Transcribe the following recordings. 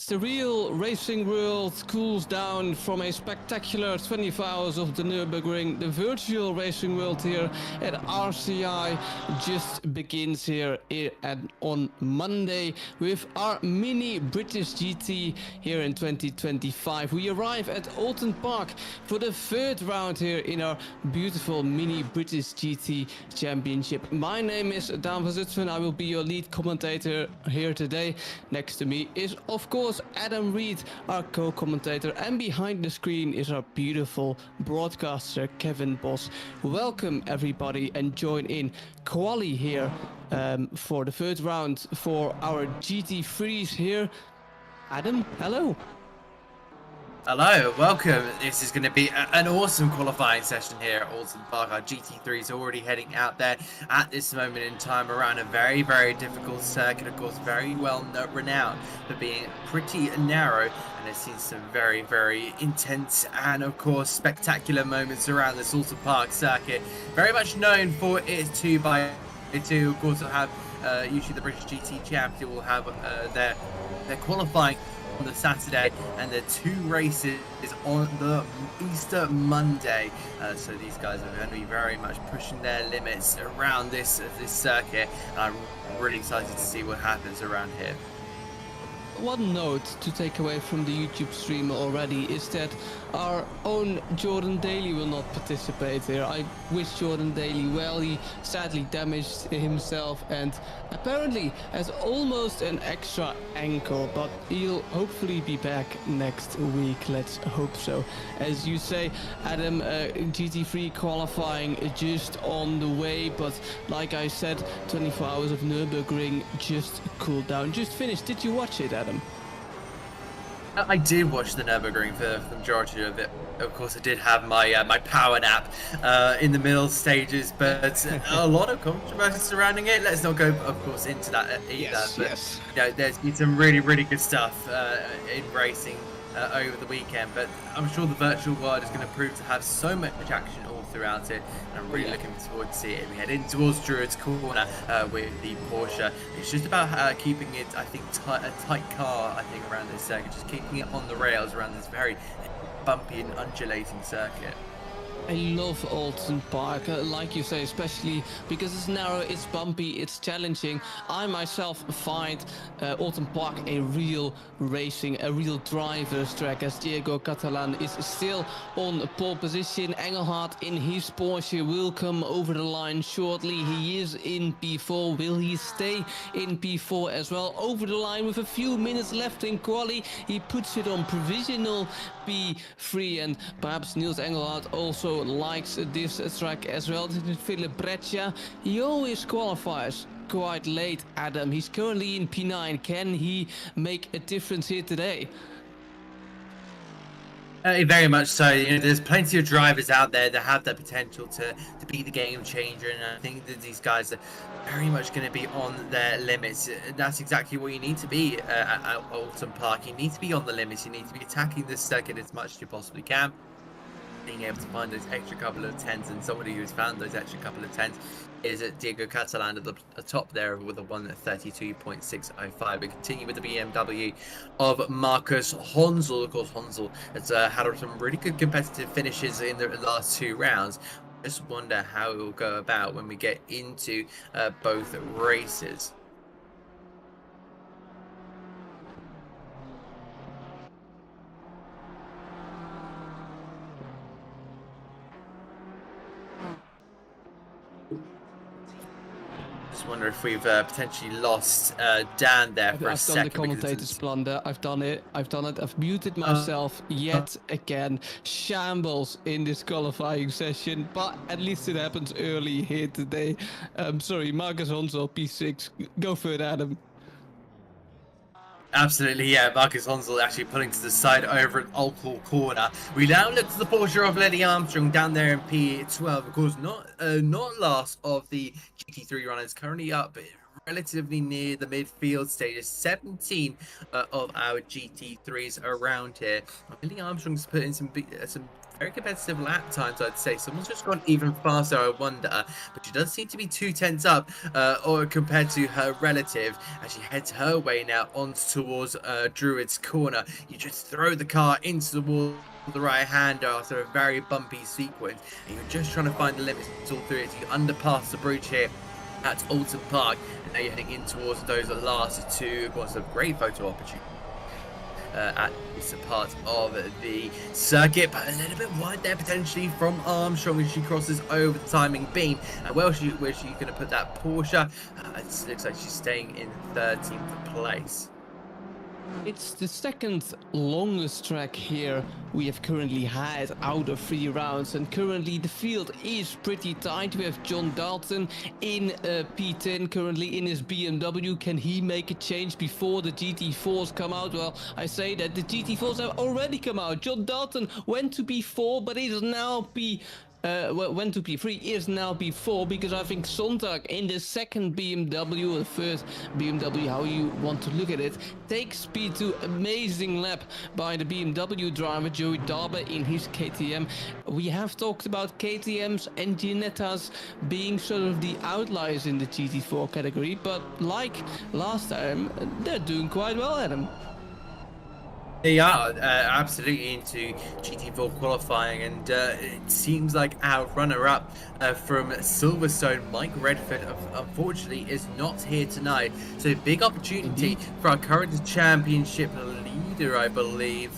As the real racing world cools down from a spectacular 24 hours of the Nürburgring, the virtual racing world here at RCI just begins here on Monday with our mini British GT here in 2025. We arrive at Oulton Park for the third round here in our beautiful mini British GT Championship. My name is Daan van Zutphen. I will be your lead commentator here today. Next to me is, of course, Adam Reed, our co-commentator, and behind the screen is our beautiful broadcaster Kevin Bos. Welcome everybody and join in quali here for the third round for our GT3s here. Adam, hello. Hello, welcome. This is going to be an awesome qualifying session here at Oulton Park. Our GT3 is already heading out there at this moment in time around a very, very difficult circuit. Of course, very well renowned for being pretty narrow, and has seen some very, very intense and, of course, spectacular moments around this Oulton Park circuit. Very much known for its 2x2. Of course, it'll have usually the British GT champion will have their qualifying on the Saturday, and the two races on the Easter Monday. So these guys are going to be very much pushing their limits around this circuit. I'm really excited to see what happens around here. One note to take away from the YouTube stream already is that our own Jordan Daly will not participate here. I wish Jordan Daly well. He sadly damaged himself and apparently has almost an extra ankle, but he'll hopefully be back next week. Let's hope so. As you say, Adam, GT3 qualifying just on the way, but like I said, 24 hours of Nürburgring just cooled down, just finished. Did you watch it, Adam? I did watch the Nürburgring for the majority of it. Of course, I did have my my power nap in the middle stages, but a lot of controversy surrounding it. Let's not go, of course, into that either. Yes, but yes. You know, there's been some really, really good stuff in racing over the weekend. But I'm sure the virtual world is going to prove to have so much action all throughout it. And I'm really looking forward to see it. We head in towards Druid's Corner with the Porsche. It's just about keeping it, I think, a tight car, I think, around this circuit. Just keeping it on the rails around this very bumpy and undulating circuit. I love Oulton Park, like you say, especially because it's narrow, it's bumpy, it's challenging. I myself find Oulton Park a real racing, a real driver's track, as Diego Catalan is still on pole position. Engelhardt in his Porsche will come over the line shortly. He is in P4. Will he stay in P4 as well? Over the line with a few minutes left in quali. He puts it on provisional P3, and perhaps Niels Engelhardt also likes this track as well. Philip Breccia, he always qualifies quite late, Adam. He's currently in P9. Can he make a difference here today? Very much so. You know, there's plenty of drivers out there that have the potential to be the game changer, and I think that these guys are very much going to be on their limits. That's exactly what you need to be at Oulton Park. You need to be on the limits. You need to be attacking this circuit as much as you possibly can, being able to find those extra couple of tens, and somebody who's found those extra couple of tens is Diego Catalan at the top there with a 1:32.605. We continue with the BMW of Marcus Honsel. Of course, Honsel has had some really good competitive finishes in the last two rounds. Just wonder how it will go about when we get into both races. Wonder if we've potentially lost Dan there for a second. I've done the commentator's blunder. I've done it. I've muted myself yet again. Shambles in this qualifying session, but at least it happens early here today. Sorry, Marcus Honsel, P6. Go for it, Adam. Absolutely, yeah. Marcus Honsel actually pulling to the side over at Oulton Corner. We now look to the Porsche of Lenny Armstrong down there in P12. Of course, not last of the GT3 runners. Currently up relatively near the midfield stages. 17 of our GT3s around here. Lenny Armstrong's put in some very competitive lap times, I'd say. Someone's just gone even faster, I wonder. But she does seem to be 2 tenths up or compared to her relative as she heads her way now on towards Druid's corner. You just throw the car into the wall the right hander after a very bumpy sequence, and you're just trying to find the limits all through it. So you underpass the bridge here at Oulton Park, and now you're heading in towards those last two. Of course, a great photo opportunity at this part of the circuit, but a little bit wide there potentially from Armstrong as she crosses over the timing beam. And where's she going to put that Porsche? It looks like she's staying in 13th place. It's the second longest track here we have currently had out of 3 rounds, and currently the field is pretty tight. We have John Dalton in P10 currently in his BMW. Can he make a change before the GT4s come out? Well, I say that the GT4s have already come out. John Dalton went to P4, but is now went to P3, is now P4, because I think Sontag in the second BMW, or the first BMW, how you want to look at it, takes P2. Amazing lap by the BMW driver Joey Darber in his KTM. We have talked about KTMs and Ginettas being sort of the outliers in the GT4 category, but like last time, they're doing quite well, Adam. They are absolutely into GT4 qualifying, and it seems like our runner-up from Silverstone, Mike Redford, unfortunately is not here tonight. So big opportunity for our current championship leader, I believe,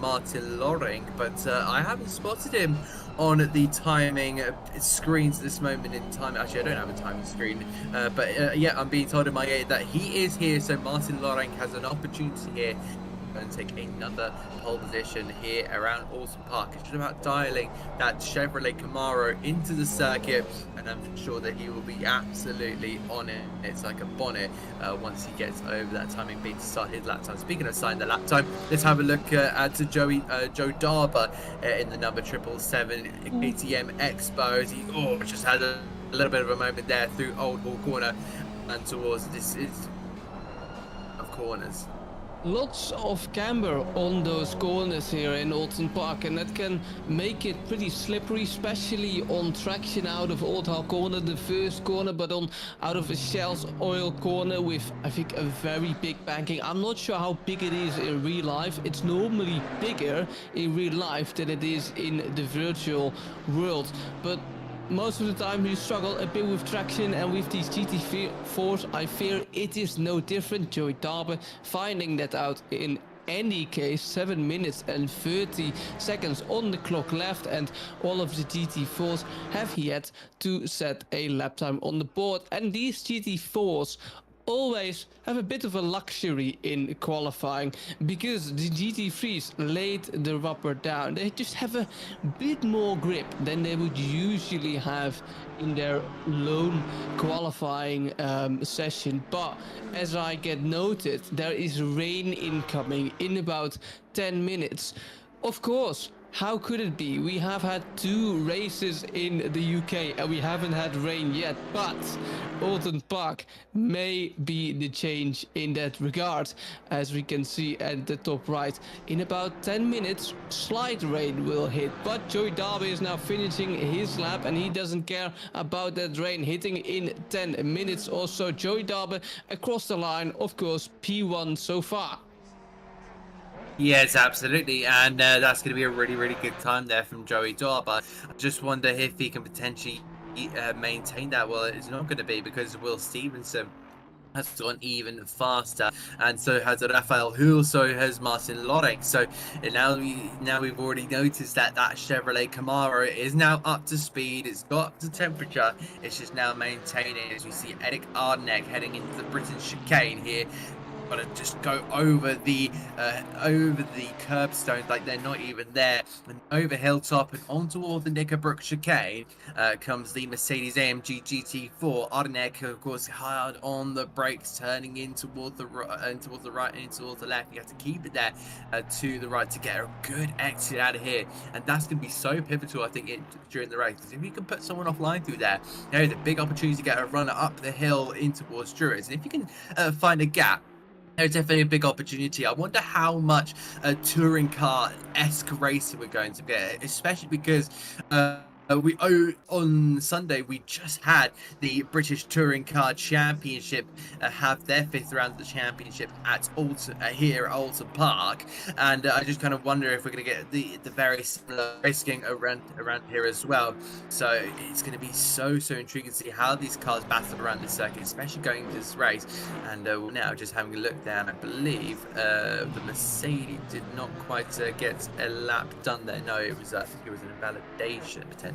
Martin Loring, but I haven't spotted him on the timing screens at this moment in time. Actually, I don't have a timing screen, but yeah, I'm being told in my ear that he is here, so Martin Loring has an opportunity here and take another pole position here around Oulton Park. It's just about dialing that Chevrolet Camaro into the circuit, and I'm sure that he will be absolutely on it. It's like a bonnet once he gets over that timing beam to start his lap time. Speaking of starting the lap time, let's have a look at Joe Darber in the number 777 KTM Expo. He just had a little bit of a moment there through Old Hall Corner and towards this is of corners. Lots of camber on those corners here in Oulton Park, and that can make it pretty slippery, especially on traction out of Old Hall Corner, the first corner, but out of a Shell's Oil Corner with, I think, a very big banking. I'm not sure how big it is in real life. It's normally bigger in real life than it is in the virtual world, but most of the time you struggle a bit with traction, and with these GT4s I fear it is no different. Joey Darber finding that out in any case. 7 minutes and 30 seconds on the clock left, and all of the GT4s have yet to set a lap time on the board. And these GT4s always have a bit of a luxury in qualifying, because the GT3s laid the rubber down. They just have a bit more grip than they would usually have in their lone qualifying session. But as I get noted, there is rain incoming in about 10 minutes. Of course, how could it be? We have had 2 races in the UK and we haven't had rain yet, but Oulton Park may be the change in that regard. As we can see at the top right, in about 10 minutes, slight rain will hit. But Joey Darby is now finishing his lap and he doesn't care about that rain hitting in 10 minutes or so. Joey Darby across the line, of course, P1 so far. Yes, absolutely, and that's going to be a really, really good time there from Joey Darber. I just wonder if he can potentially maintain that. Well, it's not going to be, because Will Stevenson has gone even faster, and so has Rafael Hull, so has Martin Loring. So now we've already noticed that Chevrolet Camaro is now up to speed. It's got the temperature. It's just now maintaining, as we see Eric Arneck heading into the Britain chicane here. Got to just go over the curbstones like they're not even there, and over hilltop and onto all the Knickerbrook chicane comes the Mercedes AMG GT4. Arneck, of course, hard on the brakes, turning in towards the right and towards the left. You have to keep it there to the right to get a good exit out of here, and that's going to be so pivotal, I think, during the race. If you can put someone offline through there, there's a big opportunity to get a runner up the hill in towards Druids, and if you can find a gap There's definitely a big opportunity. I wonder how much touring car-esque racing we're going to get, especially because on Sunday we just had the British Touring Car Championship have their 5th round of the championship at Oulton, here at Oulton Park, and I just kind of wonder if we're going to get the very similar racing around here as well. So it's going to be so intriguing to see how these cars battle around this circuit, especially going into this race. And we're now just having a look down. I believe the Mercedes did not quite get a lap done there. No, it was an invalidation potentially.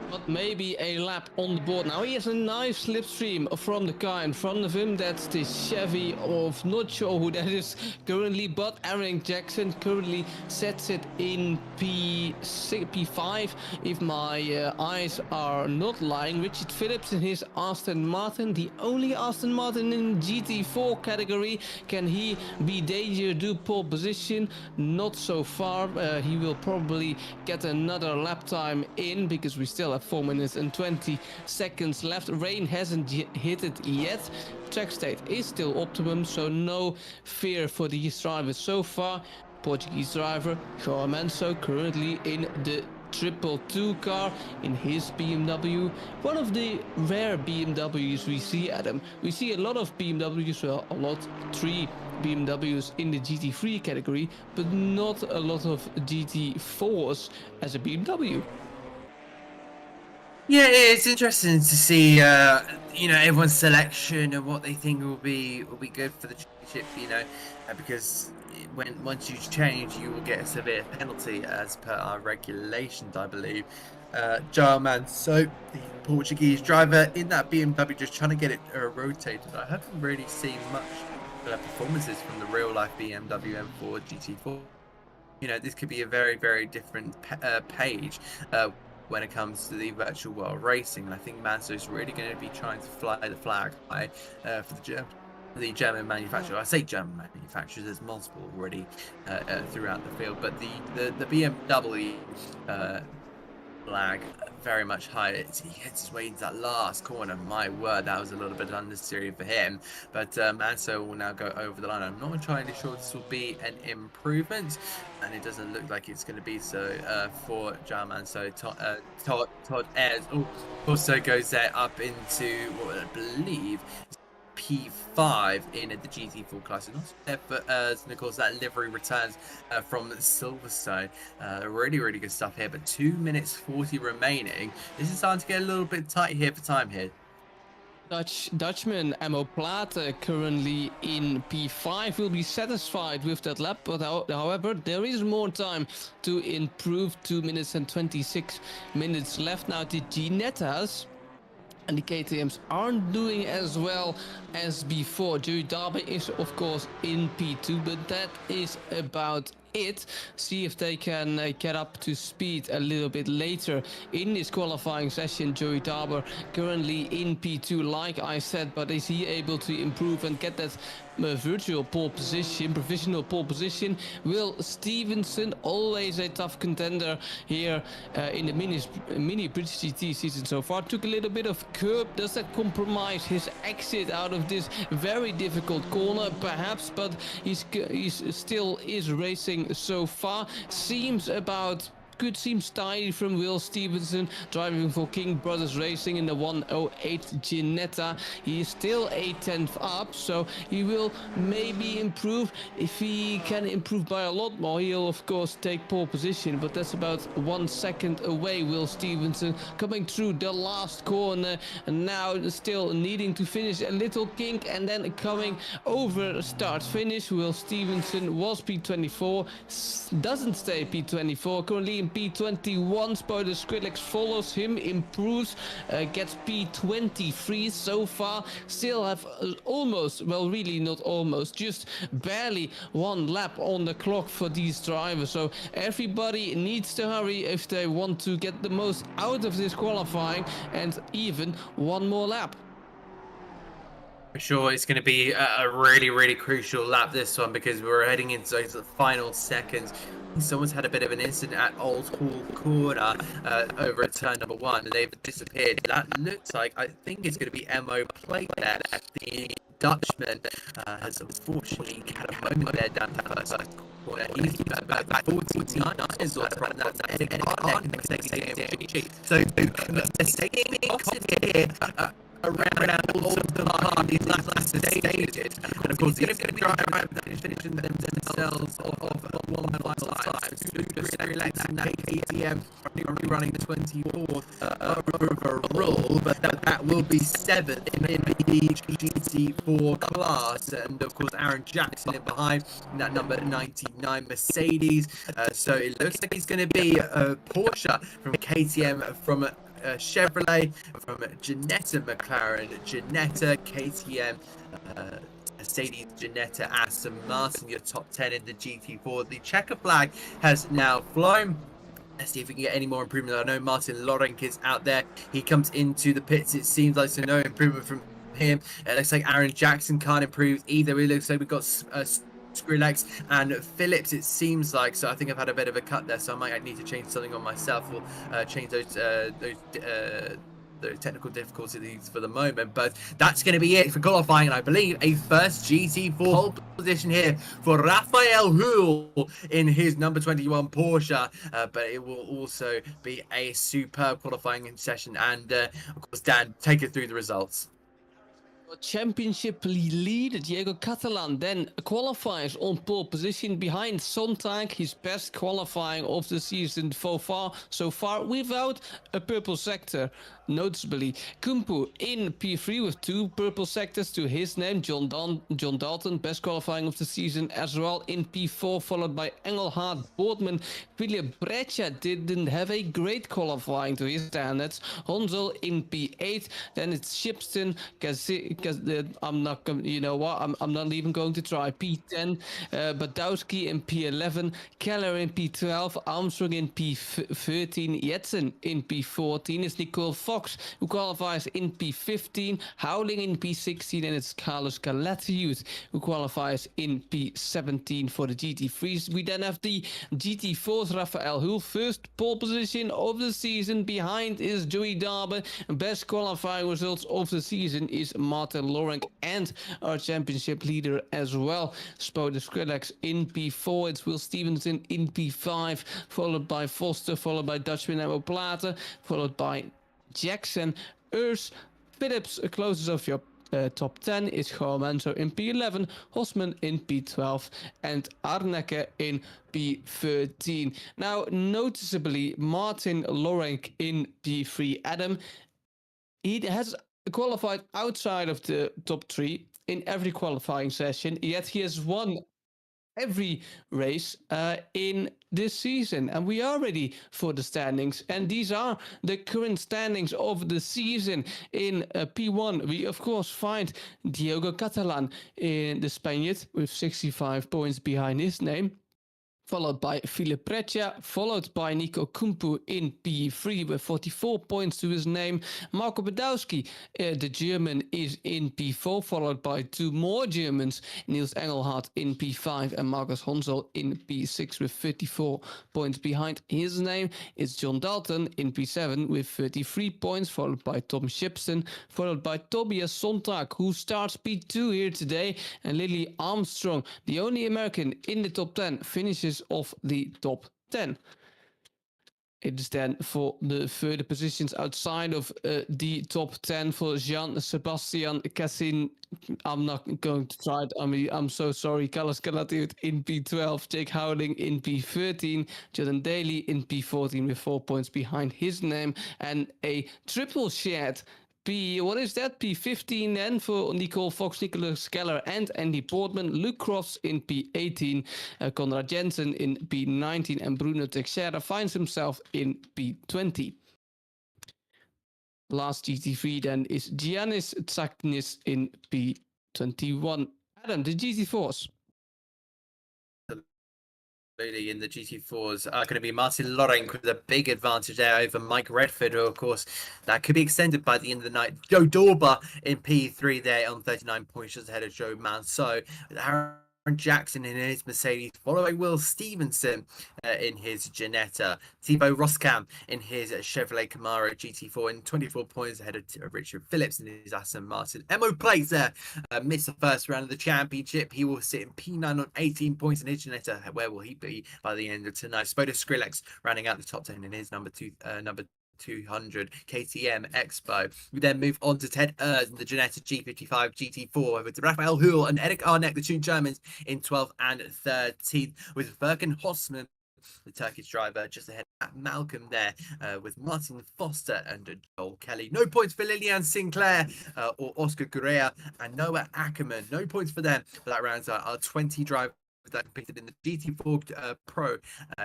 But maybe a lap on the board. Now he has a nice slipstream from the car in front of him. That's the Chevy of not sure who that is currently, but Eric Jackson currently sets it in P5 if my eyes are not lying. Richard Phillips in his Aston Martin, the only Aston Martin in GT4 category. Can he be danger, do pole position? Not so far. He will probably get another lap time in because we still have 4 minutes and 20 seconds left. Rain hasn't hit it yet. Track state is still optimum, so no fear for these drivers so far. Portuguese driver João Manso currently in the 222 car in his BMW. One of the rare BMWs we see, Adam. We see a lot of BMWs, well, a lot, 3 BMWs in the GT3 category, but not a lot of GT4s as a BMW. Yeah, it's interesting to see, everyone's selection and what they think will be good for the championship. Because once you change, you will get a severe penalty as per our regulations, I believe. João Manso, the Portuguese driver in that BMW, just trying to get it rotated. I haven't really seen much performances from the real life BMW M4 GT4. This could be a very different page. When it comes to the virtual world racing, and I think Manso is really going to be trying to fly the flag high for the German manufacturer. I say German manufacturers, there's multiple already throughout the field, but the BMW flag very much high. He hits his way into that last corner. My word, that was a little bit unnecessary for him. But Manso will now go over the line. I'm not entirely sure this will be an improvement, and it doesn't look like it's going to be so for João Manso. Todd Ayres also goes there up into what I believe P5 in the GT4 class. And of course, that livery returns from Silverstone. Really good stuff here, but 2 minutes 40 remaining. This is starting to get a little bit tight here for time here. Dutchman Emo Plata currently in P5 will be satisfied with that lap, but however there is more time to improve. 2 minutes and 26 minutes left. Now the Ginettas and the KTMs aren't doing as well as before. Joey Darby is of course in P2, but that is about it. See if they can get up to speed a little bit later in this qualifying session. Joey Darby currently in P2 like I said, but is he able to improve and get that virtual pole position, provisional pole position? Will Stevenson, always a tough contender here in the mini British GT season so far, took a little bit of curb. Does that compromise his exit out of this very difficult corner? Perhaps, but he's still is racing so far. Seems tidy from Will Stevenson, driving for King Brothers Racing in the 108 Ginetta. He is still a 10th up, so he will maybe improve. If he can improve by a lot more, he'll of course take pole position, but that's about 1 second away. Will Stevenson coming through the last corner, and now still needing to finish a little kink, and then coming over start finish. Will Stevenson was P24, doesn't stay P24, currently in P21. Spoiler Skrillex follows him, improves, gets P23 so far. Still have almost, well, really not almost, just barely 1 lap on the clock for these drivers. So everybody needs to hurry if they want to get the most out of this qualifying, and even 1 more lap. For sure, it's going to be a really crucial lap, this one, because we're heading into the final seconds. Someone's had a bit of an incident at Old Hall Corner over at turn number 1, and they've disappeared. That looks like, I think it's going to be MO plate there at the Dutchman has unfortunately had a moment there down the first corner. He's back 49 is all from that. I think so the stadium here around Oulton Park, these last stages, and of course they're going to be finishing themselves off one final time. Super relaxing that KTM probably running 24th overall, but that will be 7th in the GT4 class, and of course Aaron Jackson in behind in that number 99 Mercedes. So it looks like it's going to be a Porsche from KTM, from Chevrolet, from Ginetta McLaren, Ginetta KTM, Mercedes, Ginetta, Aston Martin, your top 10 in the GT4. The checker flag has now flown. Let's see if we can get any more improvement. I know Martin Lorenk is out there. He comes into the pits. It seems like so no improvement from him. It looks like Aaron Jackson can't improve either. It looks like we've got Skrillex and Phillips, it seems like. So I think I've had a bit of a cut there, so I might need to change something on myself, or change those technical difficulties for the moment. But that's going to be it for qualifying, and I believe a first GT4 pole position here for Raphael Hull in his number 21 Porsche, but it will also be a superb qualifying session. And of course, Dan, take it through the results. Championship leader Diego Catalan then qualifies on pole position behind Sontag, his best qualifying of the season so far without a purple sector. Noticeably, Kumpu in P3 with 2 purple sectors to his name. John Dalton, best qualifying of the season as well in P4, followed by Engelhard Boardman. Philip Breccia didn't have a great qualifying to his standards. Honzel in P8, then it's Shipston, I'm not, you know what, I'm not even going to try. P10, Badowski in P11, Keller in P12, Armstrong in P13, Jetsen in P14 is Nicole Fox, who qualifies in P15, Howling in P16, and it's Carlos Galatius who qualifies in P17 for the GT3s. We then have the GT4s, Raphael Hull, first pole position of the season. Behind is Joey Darby. Best qualifying results of the season is Martin Lorenk and our championship leader as well, Spode Skrillex in P4. It's Will Stevenson in P5, followed by Foster, followed by Dutchman and Plata, followed by Jackson, Urs, Phillips closes off your top 10 is Manso in P11, Hosman in P12, and Arneke in P13. Now, noticeably, Martin Lorenk in P3. Adam, he has qualified outside of the top 3 in every qualifying session, yet he has won every race in this season, and we are ready for the standings, and these are the current standings of the season. In P1 we of course find Diego Catalan in the Spaniard with 65 points behind his name, followed by Philip Breccia, followed by Nico Kumpu in P3 with 44 points to his name. Marco Badowski, the German, is in P4, followed by 2 more Germans, Niels Engelhardt in P5 and Marcus Honsel in P6 with 34 points behind his name. It's John Dalton in P7 with 33 points, followed by Tom Shipston, followed by Tobias Sontag, who starts P2 here today, and Lily Armstrong, the only American in the top 10, finishes of the top 10. It is then for the further positions outside of the top 10 for Jean-Sebastian Cassin. I'm not going to try it. I'm so sorry. Carlos Galatiut in P12, Jake Howling in P13, Jordan Daly in P14 with 4 points behind his name, and a triple shared what is that? P15 then for Nicole Fox, Nicholas Keller, and Andy Portman. Luke Crofts in P18, Konrad Jensen in P19, and Bruno Teixeira finds himself in P20. Last GT3 then is Giannis Tsaknis in P21. Adam, the GT4s. In the GT4s are going to be Martin Lorenk with a big advantage there over Mike Redford, who of course that could be extended by the end of the night. Joe Dorber in P3 there on 39 points, just ahead of Joe Manso. Aaron Jackson in his Mercedes, following Will Stevenson in his Ginetta, Thibaut Roskam in his Chevrolet Camaro GT4 in 24 points ahead of Richard Phillips in his Aston Martin. Emo Plates there missed the first round of the championship. He will sit in P9 on 18 points in his Ginetta. Where will he be by the end of tonight? Spoda Skrillex rounding out the top 10 in his number 200 KTM Expo. We then move on to Ted Ers in the Ginetta G55 GT4 with Raphael Huhl and Eric Arneck, the two Germans, in 12th and 13th, with Verken Hossmann, the Turkish driver, just ahead at Malcolm there, with Martin Foster and Joel Kelly. No points for Lillian Sinclair or Oscar Gurrea and Noah Ackerman. No points for them. But that rounds out our 20 drivers that competed in the GT4 Pro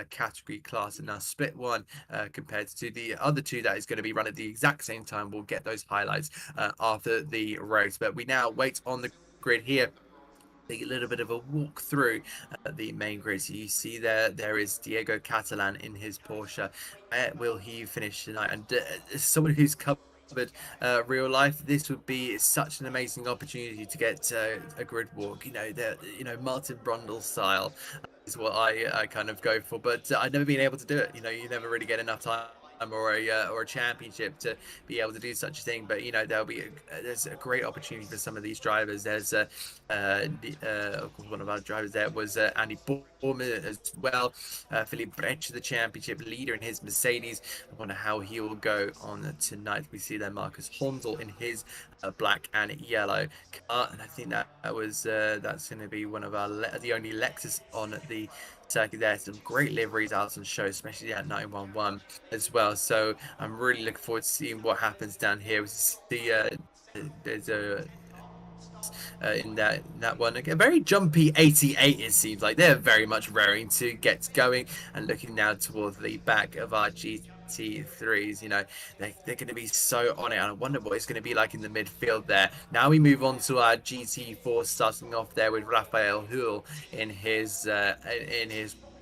category class, and now split one compared to the other two that is going to be run at the exact same time. We'll get those highlights after the race, but we now wait on the grid here. Take a little bit of a walk through the main grid. So you see there is Diego Catalan in his Porsche. Will he finish tonight? And someone who's covered real life, this would be such an amazing opportunity to get a grid walk. Martin Brundle style is what I kind of go for, but I've never been able to do it. You never really get enough time or a championship to be able to do such a thing. But there's a great opportunity for some of these drivers. There's of course one of our drivers there was Andy Borman as well. Philippe Brecht, the championship leader in his Mercedes. I wonder how he will go on tonight. We see there Marcus Honsel in his black and yellow car, and I think that's going to be one of the only Lexus on the circuit there. Some great liveries out on show, especially at 911 as well. So I'm really looking forward to seeing what happens down here. We see there's a in that one, a very jumpy 88. It seems like they're very much raring to get going, and looking now towards the back of our GT3s, they're going to be so on it, and I wonder what it's going to be like in the midfield there. Now we move on to our GT4, starting off there with Raphael Huhl in his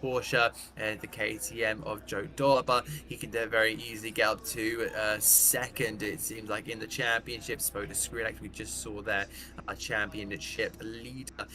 Porsche and the KTM of Joe Dorber. He can very easily get up to second, it seems like, in the championship. Spoda Skrillex, we just saw there, our championship leader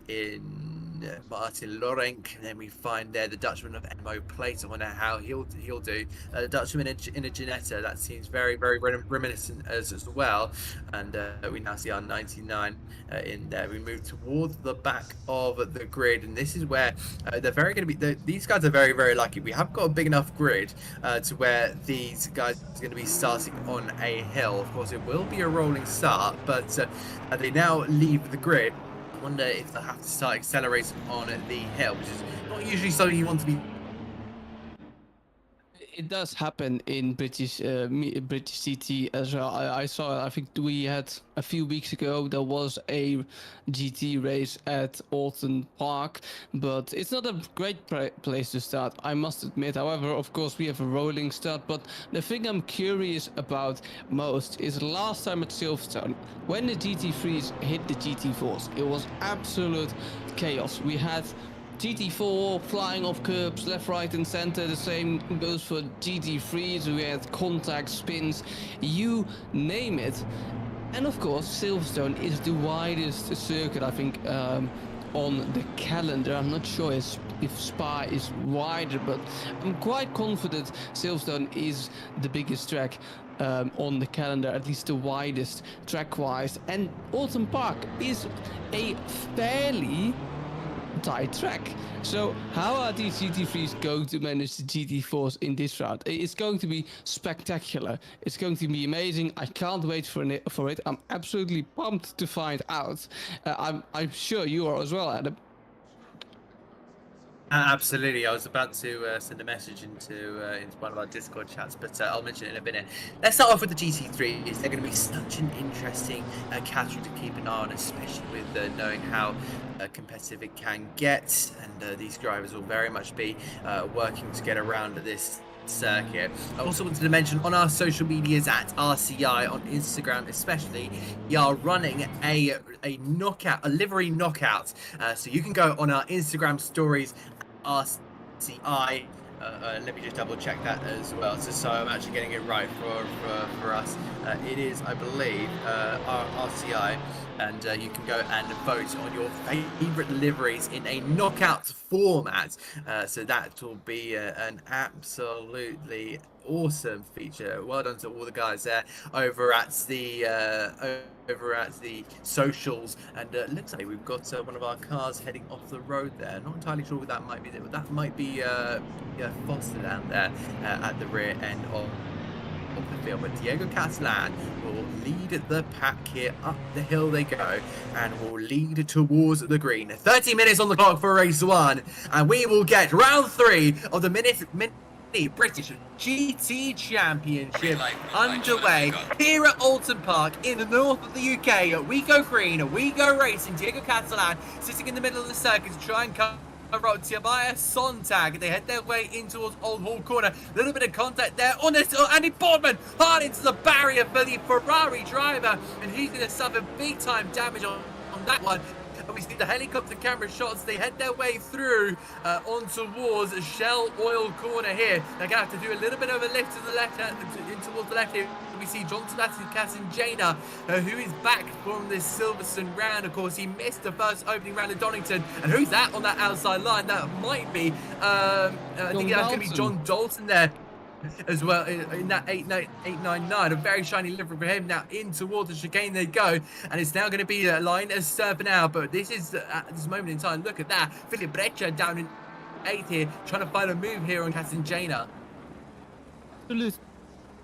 in Martin Lorenk. And then we find there the Dutchman of MO Plate. I wonder how he'll do. The Dutchman in a Ginetta, that seems very, very reminiscent as well. And we now see our 99 in there. We move towards the back of the grid, and this is where they're very going to be. These guys are very, very lucky. We have got a big enough grid to where these guys are going to be starting on a hill. Of course, it will be a rolling start, but they now leave the grid. I wonder if they'll have to start accelerating on the hill, which is not usually something you want to be. It does happen in British CT as well. I saw, I think we had a few weeks ago, there was a GT race at Oulton Park, but it's not a great place to start, I must admit. However, of course, we have a rolling start, but the thing I'm curious about most is last time at Silverstone, when the GT3s hit the GT4s, it was absolute chaos. We had GT4 flying off curbs left, right and center. The same goes for GT3s. We had contact spins, you name it. And of course, Silverstone is the widest circuit, I think, on the calendar. I'm not sure if Spa is wider, but I'm quite confident Silverstone is the biggest track on the calendar, at least the widest track-wise. And Oulton Park is a fairly tight track. So how are these GT3s going to manage the GT4s in this round? It's going to be spectacular. It's going to be amazing. I can't wait for it. I'm absolutely pumped to find out. I'm sure you are as well, Adam. Absolutely. I was about to send a message into one of our Discord chats, but I'll mention it in a minute. Let's start off with the GT3s. They're going to be such an interesting category to keep an eye on, especially with knowing how competitive it can get, and these drivers will very much be working to get around this circuit. I also wanted to mention on our social medias at RCI on Instagram especially, we are running a livery knockout, so you can go on our Instagram stories at RCI. Let me just double check that as well, so I'm actually getting it right for us. It is, I believe, our RCI and you can go and vote on your favorite liveries in a knockout format. So that will be an absolutely awesome feature. Well done to all the guys there over at the socials, and looks like we've got one of our cars heading off the road there. Not entirely sure what that might be. That might be Foster down there at the rear end of the field, but Diego Catalan will lead the pack here. Up the hill they go and will lead towards the green. 30 minutes on the clock for race 1, and we will get round 3 of the Mini British GT Championship underway here at Oulton Park in the north of the UK. We go green, we go racing. Diego Catalan sitting in the middle of the circuit to try and cover out Tobias Sontag. They head their way in towards Old Hall Corner. A little bit of contact there. On this, Andy Boardman hard into the barrier for the Ferrari driver, and he's going to suffer big time damage on that one. And we see the helicopter camera shots. They head their way through on towards Shell Oil Corner here. They're going to have to do a little bit of a lift to the left, in towards the left here. We see John Sebastian Casanjana, who is back from this Silverstone round. Of course, he missed the first opening round at Donington. And who's that on that outside line? That might be, I think that's going to be John Dalton there as well in that 899. A very shiny livery for him. Now in towards the chicane they go, and it's now going to be a line as for now. But this is at this moment in time, look at that. Philip Breccia down in 8th here, trying to find a move here on Casanjana.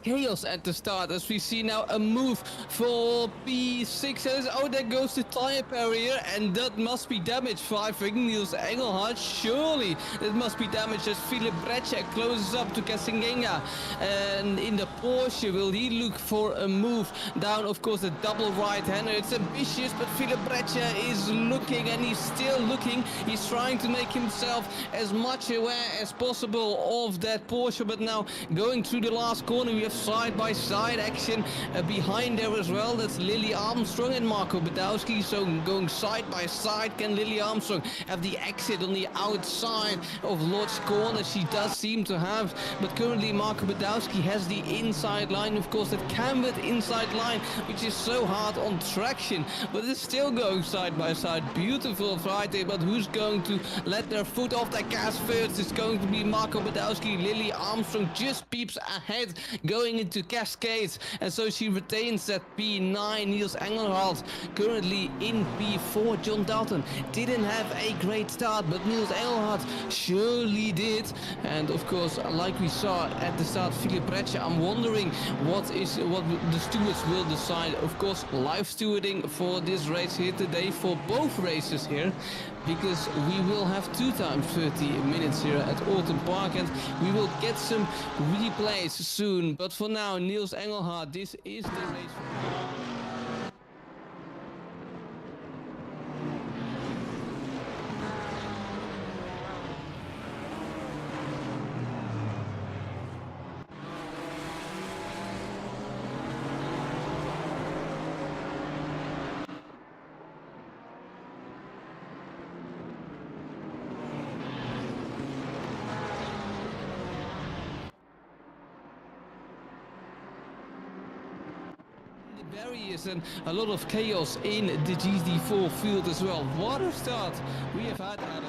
Chaos at the start as we see now a move for P6. Oh, there goes the tire barrier, and that must be damaged for, I think, Niels Engelhardt. Surely it must be damaged as Philip Breccia closes up to Casanjana. And in the Porsche, will he look for a move down, of course, the double right-hander? It's ambitious, but Philip Breccia is looking, and he's still looking. He's trying to make himself as much aware as possible of that Porsche, but now going through the last corner, we have side-by-side action behind there as well. That's Lily Armstrong and Marco Badowski. So going side-by-side, can Lily Armstrong have the exit on the outside of Lodge Corner? She does seem to have, but currently Marco Badowski has the inside line. Of course, that cambered inside line, which is so hard on traction, but it's still going side-by-side. Beautiful Friday, but who's going to let their foot off the gas first? It's going to be Marco Badowski. Lily Armstrong just peeps ahead, going into Cascades, and so she retains that P9. Niels Engelhardt currently in P4. John Dalton didn't have a great start, but Niels Engelhardt surely did. And of course, like we saw at the start, Philip Breccia, I'm wondering what the stewards will decide. Of course, live stewarding for this race here today, for both races here, because we will have 2 times 30 minutes here at Oulton Park, and we will get some replays soon. But for now, Niels Engelhardt, this is the race. Barriers and a lot of chaos in the GT4 field as well. What a start we have had, Adam.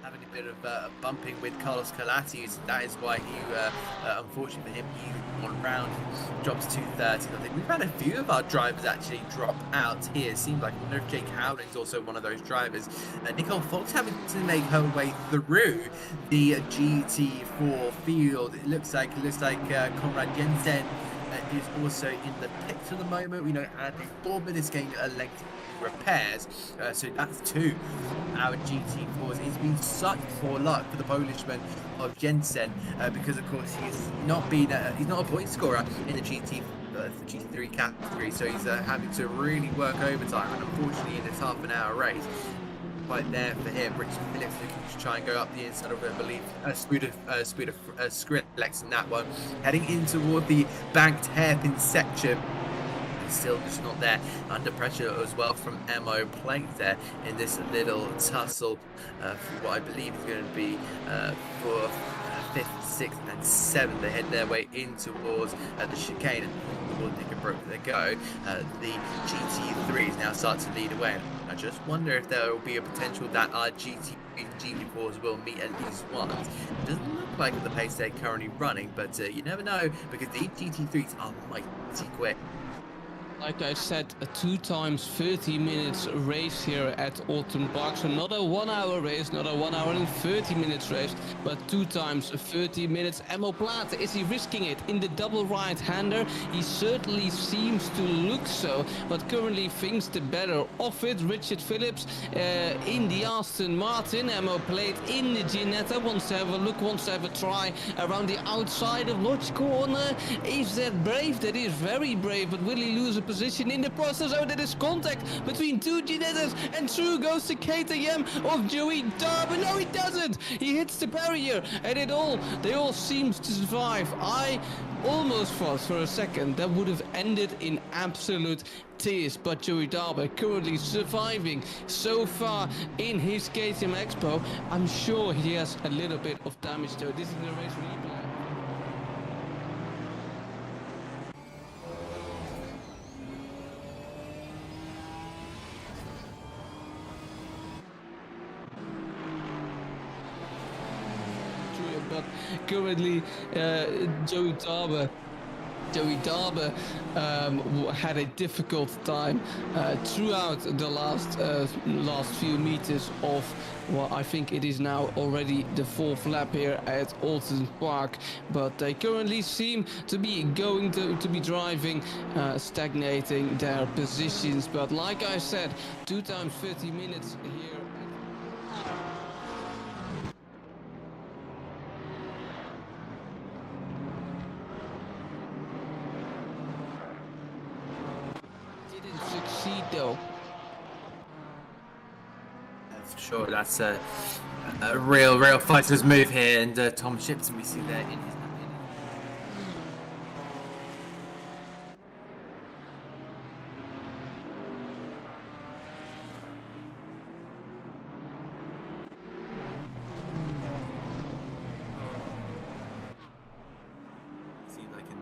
Having a bit of bumping with Carlos Colatis. That is why he, unfortunately for him, he one round drops to 30. I think we've had a few of our drivers actually drop out here. It seems like, I wonder if Jake Howling's also one of those drivers. Nicole Fox having to make her way through the GT4 field. It looks like Conrad Jensen is also in the pits at the moment. We know Andy Boardman is getting a length repairs, so that's 2 our GT4s. It's been such poor luck for the Polishman of Jensen, because of course he's not a point scorer in the GT3 category, so he's having to really work overtime, and unfortunately in this half an hour race, quite there for him. Richard Phillips looking to try and go up the inside of it, I believe, Skrillex in that one, heading in toward the banked hairpin section. still just not there. Under pressure as well from Mo Plate there in this little tussle for what I believe is going to be for 5th, 6th and 7th. They head their way in towards the chicane, and before they can broke their go, the GT3s now start to lead away. I just wonder if there will be a potential that our GT3 and GT4s will meet at least once. It doesn't look like at the pace they're currently running, but you never know, because these GT3s are mighty quick. Like I said, a 2 times 30 minutes race here at Oulton Park. So not a 1 hour race, not a 1 hour and 30 minutes race, but 2 times 30 minutes. Mo Plata, is he risking it in the double right-hander? He certainly seems to look so, but currently thinks the better of it. Richard Phillips in the Aston Martin. Mo Plate in the Ginetta. Wants to have a look, wants to have a try around the outside of Lodge Corner. Is that brave? That is very brave, but will he lose a position in the process? Oh, that is contact between 2 Ginettas, and through goes the KTM of Joey Darby. No, he doesn't. He hits the barrier, and they all seem to survive. I almost thought for a second that would have ended in absolute tears, but Joey Darby currently surviving so far in his KTM Expo. I'm sure he has a little bit of damage though. This is the race replay. But currently Joey Darby had a difficult time throughout the last few meters of what I think it is now already the 4th lap here at Oulton Park, but they currently seem to be going to be driving, stagnating their positions. But like I said, 2 times 30 minutes here. Succeed though. For sure, that's a real fighter's move here, and Tom Shipton we see there in his.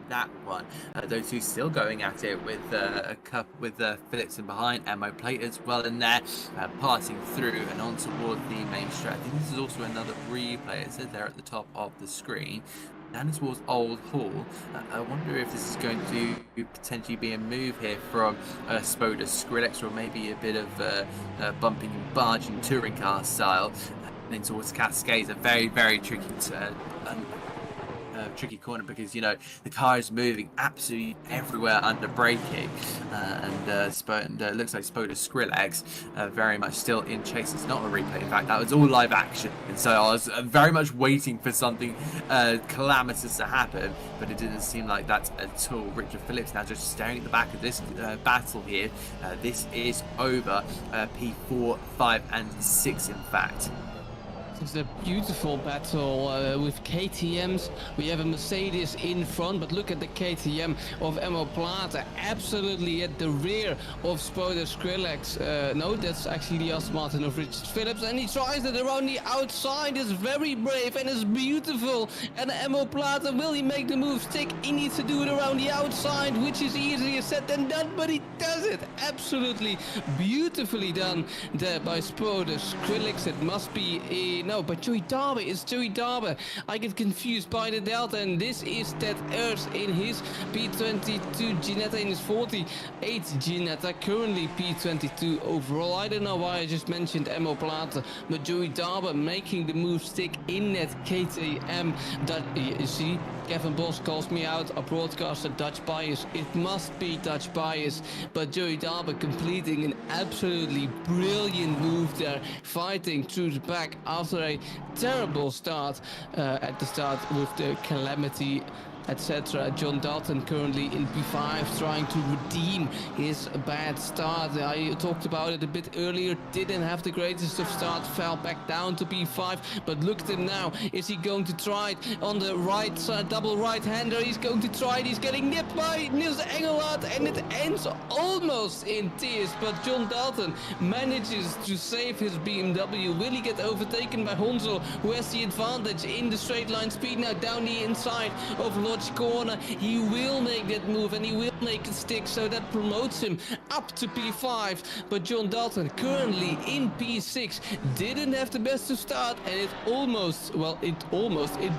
That one, those two still going at it with Phillips in behind, Mo Plate as well in there, passing through and on toward the main straight. I think this is also another replay. It says there at the top of the screen. Down towards Old Hall. I wonder if this is going to potentially be a move here from Spoda Skrillex, or maybe a bit of bumping and barging touring car style. And then towards Cascades, a very tricky corner, because you know the car is moving absolutely everywhere under braking, and it looks like Spoda Skrillex very much still in chase. It's not a replay, in fact that was all live action, and so I was very much waiting for something calamitous to happen, but it didn't seem like that at all. Richard Phillips now just staring at the back of this battle here. This is over P4, 5 and 6 in fact. It's a beautiful battle with KTMs. We have a Mercedes in front, but look at the KTM of Mo Plata absolutely at the rear of Spoda Skrillex. No, that's actually the Aston Martin of Richard Phillips, and he tries it around the outside. It's very brave and it's beautiful. And Mo Plata, will he make the move stick? He needs to do it around the outside, which is easier said than done, but he does it. Absolutely beautifully done there by Spoda Skrillex. It must be a no, but Joey Darby is Joey Darby. I get confused by the Delta, and this is Ted Earth in his P22 Ginetta, in his 48 Ginetta, currently P22 overall. I don't know why I just mentioned Mo Plata, but Joey Darby making the move stick in that KTM. That you see, Kevin Bos calls me out, a broadcaster, Dutch bias. It must be Dutch bias, but Joey Darby completing an absolutely brilliant move there, fighting through the back after a terrible start at the start with the calamity etc. John Dalton currently in P5, trying to redeem his bad start. I talked about it a bit earlier, didn't have the greatest of start, fell back down to P5, but look at him now. Is he going to try it on the right side, double right-hander? He's going to try it, he's getting nipped by Niels Engelhardt, and it ends almost in tears, but John Dalton manages to save his BMW. Will he get overtaken by Honsel, who has the advantage in the straight line speed now down the inside of Lodge Corner? He will make that move and he will make it stick, so that promotes him up to P5. But John Dalton currently in P6 didn't have the best of start, and it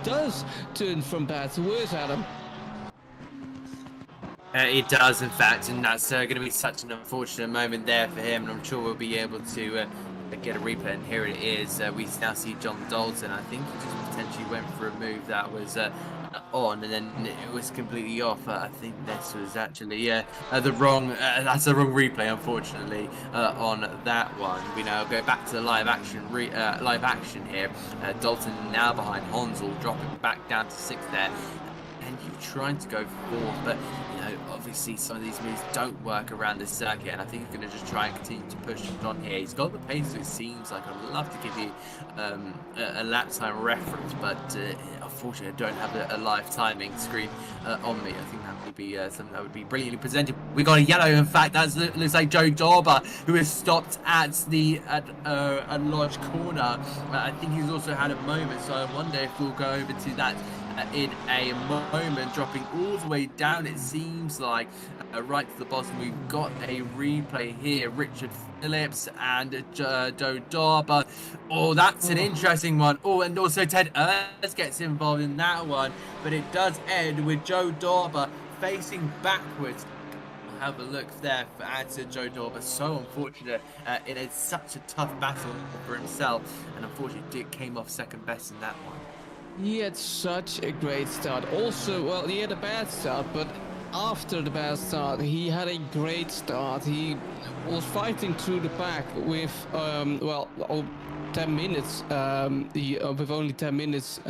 does turn from bad to worse, Adam. It does, in fact, and that's going to be such an unfortunate moment there for him, and I'm sure we'll be able to get a replay, and here it is. We now see John Dalton. I think he just potentially went for a move that was on, and then it was completely off. I think this was actually the wrong replay, unfortunately, on that one. We now go back to the live action here. Dalton now behind Honsel, dropping back down to 6th there. And you're trying to go 4th, but obviously some of these moves don't work around this circuit, and I think he's going to just try and continue to push it on here. He's got the pace, so it seems like. I'd love to give you a lap time reference, but unfortunately I don't have a live timing screen on me. I think that would be something that would be brilliantly presented. We got a yellow, in fact. That looks like Joe Dauber, who has stopped at Lodge Corner. I think he's also had a moment, so I wonder if we'll go over to that in a moment, dropping all the way down, it seems like, right to the bottom. We've got a replay here. Richard Phillips and Joe Dauber. Oh, that's an interesting one. Oh, and also Ted Ernst gets involved in that one, but it does end with Joe Dauber facing backwards. We'll have a look there for answer Joe Dauber. So unfortunate. It is such a tough battle for himself, and unfortunately Dick came off second best in that one. He had such a great start. Also, well, he had a bad start, but after the bad start, he had a great start. He was fighting through the pack with, 10 minutes, with only 10 minutes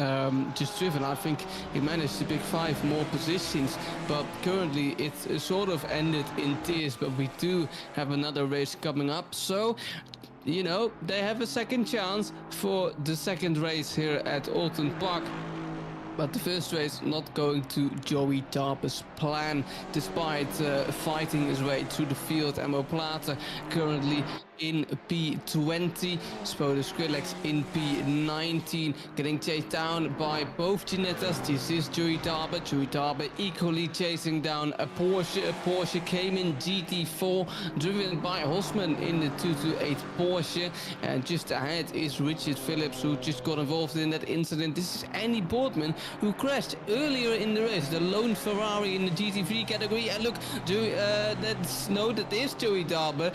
just driven. I think he managed to pick 5 more positions, but currently it's sort of ended in tears, but we do have another race coming up, so they have a second chance for the second race here at Oulton Park. But the first race not going to Joey Dauber's plan, despite fighting his way through the field. Emo Plata currently in P20, Spoda Skrillex in P19, getting chased down by both Ginettas. This is Joey Dauber. Joey Dauber equally chasing down a Porsche. A Porsche came in GT4, driven by Hosman in the 228 Porsche. And just ahead is Richard Phillips, who just got involved in that incident. This is Andy Boardman, who crashed earlier in the race, the lone Ferrari in the GT3 category. And look, that is Joey Dauber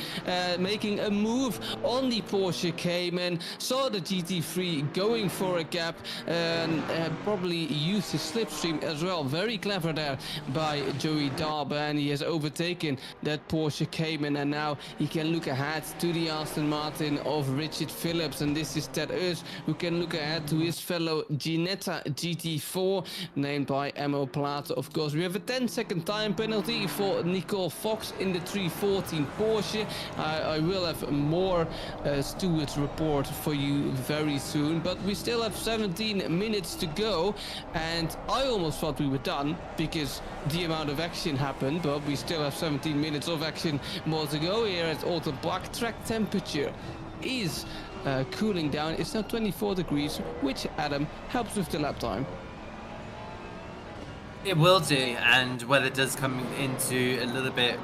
making a move on the Porsche Cayman, saw the GT3 going for a gap, and probably used his slipstream as well. Very clever there by Joey Dauber, and he has overtaken that Porsche Cayman, and now he can look ahead to the Aston Martin of Richard Phillips. And this is Ted Ernst, who can look ahead to his fellow Ginetta GT4, named by Emo Plata. Of course, we have a 10-second time penalty for Nicole Fox in the 314 Porsche. I will have more stewards report for you very soon, but we still have 17 minutes to go, and I almost thought we were done because the amount of action happened, but we still have 17 minutes of action more to go here at Oulton Park. Track temperature is cooling down. It's now 24 degrees, which, Adam, helps with the lap time. It will do, and weather does come into a little bit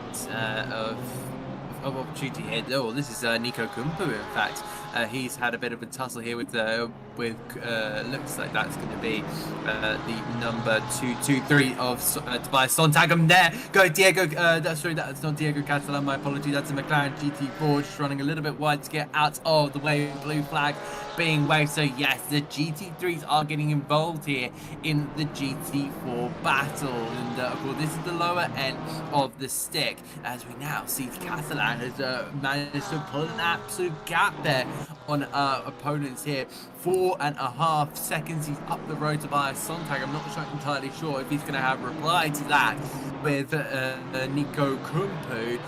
of opportunity here. Oh, this is Nico Kumpu, in fact. He's had a bit of a tussle here with looks like that's going to be the number 223 of Tobias Sontag. There go Diego, that's not Diego Catalan, my apology, that's a McLaren GT4, just running a little bit wide to get out of the way. Blue flag being waved, so yes, the GT3s are getting involved here in the GT4 battle, and of course this is the lower end of the stick, as we now see Catalan has managed to pull an absolute gap there on our opponents here. 4.5 seconds. He's up the road to Tobias Sonntag. I'm not entirely sure if he's going to have reply to that with Nico Kumpu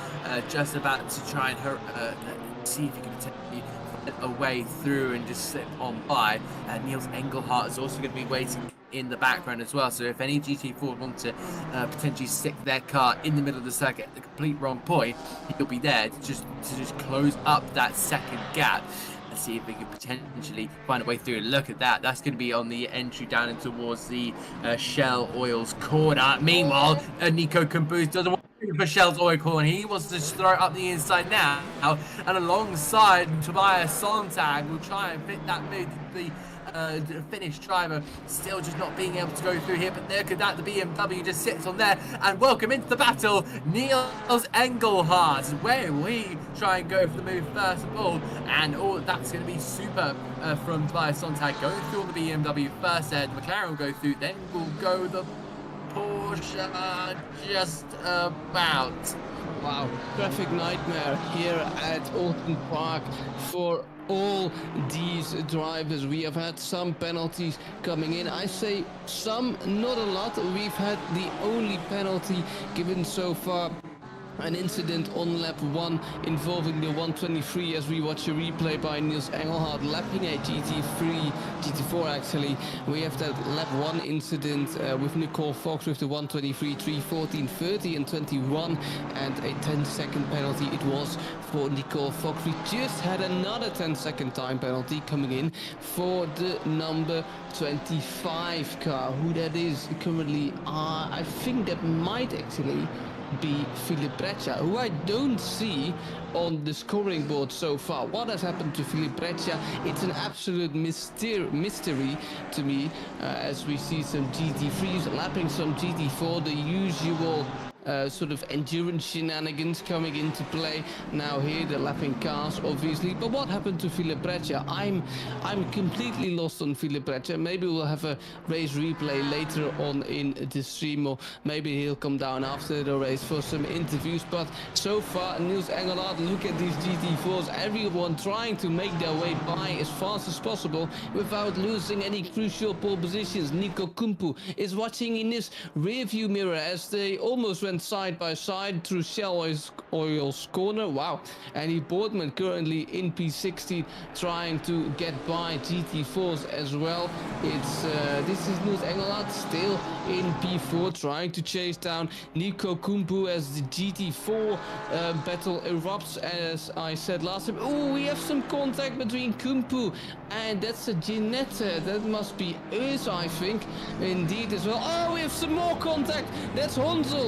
just about to try and see if he can potentially a way through and just slip on by. Niels Engelhardt is also going to be waiting in the background as well, so if any GT4 want to potentially stick their car in the middle of the circuit at the complete wrong point, he'll be there to just close up that second gap and see if we can potentially find a way through. Look at that, that's going to be on the entry down in towards the Shell Oils corner. Meanwhile, Nico Kumpu doesn't want for Shell's oil corner. He wants to just throw it up the inside now, and alongside Tobias Sonntag will try and fit that move. The Finnish driver still just not being able to go through here, but look at that, the BMW just sits on there, and welcome into the battle, Niels Engelhardt. Where will he try and go for the move first of all, and that's going to be super from Tobias Sonntag going through on the BMW first there. The McLaren will go through, then will go the Porsche just about. Wow, traffic nightmare here at Oulton Park for all these drivers. We have had some penalties coming in. I say some, not a lot. We've had the only penalty given so far, an incident on lap 1 involving the 123 as we watch a replay by Niels Engelhardt lapping a GT4 actually. We have that lap 1 incident with Nicole Fox with the 123, 314, 30 and 21, and a 10-second penalty it was for Nicole Fox. We just had another 10-second time penalty coming in for the number 25 car. Who that is currently, I think that might actually be Philip Breccia, who I don't see on the scoring board so far. What has happened to Philip Breccia? It's an absolute mystery to me, as we see some GT3s lapping some GT4, the usual sort of endurance shenanigans coming into play now here, the lapping cars obviously. But what happened to Philip Breccia? I'm completely lost on Philip Breccia. Maybe we'll have a race replay later on in the stream, or maybe he'll come down after the race for some interviews. But so far, Niels Engelhardt, look at these GT4s, everyone trying to make their way by as fast as possible without losing any crucial pole positions. Nico Kumpu is watching in his rear view mirror as they almost went side by side through Shell Oils corner. Wow. Andy Boardman currently in P16 trying to get by GT4s as well. It's this is Niels Engelhardt still in P4 trying to chase down Nico Kumpu as the GT4 battle erupts, as I said last time. Oh, we have some contact between Kumpu and that's a Ginetta. That must be us, I think, indeed as well. Oh, we have some more contact. That's Honsel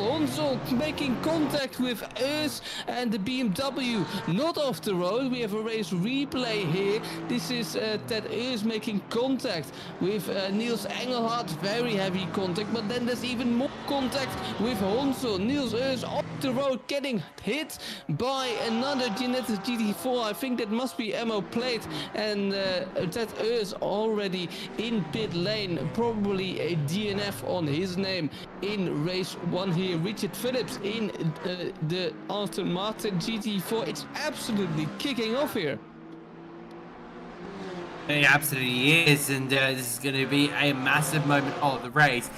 making contact with us and the BMW not off the road. We have a race replay here. This is Ted Eus making contact with Niels Engelhardt, very heavy contact, but then there's even more contact with Honsel. Niels Eus off the road getting hit by another Ginetta GT4. I think that must be ammo plate, and Ted Eus already in pit lane, probably a DNF on his name in race 1 here. Richard Phillips in the Aston Martin GT4. It's absolutely kicking off here. It absolutely is, and this is going to be a massive moment of the race.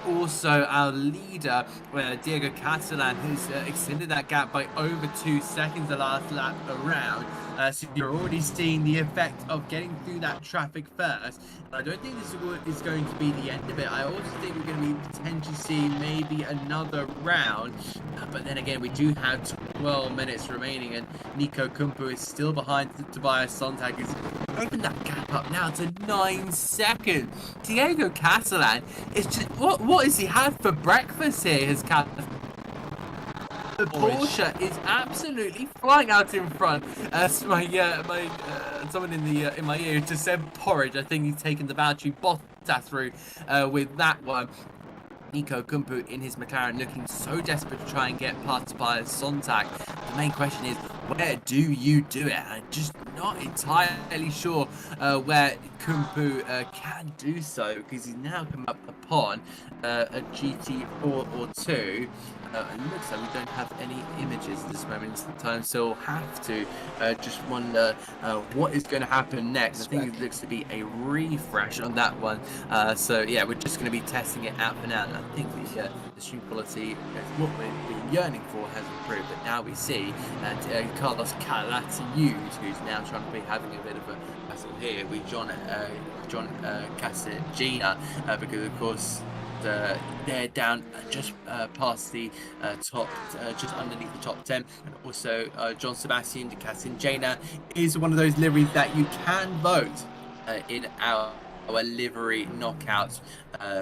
Also, our leader, Diego Catalan, who's extended that gap by over 2 seconds the last lap around. So you're already seeing the effect of getting through that traffic first. And I don't think this is going to be the end of it. I also think we're going to be potentially seeing maybe another round. But then again, we do have 12 minutes remaining, and Nico Kumpu is still behind Tobias Sonntag. He's opened that gap up now to 9 seconds. Diego Catalan is just what has he had for breakfast here? His Catalan. The Porsche is absolutely flying out in front. Someone in my ear just said porridge. I think he's taken the battery Bottas through with that one. Nico Kumpu in his McLaren looking so desperate to try and get past by Sonntag. main question is, where do you do it? I'm just not entirely sure where Kumpu can do so, because he's now come up upon a GT4 or 2. It looks like we don't have any images at this moment in time, so we'll have to just wonder what is going to happen next. I think it looks to be a refresh on that one. So yeah, we're just going to be testing it out for now. And I think the stream quality, what we've been yearning for, has improved. But now we see that Carlos Calatayud, who's now trying to be having a bit of a battle here with John Casagina, because of course they're down just past the top, just underneath the top 10. And also John Sebastian de Casagina is one of those liveries that you can vote in our livery knockout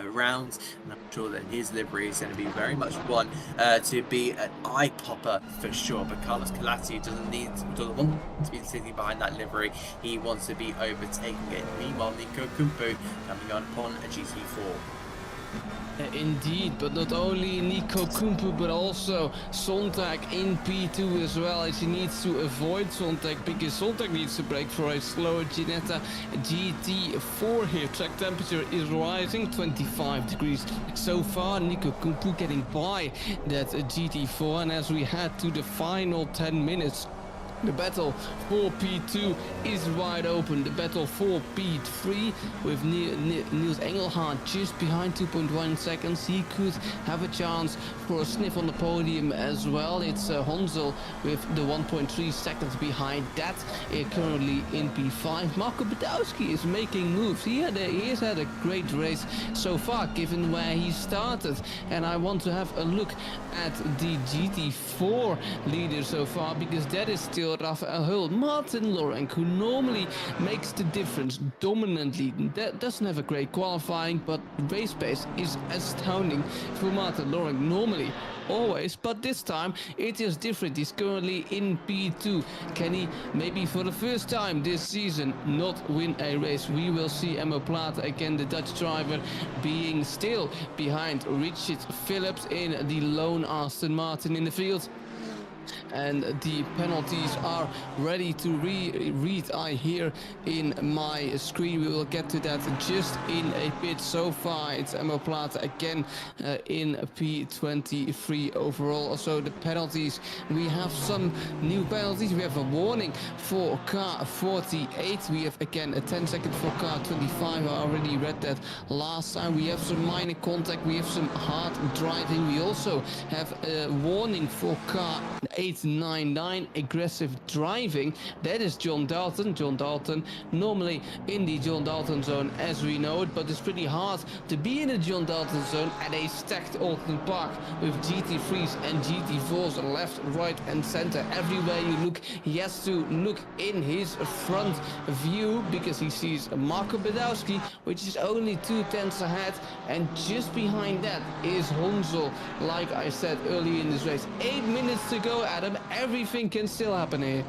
rounds, and I'm sure that his livery is going to be very much one to be an eye popper for sure. But Carlos Calati doesn't want to be sitting behind that livery. He wants to be overtaking it. Meanwhile, Nico Kumpu coming on upon a GT4. Indeed, but not only Nico Kumpu, but also Sontag in P2 as well, as he needs to avoid Sontag, because Sontag needs to brake for a slower Ginetta GT4 here. Track temperature is rising, 25 degrees so far. Nico Kumpu getting by that GT4, and as we head to the final 10 minutes, the battle for P2 is wide open. The battle for P3 with Niels Engelhardt just behind 2.1 seconds. He could have a chance for a sniff on the podium as well. It's Honzel with the 1.3 seconds behind that, currently in P5. Marco Badowski is making moves. He has had a great race so far, given where he started. And I want to have a look at the GT4 leader so far, because that is still Rafael Hull. Martin Lorenk, who normally makes the difference dominantly, that doesn't have a great qualifying, but race pace is astounding for Martin Lorenk normally, always, but this time it is different. He's currently in P2. Can he maybe for the first time this season not win a race? We will see. Emmo Plata again, the Dutch driver, being still behind Richard Phillips in the lone Aston Martin in the field. And the penalties are ready to read. I hear in my screen. We will get to that just in a bit. So far it's Emmo Plata again in P23 overall. So the penalties, we have some new penalties. We have a warning for car 48. We have again a 10-second for car 25. I already read that last time. We have some minor contact. We have some hard driving. We also have a warning for car 899, aggressive driving. That is John Dalton. John Dalton, normally in the John Dalton zone as we know it, but it's pretty hard to be in the John Dalton zone at a stacked Oulton Park with GT3s and GT4s left, right and center. Everywhere you look, he has to look in his front view, because he sees Marco Badowski, which is only 2/10 ahead, and just behind that is Honzel. Like I said earlier in this race, 8 minutes to go, Adam. Everything can still happen here.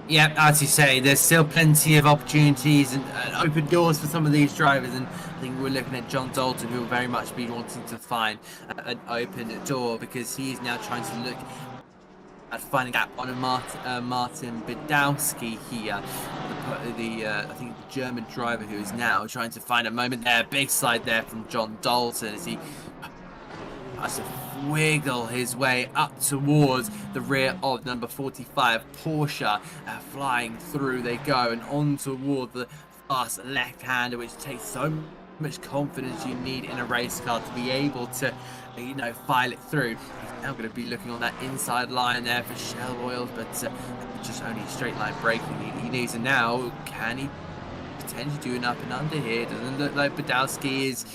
Yeah, as you say, there's still plenty of opportunities and open doors for some of these drivers, and I think we're looking at John Dalton, who will very much be wanting to find an open door, because he is now trying to look at finding a gap on a Martin Badowski here. I think the German driver, who is now trying to find a moment there. Big slide there from John Dalton as he has to wiggle his way up towards the rear of number 45 Porsche. Flying through they go, and on toward the fast left-hander, which takes so much confidence you need in a race car to be able to, you know, file it through. He's now going to be looking on that inside line there for Shell Oils, but just only straight line braking he needs. And now, can he potentially do an up and under here? Doesn't look like Badowski is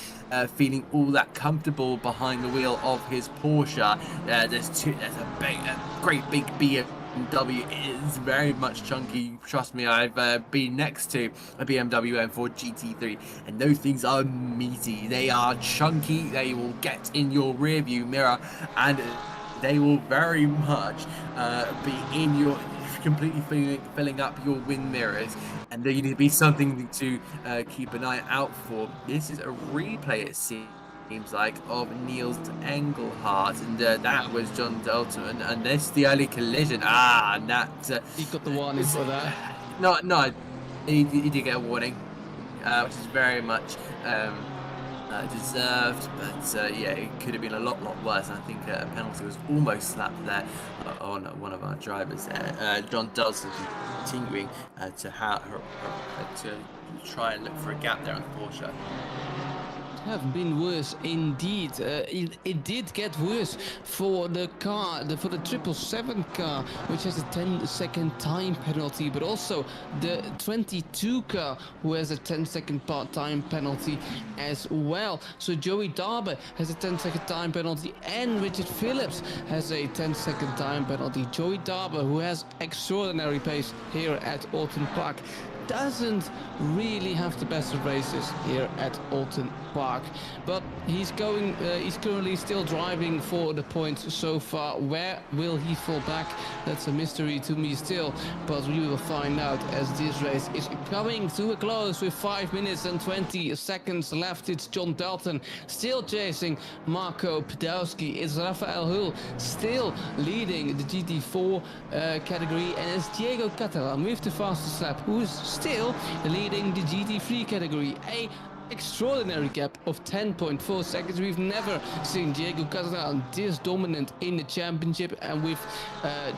feeling all that comfortable behind the wheel of his Porsche. There's a great big BMW. It is very much chunky. Trust me, I've been next to a BMW M4 GT3, and those things are meaty. They are chunky. They will get in your rear view mirror, and they will very much be in your, completely filling up your wind mirrors, and there need to be something to keep an eye out for. This is a replay, it seems, seems like, of Niels Engelhardt, and that was John Dalton, and this the early collision. And that He got the warning for that. No, he did get a warning, which is very much deserved, but yeah, it could have been a lot worse. I think a penalty was almost slapped there on one of our drivers there. John Dalton continuing to try and look for a gap there on the Porsche. Have been worse indeed. It did get worse for the car, for the 777 car, which has a 10-second time penalty, but also the 22 car, who has a 10-second time penalty as well. So Joey Darber has a 10-second time penalty, and Richard Phillips has a 10-second time penalty. Joey Darber, who has extraordinary pace here at Oulton Park, doesn't really have the best of races here at Oulton Park, but he's currently still driving for the points so far. Where will he fall back? That's a mystery to me still, but we will find out as this race is coming to a close with 5 minutes and 20 seconds left. It's John Dalton still chasing Marco Podolski. It's Rafael Hull still leading the GT4 category, and it's Diego Catalan with the fastest lap, who's still leading the GT3 category. A extraordinary gap of 10.4 seconds. We've never seen Diego Catalan this dominant in the championship, and with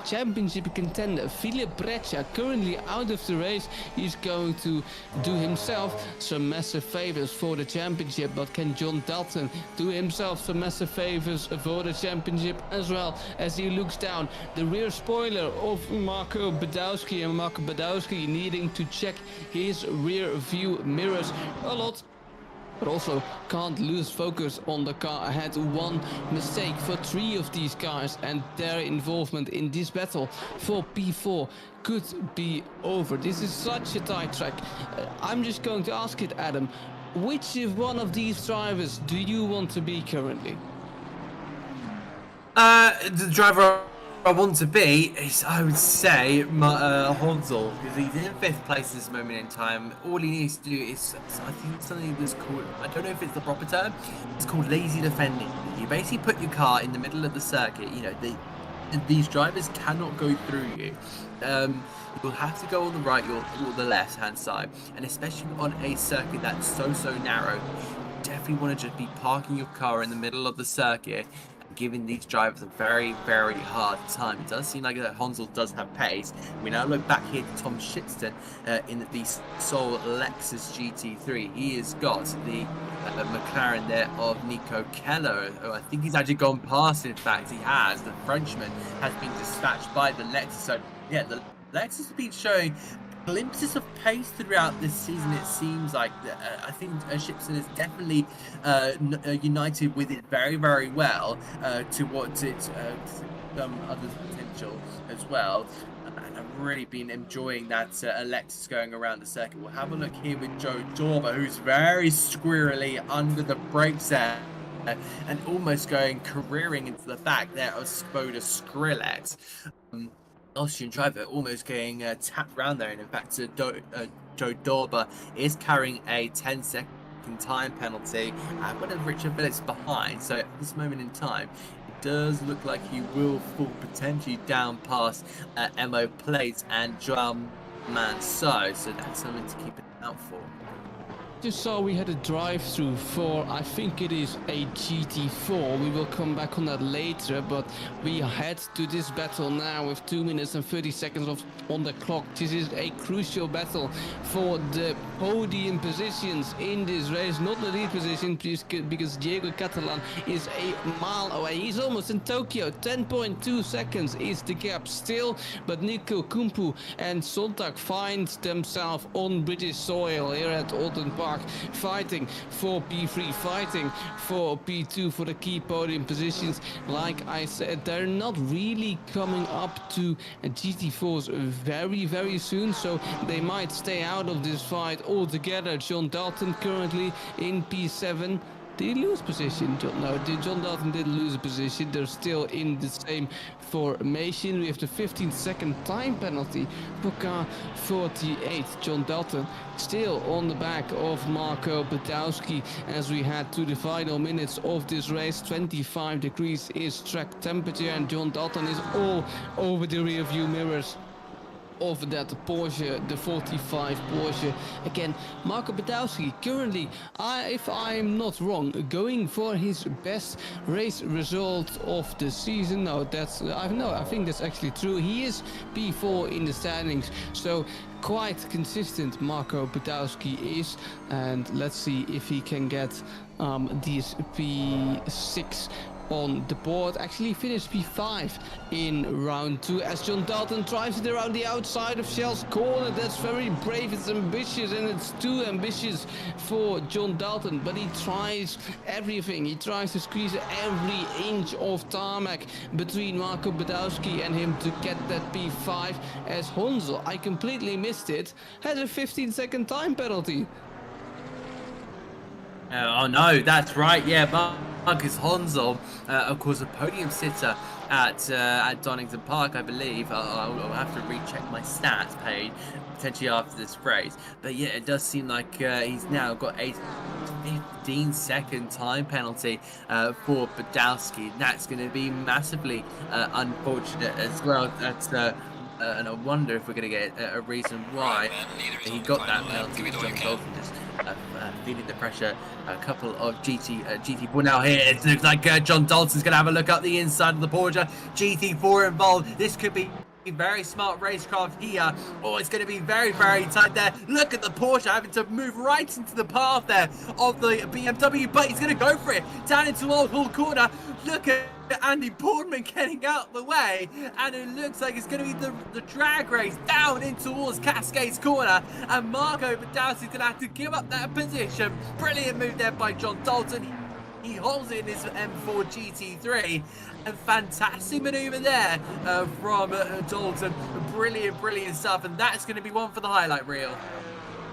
championship contender Philip Breccia currently out of the race, he's going to do himself some massive favors for the championship. But can John Dalton do himself some massive favors for the championship as well, as he looks down the rear spoiler of Marco Podolski, and Marco Podolski needing to check his rear view mirrors a lot, but also can't lose focus on the car ahead. One mistake for 3 of these cars, and their involvement in this battle for P4 could be over. This is such a tight track. I'm just going to ask it, Adam. Which one of these drivers do you want to be currently? The driver I want to be is, I would say, Hansel, because he's in 5th place at this moment in time. All he needs to do is, I think something that's called, I don't know if it's the proper term, it's called lazy defending. You basically put your car in the middle of the circuit. You know, these drivers cannot go through you. You'll have to go on the right or the left hand side, and especially on a circuit that's so narrow, you definitely want to just be parking your car in the middle of the circuit, giving these drivers a very hard time. It does seem like that Hansel does have pace. We now look back here to Tom Shitston in the sole Lexus GT3. He has got the McLaren there of Nico Keller. I think he's actually gone past, in fact. He has. The Frenchman has been dispatched by the Lexus. So, yeah, the Lexus has been showing glimpses of pace throughout this season. It seems like I think Shipson is definitely united with it very well towards its some other potential as well. And I've really been enjoying that Alexis going around the circuit. We'll have a look here with Joe Dorber, who's very squirrely under the brakes there, and almost careering into the back there of Skoda Skrillex. Austrian driver almost getting tapped around there, and in fact Joe Dorber is carrying a 10-second time penalty, but Richard Phillips behind. So at this moment in time, it does look like he will fall potentially down past Emo Plates and Joao Manso, so that's something to keep an eye out for. Just saw we had a drive-through for, I think it is a GT4. We will come back on that later, but we head to this battle now with 2 minutes and 30 seconds on the clock. This is a crucial battle for the podium positions in this race, not the lead position, because Diego Catalan is a mile away. He's almost in Tokyo. 10.2 seconds is the gap still, but Nico Kumpu and Sontag find themselves on British soil here at Oulton Park, fighting for P3, fighting for P2, for the key podium positions. Like I said, they're not really coming up to GT4s very soon, so they might stay out of this fight altogether. John Dalton currently in P7. Did he lose position? No, John Dalton didn't lose a position. They're still in the same formation. We have the 15-second time penalty for car 48. John Dalton still on the back of Marco Badowski as we head to the final minutes of this race. 25 degrees is track temperature, and John Dalton is all over the rear view mirrors of that Porsche, the 45 Porsche. Again, Marco Badowski currently, if I'm not wrong, going for his best race result of the season. No, I think that's actually true. He is P4 in the standings, so quite consistent Marco Badowski is, and let's see if he can get these P6 on the board. Actually finished P5 in round 2 as John Dalton drives it around the outside of Shell's corner. That's very brave, it's ambitious, and it's too ambitious for John Dalton, but he tries everything. He tries to squeeze every inch of tarmac between Marco Badowski and him to get that P5, as Honzel, I completely missed it, has a 15-second time penalty. Oh no, that's right, yeah, Marcus Honzel, of course, a podium sitter at Donington Park, I believe. I'll have to recheck my stats page potentially after this race, but yeah, it does seem like he's now got a 15-second time penalty for Badowski. That's going to be massively unfortunate as well. That's and I wonder if we're going to get a reason why he got that penalty with John Dalton just feeling the pressure. A couple of GT4 now here. It looks like John Dalton's going to have a look up the inside of the Porsche. GT4 involved. This could be very smart racecraft here. Oh, it's going to be very, very tight there. Look at the Porsche having to move right into the path there of the BMW, but he's going to go for it down into Oulton corner. Look at Andy Boardman getting out the way, and it looks like it's going to be the drag race down in towards Cascades corner, and Marco Badowski's going to have to give up that position. Brilliant move there by John Dalton. He holds it in his M4 GT3. A fantastic maneuver there from Dalton. Brilliant stuff, and that's going to be one for the highlight reel.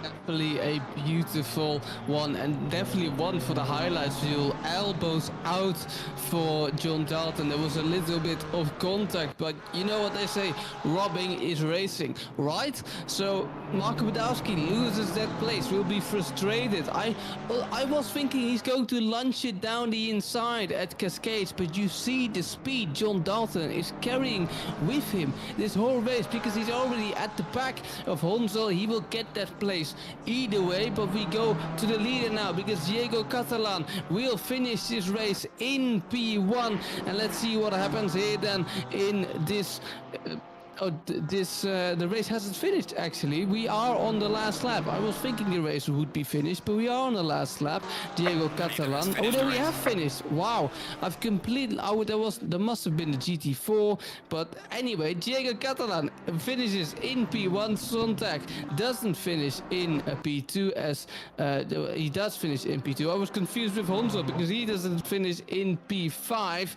Definitely a beautiful one, and definitely one for the highlights reel. Elbows out for John Dalton. There was a little bit of contact, but you know what they say, robbing is racing, right? So Marco Badowski loses that place, will be frustrated. I was thinking he's going to lunge it down the inside at Cascades, but you see the speed John Dalton is carrying with him this whole race, because he's already at the back of Honzel. He will get that place either way, but we go to the leader now, because Diego Catalan will finish this race in P1, and let's see what happens here then in this the race hasn't finished. Actually, we are on the last lap. I was thinking the race would be finished, but we are on the last lap. Diego Catalan. Oh, there we have finished. Wow, I've completely. Oh, there must have been the GT4, but anyway, Diego Catalan finishes in P1. Sontag doesn't finish in P2, as he does finish in P2. I was confused with Honzo because he doesn't finish in P5.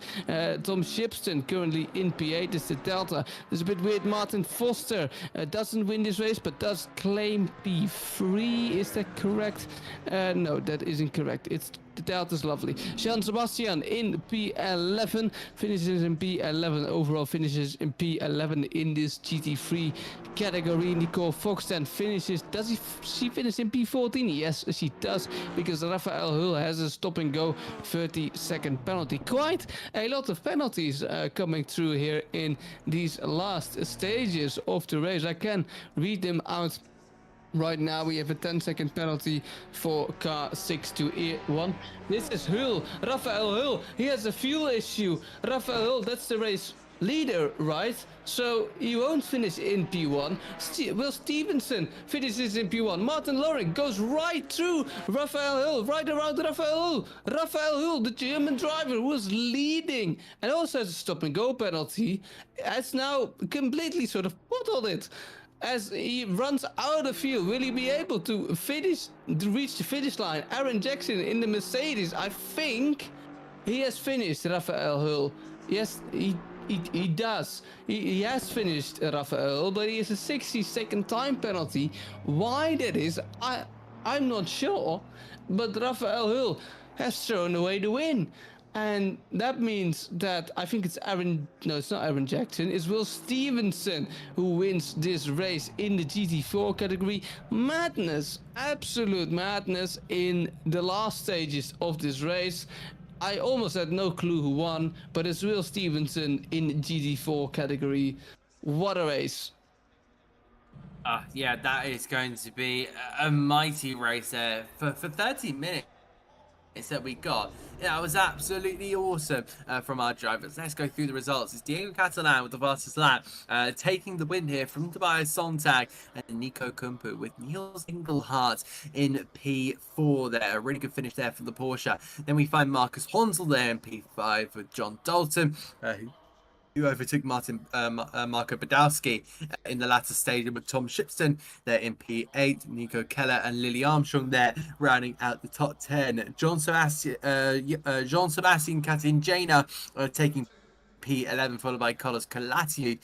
Tom Shipston currently in P8 is the Delta. There's a bit weird. Martin Foster doesn't win this race, but does claim P3. Is that correct? No, that isn't correct. It's the Delta's lovely. Jean Sebastian in P11 finishes in P11. Overall finishes in P11 in this GT3 category. Nicole Fox then finishes. Does she finish in P14? Yes, she does, because Rafael Hull has a stop and go 30-second penalty. Quite a lot of penalties coming through here in these last stages of the race. I can read them out. Right now we have a 10-second penalty for car 621. This is Hull, Rafael Hull. He has a fuel issue. Rafael Hull, that's the race leader, right? So he won't finish in P1. Will Stevenson finishes in P1. Martin Loring goes right through Rafael Hull, right around Rafael Hull. Rafael Hull, the German driver, was leading and also has a stop and go penalty, has now completely sort of bottled it. As he runs out of the field, will he be able to reach the finish line? Aaron Jackson in the Mercedes, I think he has finished Rafael Hull. Yes, he does. He has finished Rafael Hull, but he has a 60-second time penalty. Why that is, I'm not sure. But Rafael Hull has thrown away the win. And that means that I think it's it's not Aaron Jackson, it's Will Stevenson who wins this race in the GT4 category. Madness, absolute madness in the last stages of this race. I almost had no clue who won, but it's Will Stevenson in GT4 category. What a race. Yeah, that is going to be a mighty race there for 30 minutes that we got. Yeah, it was absolutely awesome from our drivers. Let's go through the results. It's Diego Catalan with the fastest lap, taking the win here from Tobias Sontag and Nico Kumpu with Niels Engelhardt in P4 there. A really good finish there from the Porsche. Then we find Marcus Honsel there in P5 with John Dalton, who overtook Marco Badowski in the latter stage with Tom Shipston there in P8, Nico Keller and Lily Armstrong there rounding out the top 10. Jean Sebastian Katinjana taking P11, followed by Carlos Calatiu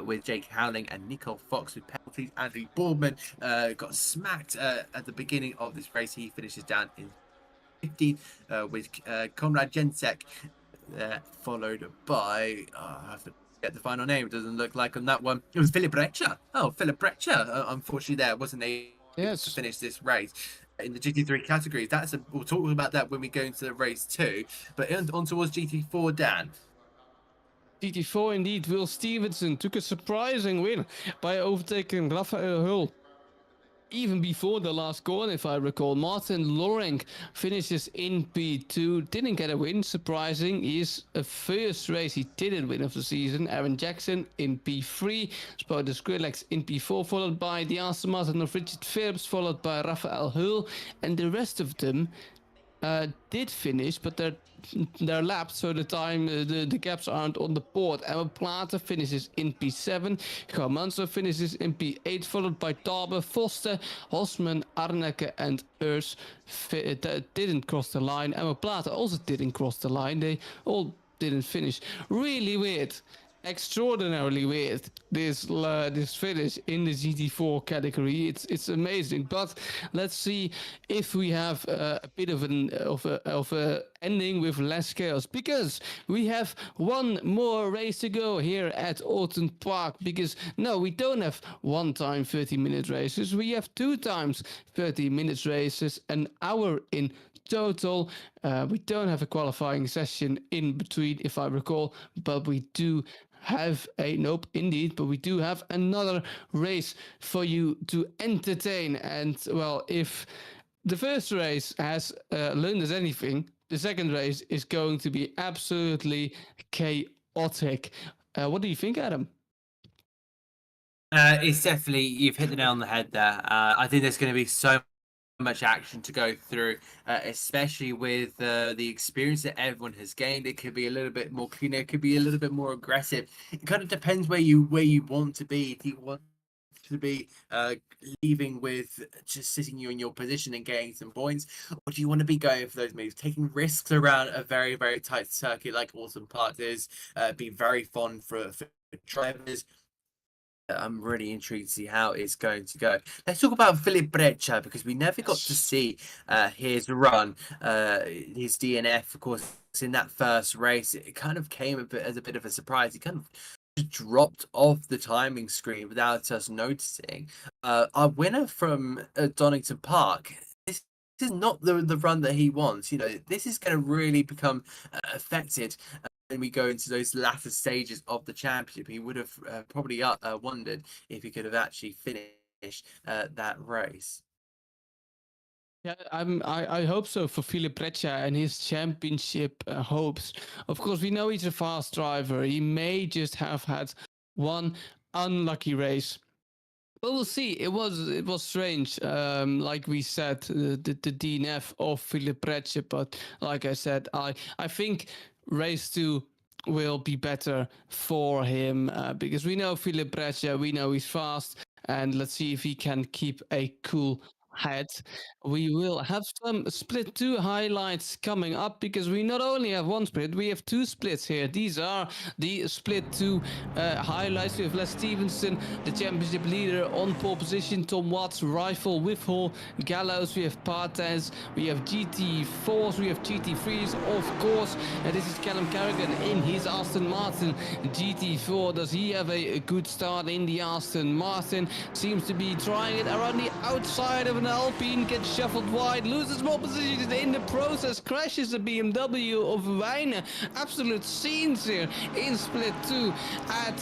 with Jake Howling and Nicole Fox with penalties. Andy Boardman got smacked at the beginning of this race. He finishes down in 15th with Konrad Jensek. Followed by I have to get the final name. It doesn't look like on that one. It was Philip Brecha. Oh, Philip Brecha. Unfortunately, there wasn't able to finish this race in the GT3 categories. We'll talk about that when we go into the race 2. But on towards GT4, Dan. GT4 indeed. Will Stevenson took a surprising win by overtaking Raphael Hull. Even before the last corner, if I recall, Martin Loring finishes in P2, didn't get a win, surprising. His first race he didn't win of the season. Aaron Jackson in P3, Spider Skrillex in P4, followed by the Aston Martin of Richard Phillips, followed by Raphael Hull, and the rest of them did finish, but they're lapped, so the gaps aren't on the board. Emma Plata finishes in P7, Gamanso finishes in P8, followed by Taube, Foster, Hosman, Arneke and Urs didn't cross the line. Emma Plata also didn't cross the line. They all didn't finish. Really weird. Extraordinarily weird, this finish in the GT4 category. It's amazing, but let's see if we have a bit of a ending with less chaos, because we have one more race to go here at Oulton Park. Because no, we don't have 1 time 30-minute races, we have 2 times 30-minute races, an hour in total. We don't have a qualifying session in between, if I recall, but we do have but we do have another race for you to entertain. And well, if the first race has learned us anything, the second race is going to be absolutely chaotic. What do you think, Adam? It's definitely, you've hit the nail on the head there. I think there's going to be so much action to go through, especially with the experience that everyone has gained. It could be a little bit more cleaner, it could be a little bit more aggressive. It kind of depends where you want to be. If you want to be leaving with just sitting you in your position and getting some points, or do you want to be going for those moves, taking risks around a very, very tight circuit like Oulton Park is, be very fun for drivers. I'm really intrigued to see how it's going to go. Let's talk about Philip Brecha, because we never got to see his run, his DNF, of course, in that first race. It kind of came as a bit of a surprise. He kind of just dropped off the timing screen without us noticing. Our winner from Donington Park, this is not the run that he wants. You know, this is going to really become affected when we go into those latter stages of the championship. He would have probably wondered if he could have actually finished that race. Yeah, I hope so for Philip Brecha and his championship hopes. Of course, we know he's a fast driver. He may just have had one unlucky race. But we'll see. It was strange. Like we said, the DNF of Philip Brecha. But like I said, I think race 2 will be better for him, because we know Philip Brecha, we know he's fast, and let's see if he can keep a cool ahead. We will have some split 2 highlights coming up because we not only have one split, we have 2 splits here. These are the split 2 highlights. We have Les Stevenson, the championship leader, on pole position. Tom Watts, Rifle, Whiffle, Gallows. We have Partez, we have GT4s, we have GT3s, of course. And this is Callum Carrigan in his Aston Martin GT4. Does he have a good start in the Aston Martin? Seems to be trying it around the outside of an Alpine, gets shuffled wide, loses more positions in the process, crashes the BMW of Wijnen. Absolute scenes here in split 2 at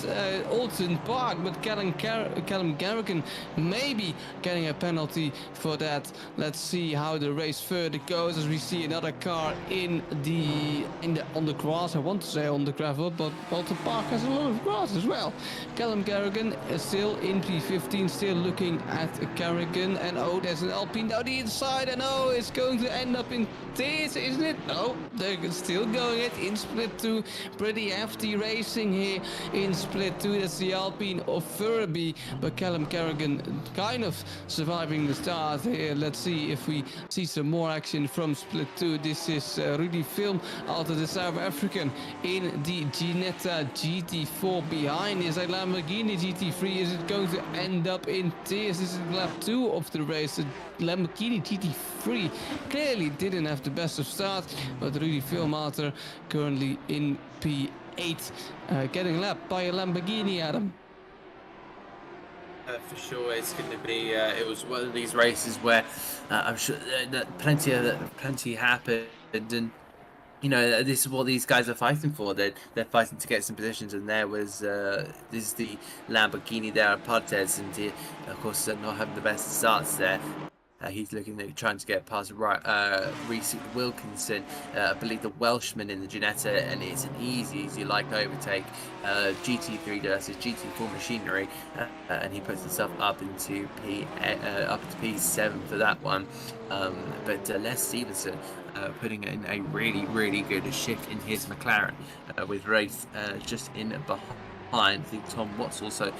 Oulton Park, but Callum Carrigan maybe getting a penalty for that. Let's see how the race further goes as we see another car on the grass. I want to say on the gravel, but Oulton Park has a lot of grass as well. Callum Carrigan is still in P15, still looking at Carrigan, and oh, there's an Alpine down the inside, and oh, it's going to end up in this, isn't it? No, they're still going it in split 2. Pretty hefty racing here in split 2. That's the Alpine of Furby, but Callum Carrigan kind of surviving the start here. Let's see if we see some more action from split 2. This is Rudy Film, after the South African in the Ginetta GT4. Behind is a Lamborghini GT3. Is it going to end up in tears? This is lap 2 of the race. The Lamborghini GT3 clearly didn't have the best of start, but Rudy Filmater currently in P8, getting lapped by a Lamborghini, Adam. For sure, it's going to be. It was one of these races where I'm sure that plenty happened, and you know, this is what these guys are fighting for. They're fighting to get some positions, and there was this is the Lamborghini there at Partez, and of course not having the best starts there. He's looking at trying to get past Reece Wilkinson, I believe the Welshman in the Ginetta, and it's an easy like overtake. GT3 does his GT4 machinery, and he puts himself up into P7 for that one. But Les Stevenson putting in a really good shift in his McLaren, with Wraith just in behind. I think Tom Watts also,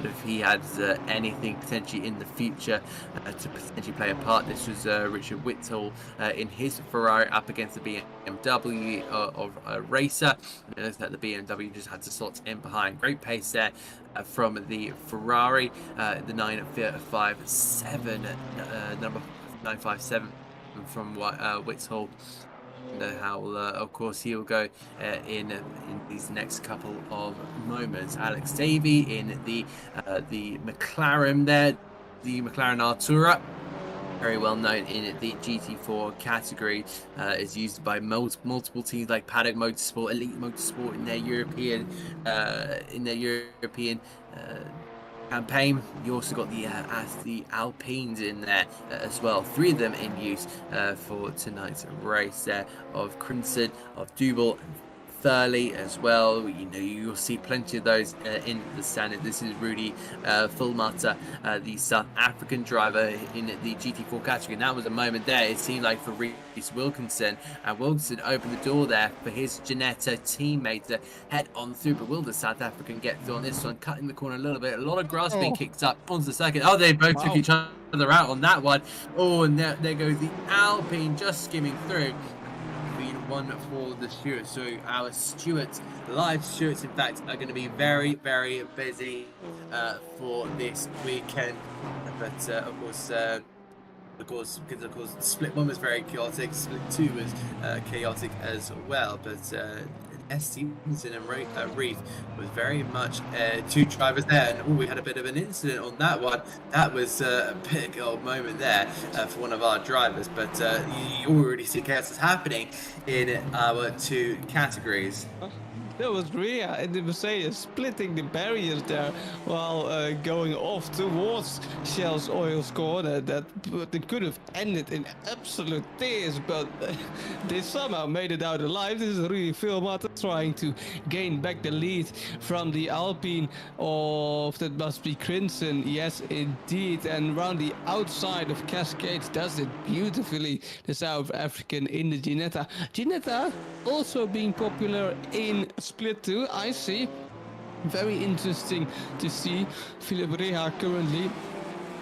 if he had anything potentially in the future to potentially play a part. This was Richard Whittle in his Ferrari up against the BMW of Racer. It looks like the BMW just had to slot in behind. Great pace there from the Ferrari, the 957, number 957 from Whittle. How of course he'll go in these next couple of moments. Alex Davey in the McLaren there, the McLaren Artura, very well known in the GT4 category, is used by multiple teams like Paddock Motorsport, Elite Motorsport in their European campaign. You also got the Alpines in there as well. 3 of them in use for tonight's race there, of Crimson, of Dubel, Thurley as well. You know, you'll see plenty of those in the standard. This is Rudy Fulmata, the South African driver in the GT4 category. And that was a moment there, it seemed like, for Reece Wilkinson. And Wilkinson opened the door there for his Ginetta teammate to head on through. But will the South African get through on this one? Cutting the corner a little bit. A lot of grass being kicked up onto the second. Oh, they both took each other out on that one. Oh, and there goes the Alpine just skimming through. One for the stewards. So our live stewards, in fact, are going to be very busy for this weekend. But of course, split 1 was very chaotic, split 2 was chaotic as well. But S. Stevenson and Reef was very much 2 drivers there, and we had a bit of an incident on that one. That was a big old moment there for one of our drivers, but you already see chaos is happening in our 2 categories. That was Rhea and the Mercedes splitting the barriers there while going off towards Shell's Oil's corner. That could have ended in absolute tears, but they somehow made it out alive. This is really Filmata trying to gain back the lead from the Alpine of, that must be Crimson. Yes, indeed. And around the outside of Cascades does it beautifully, the South African in the Ginetta. Ginetta also being popular in split 2, I see. Very interesting to see Philip Reha currently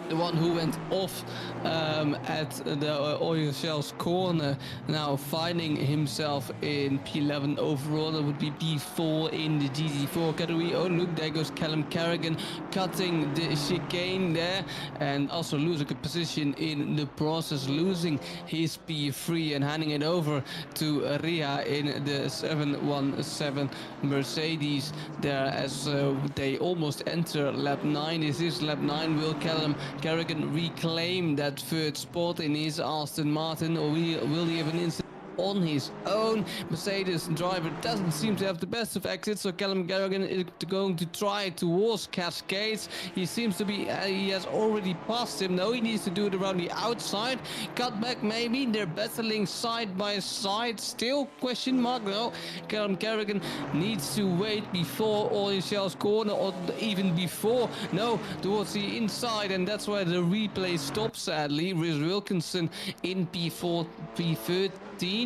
the one who went off at the oil shells corner, now finding himself in P11 overall. That would be P4 in the GT4 category. Oh look, there goes Callum Carrigan cutting the chicane there, and also losing a position in the process, losing his P3 and handing it over to Ria in the 717 Mercedes there, as they almost enter lap 9. This is lap 9. Will Callum Carrigan reclaim that third spot in his Aston Martin, or will he have an incident on his own? Mercedes driver doesn't seem to have the best of exits, so Callum Carrigan is going to try towards Cascades. He seems to be, he has already passed him. No, he needs to do it around the outside. Cut back maybe. They're battling side by side. Still question mark. No, Callum Carrigan needs to wait before Oil Shell's corner, or even before. No, towards the inside, and that's why the replay stops sadly. Rhys Wilkinson in P4, P13.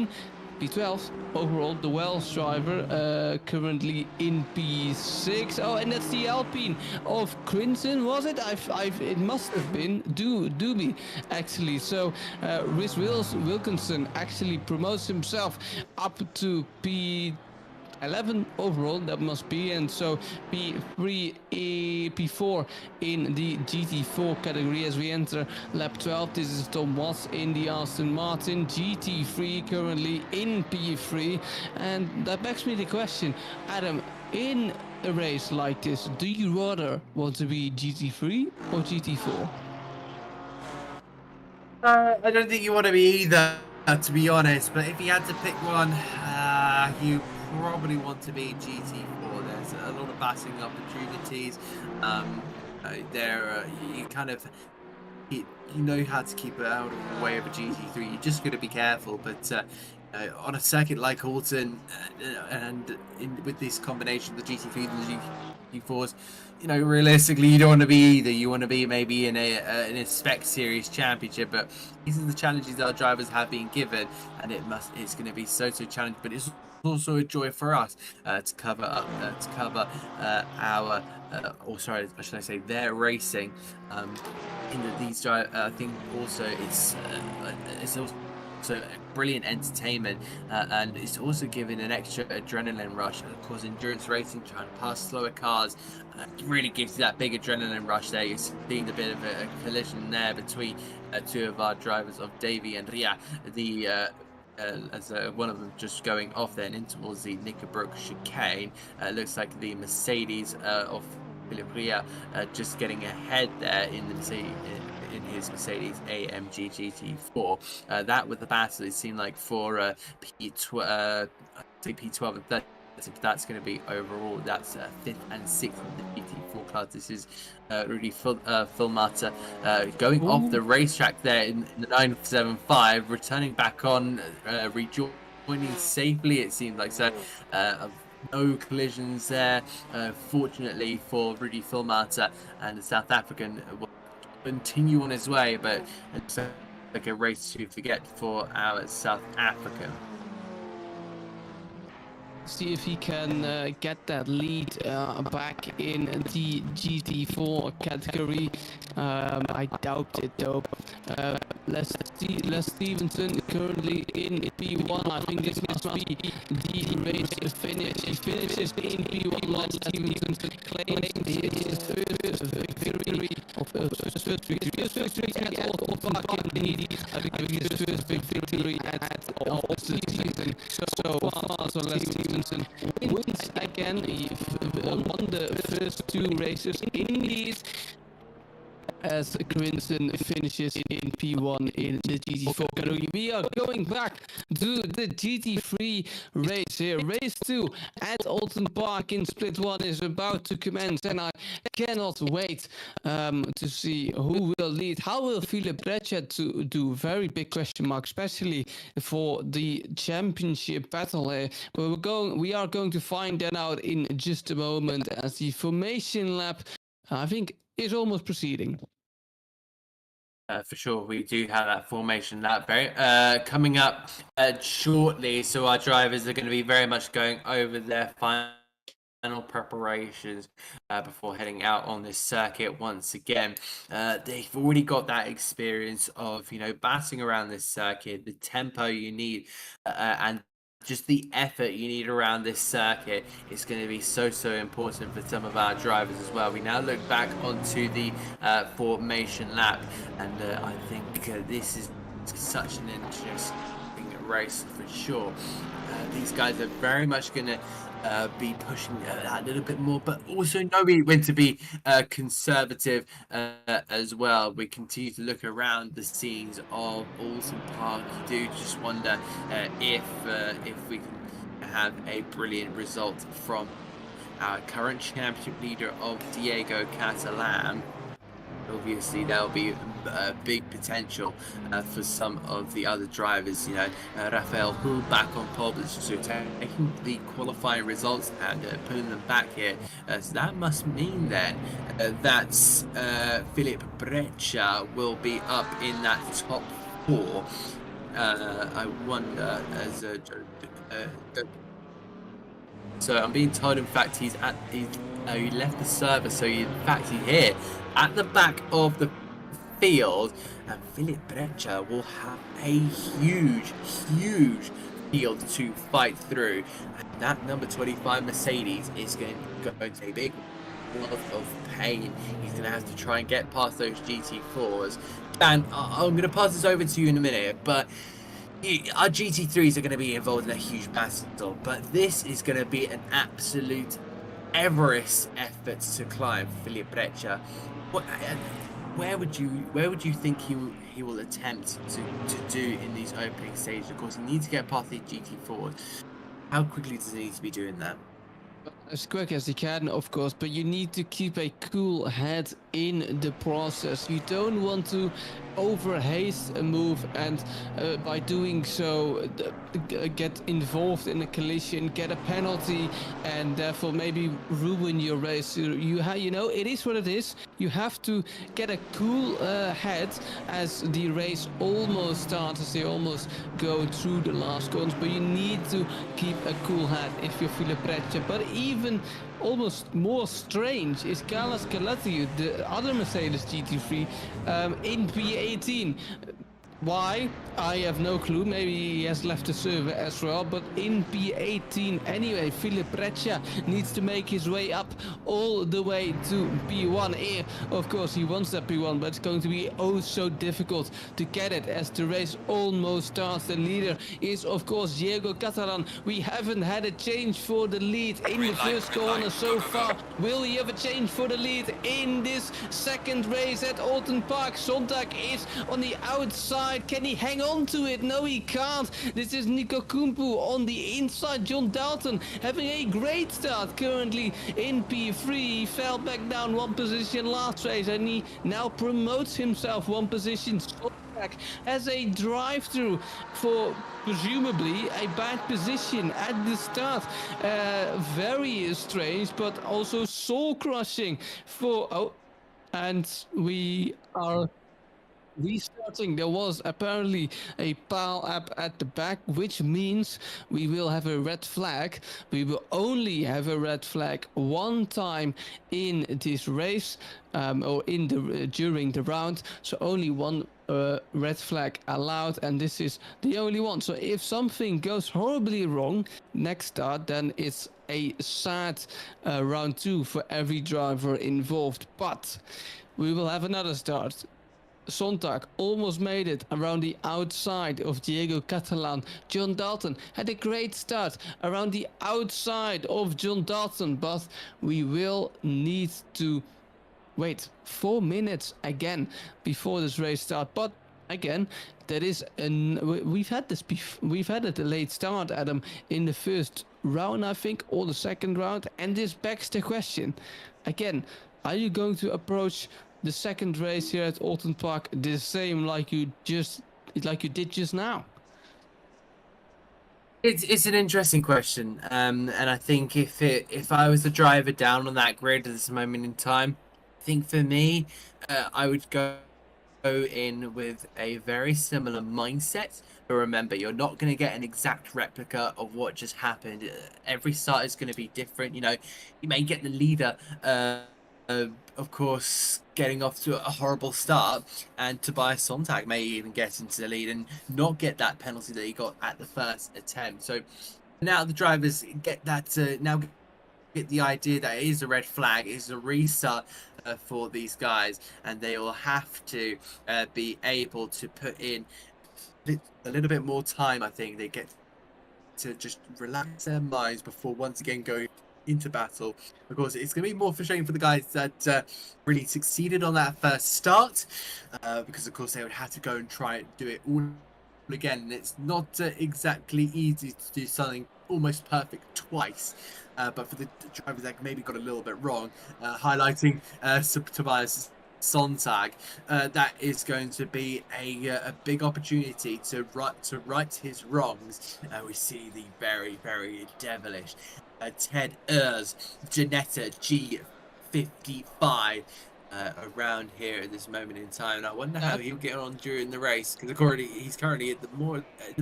P12 overall, the Welsh driver, currently in P6. Oh, and that's the Alpine of Crinton, was it? It must have been Doobie, actually. So Rhys Wilkinson actually promotes himself up to P11 overall, that must be, and so P3, P4 in the GT4 category as we enter lap 12. This is Tom Watts in the Aston Martin GT3, currently in P3, and that begs me the question, Adam, in a race like this, do you rather want to be GT3 or GT4? I don't think you want to be either, to be honest, but if you had to pick one, you probably want to be GT4. There's a lot of passing opportunities. You kind of, you know how to keep it out of the way of a GT3. You're just going to be careful, but on a circuit like Oulton, with this combination of the GT3 and the GT4s, realistically, you don't want to be either. You want to be maybe in a Spec Series championship, but these are the challenges that our drivers have been given, and it's going to be so challenging. But it's also a joy for us to cover our, or sorry, should I say, their racing. These drivers, I think also it's also brilliant entertainment, and it's also giving an extra adrenaline rush. Of course, endurance racing, trying to pass slower cars, really gives you that big adrenaline rush there. You're seeing a bit of a collision there between two of our drivers, of Davey and Ria. As one of them just going off then in towards the Knickerbrook chicane. Looks like the Mercedes of Philip Ria just getting ahead there in the Mercedes. In his Mercedes AMG GT4. That with the battle, it seemed like for P12 and 13, that's going to be overall. That's 5th and 6th in the GT4 class. This is Rudy Filmata going off the racetrack there in the 975, returning back on, rejoining safely, it seemed like. So no collisions there, fortunately for Rudy Filmata, and the South African will continue on his way, but it's like a race to forget for our South African. See if he can get that lead back in the GT4 category. I doubt it though. Les Stevenson currently in P1. I think this must be the race finish. He finishes in P1. Les Stevenson claims his first victory. I think his first victory at the season. So far, so Les Stevenson wins again. He won the first two races in these, as Crinton finishes in P1 in the GT4 category. We are going back to the GT3 race here. Race 2 at Oulton Park in Split 1 is about to commence, and I cannot wait to see who will lead. How will Philip Brechet to do? Very big question mark, especially for the championship battle here. But we are going to find that out in just a moment, as the formation lap, I think, is almost proceeding. For sure, we do have that formation lap coming up shortly, so our drivers are going to be very much going over their final final preparations before heading out on this circuit once again. They've already got that experience of, you know, batting around this circuit, the tempo you need, and just the effort you need around this circuit is going to be so important for some of our drivers as well. We now look back onto the formation lap, and I think this is such an interesting race for sure. These guys are very much going to be pushing a little bit more, but also knowing when to be conservative as well. We continue to look around the scenes of Oulton Park. You do just wonder if we can have a brilliant result from our current championship leader of Diego Catalan. Obviously, there'll be a big potential for some of the other drivers. You know, Rafael Hu back on pole position, so taking the qualifying results and putting them back here. So that must mean then that Philip Breccia will be up in that top 4. I wonder as so I'm being told, in fact, he left the server, so in fact he's here at the back of the field, and Philip Breccia will have a huge field to fight through. And that number 25 Mercedes is going to take a big lot of pain. He's going to have to try and get past those GT4s. And I'm going to pass this over to you in a minute, but our GT3s are going to be involved in a huge battle, but this is going to be an absolute Everest effort to climb Philip Breccia. Where would you think he will attempt to do in these opening stages? Of course, he needs to get past the GT4. How quickly does he need to be doing that? As quick as he can, of course, but you need to keep a cool head in the process. You don't want to over haste a move, and by doing so get involved in a collision, get a penalty, and therefore maybe ruin your race. You know, it is what it is. You have to get a cool head as the race almost starts, as they almost go through the last corners, but you need to keep a cool head if you're Philip Breccia. But even almost more strange is Carlos Galati, the other Mercedes GT3, in P18. Why? I have no clue. Maybe he has left the server as well. But in P18 anyway, Philip Breccia needs to make his way up all the way to P1. Of course, he wants that P1, but it's going to be oh so difficult to get it as the race almost starts. The leader is, of course, Diego Catalan. We haven't had a change for the lead in the first corner so far. Will he have a change for the lead in this second race at Oulton Park? Sontag is on the outside. Can he hang on to it? No, he can't. This is Nico Kumpu on the inside. John Dalton having a great start currently in P3. He fell back down one position last race, and he now promotes himself one position. Has a drive-through for presumably a bad position at the start. Very strange, but also soul-crushing for... and we are restarting. There was apparently a pile up at the back, which means we will have a red flag. We will only have a red flag one time in this race, or during the round. So only one red flag allowed, and this is the only one. So if something goes horribly wrong next start, then it's a sad round 2 for every driver involved. But we will have another start. Sontag almost made it around the outside of Diego Catalan. John Dalton had a great start around the outside of John Dalton, but we will need to wait 4 minutes again before this race starts. But again, that is we've had a delayed start, Adam, in the first round, I think, or the second round, and this begs the question again: are you going to approach the second race here at Oulton Park the same like you did just now? It's an interesting question, and I think if I was the driver down on that grid at this moment in time, I think for me, I would go go in with a very similar mindset. But remember, you're not going to get an exact replica of what just happened. Every start is going to be different. You know, you may get the leader, of course, getting off to a horrible start, and Tobias Sontag may even get into the lead and not get that penalty that he got at the first attempt. So now the drivers get that now get the idea that it is a red flag, it is a restart for these guys, and they will have to be able to put in a little bit more time. I think they get to just relax their minds before once again going into battle. Of course, it's going to be more frustrating for the guys that really succeeded on that first start, because of course they would have to go and try and do it all again, and it's not exactly easy to do something almost perfect twice. But for the drivers that maybe got a little bit wrong, highlighting Tobias Sontag, that is going to be a big opportunity to right his wrongs. We see the very, very devilish Ted Urs Janetta G55 around here at this moment in time, and I wonder how he'll get on during the race, because he's currently at the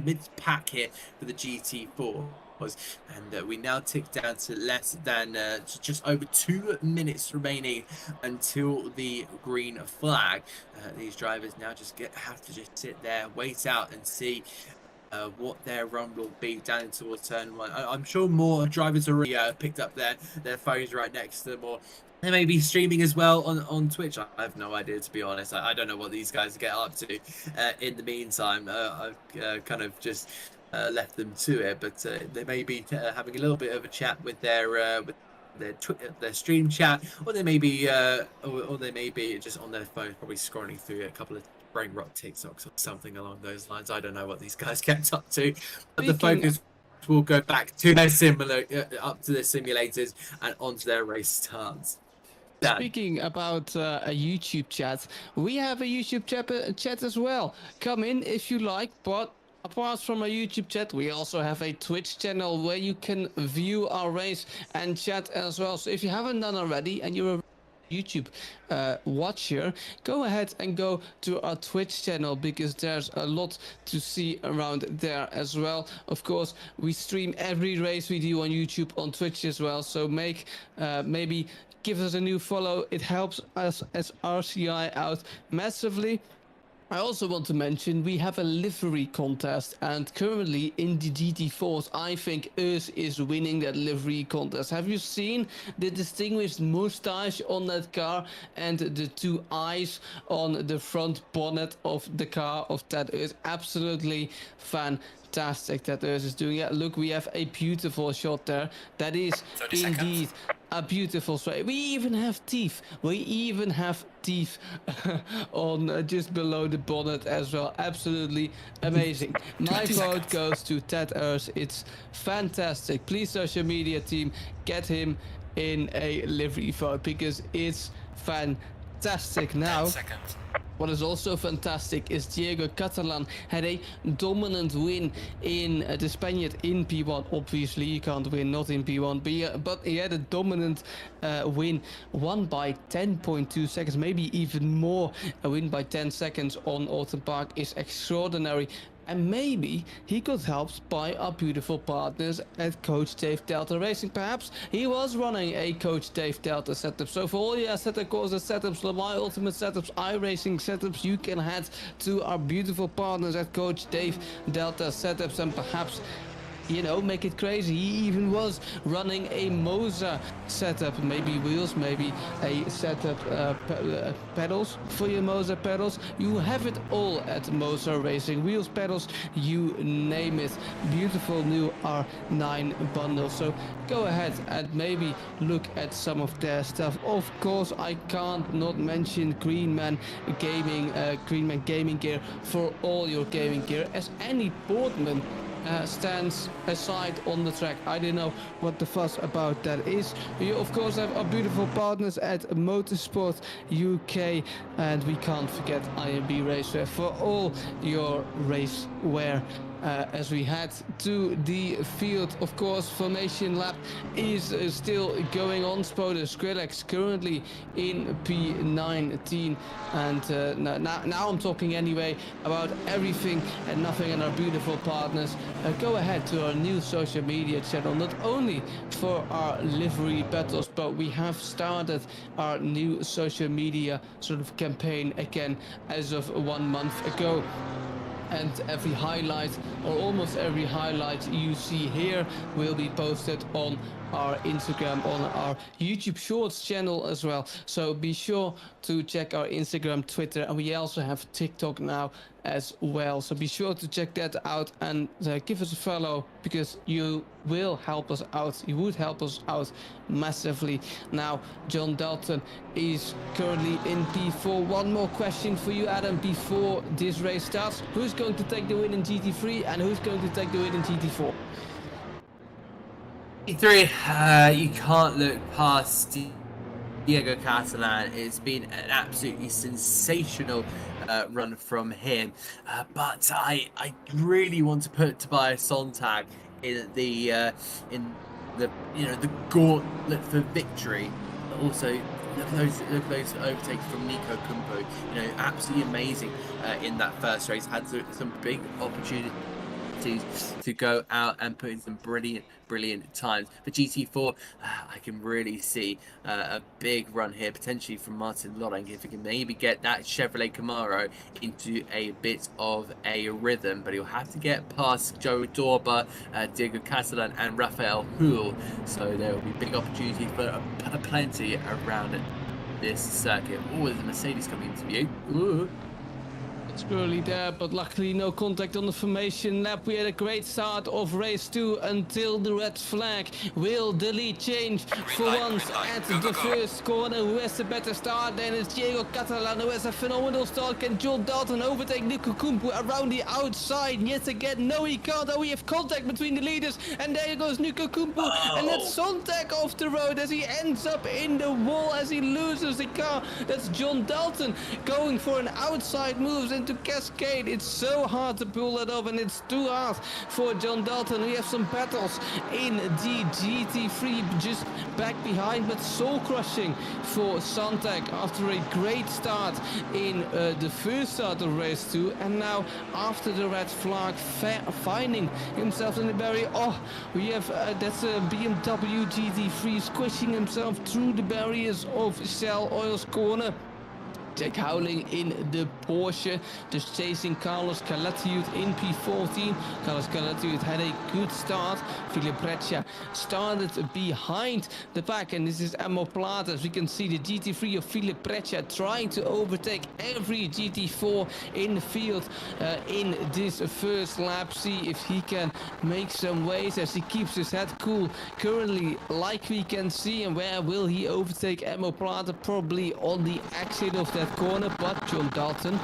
mid pack here for the GT4. And we now tick down to less than just over 2 minutes remaining until the green flag. These drivers now have to just sit there, wait out, and see what their run will be down towards turn 1. I'm sure more drivers already picked up their phones right next to them, or they may be streaming as well on Twitch. I have no idea, to be honest. I don't know what these guys get up to in the meantime. I've kind of just left them to it, but they may be having a little bit of a chat with their stream chat, or they may be just on their phone, probably scrolling through a couple of brain rot TikToks or something along those lines. I don't know what these guys kept up to, but the focus will go back to their up to their simulators and onto their race starts. Speaking about a YouTube chat, we have a YouTube chat as well. Come in if you like, but apart from a YouTube chat, we also have a Twitch channel where you can view our race and chat as well. So if you haven't done already and you're a YouTube watcher, go ahead and go to our Twitch channel, because there's a lot to see around there as well. Of course, we stream every race we do on YouTube on Twitch as well, so maybe give us a new follow. It helps us as RCI out massively. I also want to mention we have a livery contest, and currently in the GT4s, I think Urs is winning that livery contest. Have you seen the distinguished moustache on that car and the 2 eyes on the front bonnet of the car of Ted Urs? Absolutely fantastic that Urs is doing it. Look, we have a beautiful shot there. That is indeed a beautiful straight. We even have teeth. On just below the bonnet as well. Absolutely amazing. My vote goes to Ted Urs. It's fantastic. Please, social media team, get him in a livery vote, because it's fantastic. Now, what is also fantastic is Diego Catalan had a dominant win in the Spaniard in P1. Obviously, you can't win not in P1, but he had a dominant win, won by 10.2 seconds, maybe even more. A win by 10 seconds on Oulton Park is extraordinary. And maybe he got helped by our beautiful partners at Coach Dave Delta Racing. Perhaps he was running a Coach Dave Delta setup. So for all your setup courses setups, my ultimate setups, iRacing setups, you can head to our beautiful partners at Coach Dave Delta setups, and perhaps, you know, make it crazy. He even was running a Moza setup, maybe wheels, maybe a setup pedals for your Moza pedals. You have it all at Moza Racing. Wheels, pedals, you name it. Beautiful new R9 bundle. So go ahead and maybe look at some of their stuff. Of course, I can't not mention Greenman gaming gear for all your gaming gear, as any boardman stands aside on the track. I don't know what the fuss about that is. We of course have our beautiful partners at Motorsport UK, and we can't forget IMB Racewear for all your race wear. as we head to the field. Of course, formation lap is still going on. Spoda Skrillex currently in P19, and now I'm talking anyway about everything and nothing and our beautiful partners. Go ahead to our new social media channel, not only for our livery battles, but we have started our new social media sort of campaign again as of 1 month ago. And every highlight, or almost every highlight you see here, will be posted on our Instagram, on our YouTube Shorts channel as well. So be sure to check our Instagram, Twitter, and we also have TikTok now as well. So be sure to check that out and give us a follow, because you will help us out. You would help us out massively. Now, John Dalton is currently in P4. One more question for you, Adam, before this race starts. Who's going to take the win in GT3 and who's going to take the win in GT4? GT3, you can't look past Diego Catalan. It's been an absolutely sensational run from him, but I really want to put Tobias Sontag in the the gauntlet for victory. Also, look at those overtakes from Nico Kumpo. Absolutely amazing in that first race. Had some big opportunities to go out and put in some brilliant times. For GT4, I can really see a big run here, potentially from Martin Lodang, if he can maybe get that Chevrolet Camaro into a bit of a rhythm, but he'll have to get past Joe Dorba, Diego Catalan and Rafael Hull, so there will be big opportunity for plenty around this circuit. Oh, there's a Mercedes coming into view. Ooh. It's early there, but luckily no contact on the formation lap. We had a great start of race 2 until the red flag. Will the lead change for once at the first corner? Who has a better start? Then it's Diego Catalan who has a phenomenal start. Can John Dalton overtake Nico Kumpu around the outside? Yet again, no, he can't. Oh, we have contact between the leaders, and there goes Nico Kumpu, and that's Sontag off the road as he ends up in the wall as he loses the car. That's John Dalton going for an outside move into Cascade. It's so hard to pull that off, and it's too hard for John Dalton. We have some battles in the GT3 just back behind, but soul crushing for Sontag after a great start in the first start of race 2, and now after the red flag finding himself in the barrier. Oh, we have that's a BMW GT3 squishing himself through the barriers of Shell Oil's corner. Jack Howling in the Porsche, just chasing Carlos Calatiud in P14. Carlos Calatiud had a good start. Philip Breccia started behind the pack, and this is Emo Plata. As we can see, the GT3 of Philip Breccia trying to overtake every GT4 in the field in this first lap. See if he can make some waves as he keeps his head cool currently, like we can see. And where will he overtake Emo Plata? Probably on the exit of that corner, but John Dalton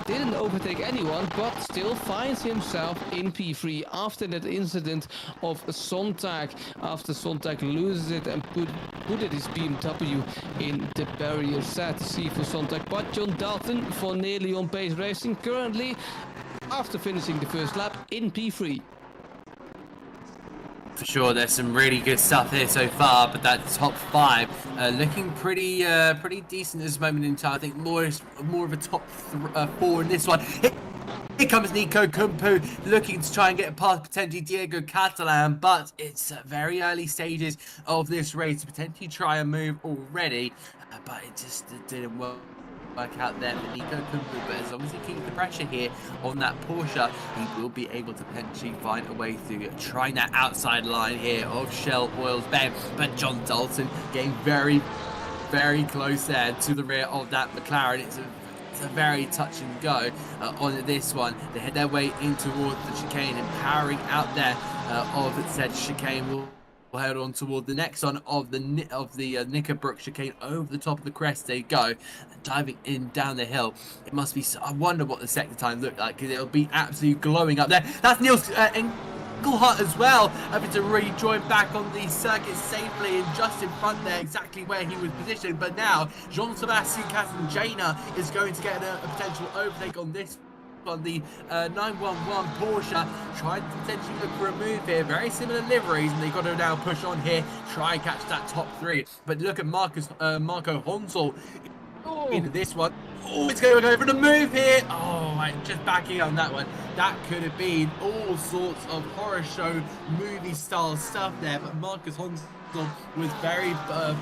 didn't overtake anyone, but still finds himself in P3 after that incident of Sontag, after Sontag loses it and put his BMW in the barrier. Sad to see for Sontag, but John Dalton for nearly on pace racing currently after finishing the first lap in P3. For sure, there's some really good stuff here so far, but that top 5 looking pretty decent at this moment in time. I think more of a top 4 in this one. Here comes Nico Kumpu looking to try and get past potentially Diego Catalan, but it's very early stages of this race to potentially try and move already, but it just didn't work out there for Nico Kumpu. But as long as he keeps the pressure here on that Porsche, he will be able to potentially find a way through trying that outside line here of Shell Oil's Ben. But John Dalton getting very close there to the rear of that McLaren. It's a very touch and go on this one. They head their way in towards the chicane, and powering out there of said chicane will head on toward the next one of the Knickerbrook chicane. Over the top of the crest they go, diving in down the hill. It must be, I wonder what the sector time looked like, because it'll be absolutely glowing up there. That's Niels Engelhardt as well, having to rejoin back on the circuit safely and just in front there, exactly where he was positioned. But now Jean-Sebastian Castanjana is going to get a potential overtake on this on the 911 Porsche, trying to potentially look for a move here. Very similar liveries, and they've got to now push on here, try and catch that top three. But look at Marco Honsel into this one. Oh, it's going to go for the move here. Oh, just backing on that one. That could have been all sorts of horror show movie style stuff there, but Marcus Honsel was very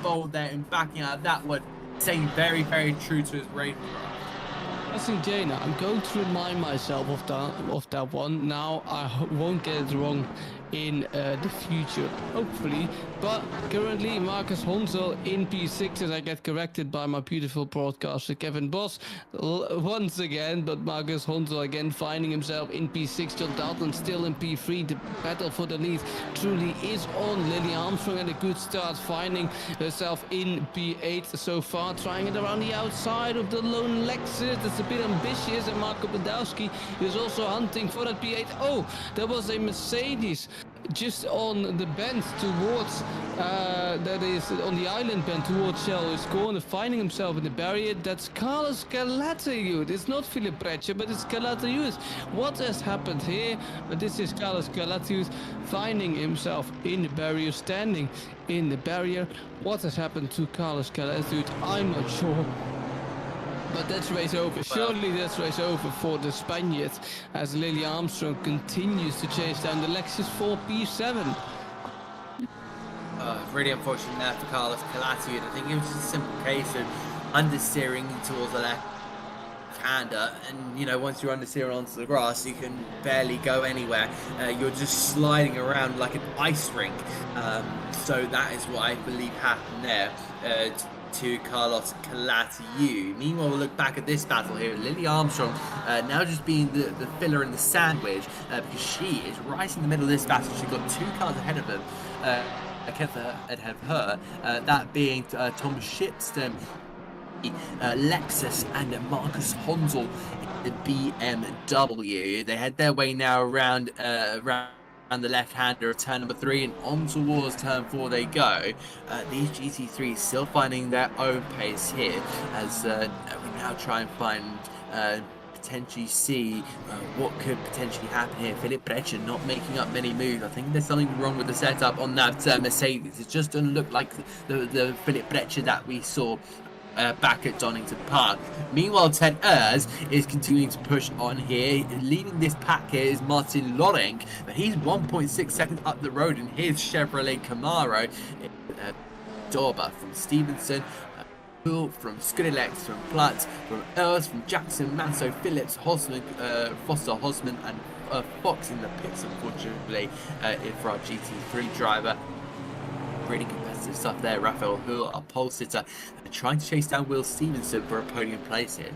bold there in backing out that one, staying very, very true to his race. I think, Jana, I'm going to remind myself of that one. Now I won't get it wrong in the future, hopefully. But currently, Marcus Honsel in P6, as I get corrected by my beautiful broadcaster Kevin Boss once again. But Marcus Honsel again finding himself in P6. John Dalton still in P3. The battle for the lead truly is on. Lily Armstrong had a good start, finding herself in P8 so far, trying it around the outside of the lone Lexus. It's a bit ambitious, and Marco Badowski is also hunting for that P8. Oh, there was a Mercedes just on the bend towards that is on the island bend towards Shell's corner, finding himself in the barrier. That's Carlos Calatayud. It's not Philip Breccia, but it's Calatayud. What has happened here? But this is Carlos Calatayud finding himself in the barrier, standing in the barrier. What has happened to Carlos Calatayud? I'm not sure. But that's race over. Surely that's race over for the Spaniards, as Lily Armstrong continues to chase down the Lexus for P7. Really unfortunate there for Carlos Calatayud. I think it was just a simple case of understeering towards the left-hander, and you know, once you're understeering onto the grass, you can barely go anywhere. You're just sliding around like an ice rink. So that is what I believe happened there to Carlos Calatayud. Meanwhile, we'll look back at this battle here. Lily Armstrong now just being the filler in the sandwich, because she is right in the middle of this battle. She's got two cars ahead of her, that being Tom Shipston, Lexus, and Marcus Honsel in the BMW. They head their way now around the left-hander of turn number 3 and on towards turn 4 they go. These GT3s still finding their own pace here, as we now try and find potentially see what could potentially happen here. Philip Breccia not making up many moves. I think there's something wrong with the setup on that Mercedes. It just doesn't look like the Philip Breccia that we saw back at Donington Park. Meanwhile, Ted Urs is continuing to push on here. Leading this pack here is Martin Loring, but he's 1.6 seconds up the road in his Chevrolet Camaro. Dorber from Stevenson, from Skudilex, from Platt, from Urs, from Jackson, Masso, Phillips, Hosman, Foster, Hosman, and Fox in the pits, unfortunately, for our GT3 driver. Really competitive stuff there. Raphael Hull, a pole sitter, trying to chase down Will Stevenson for a podium place here.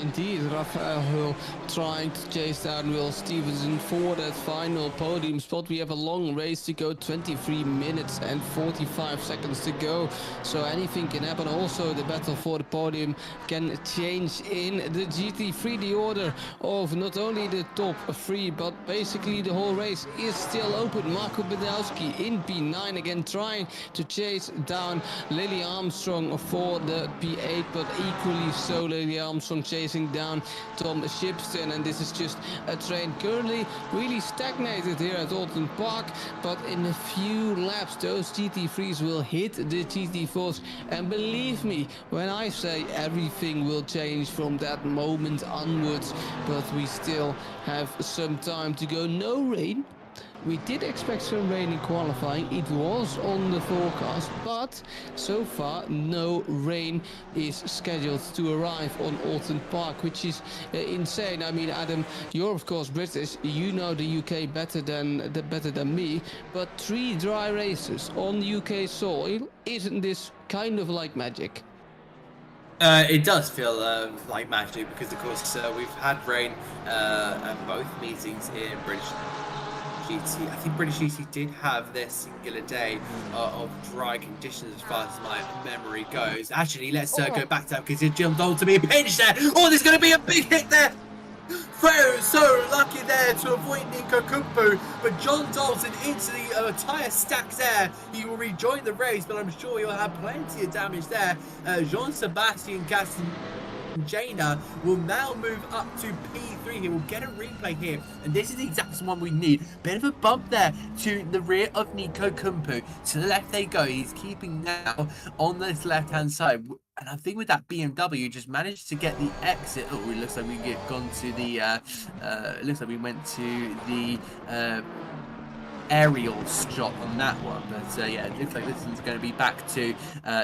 Indeed, Raphael Hull trying to chase down Will Stevenson for that final podium spot. We have a long race to go, 23 minutes and 45 seconds to go, so anything can happen. Also, the battle for the podium can change in the GT3. The order of not only the top 3, but basically the whole race is still open. Marco Badowski in P9 again, trying to chase down Lily Armstrong for the P8, but equally so Lily Armstrong chasing down Tom Shipston, and this is just a train currently really stagnated here at Oulton Park, but in a few laps those GT3s will hit the GT4s, and believe me when I say everything will change from that moment onwards. But we still have some time to go. No rain. We did expect some rain in qualifying. It was on the forecast, but so far no rain is scheduled to arrive on Oulton Park, which is insane. I mean, Adam, you're of course British. You know the UK better than me. But 3 dry races on UK soil, isn't this kind of like magic? It does feel like magic, because of course we've had rain at both meetings in British GT. I think British GT did have their singular day of dry conditions as far as my memory goes. Actually, let's go back to that, because it jumped on to be a pinch there. Oh, there's going to be a big hit there. So lucky there to avoid Nico Kumpu, but John Dalton into the tyre stacks there. He will rejoin the race, but I'm sure he'll have plenty of damage there. Jean-Sebastien Jaina will now move up to P3 here. We'll get a replay here, and this is the exact one we need. Bit of a bump there to the rear of Nico Kumpu. To the left they go. He's keeping now on this left-hand side. And I think with that BMW, just managed to get the exit. Oh, it looks like we gone to the. It looks like we went to the aerial shot on that one. But yeah, it looks like this one's going to be back to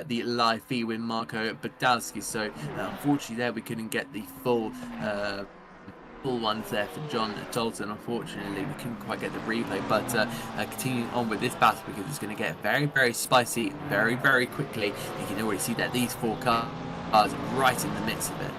the live feed with Marco Badowski. So unfortunately, there we couldn't get the full ones there for John Dalton. Unfortunately, we couldn't quite get the replay, but continuing on with this battle, because it's going to get very, very spicy very, very quickly. You can already see that these 4 cars are right in the midst of it.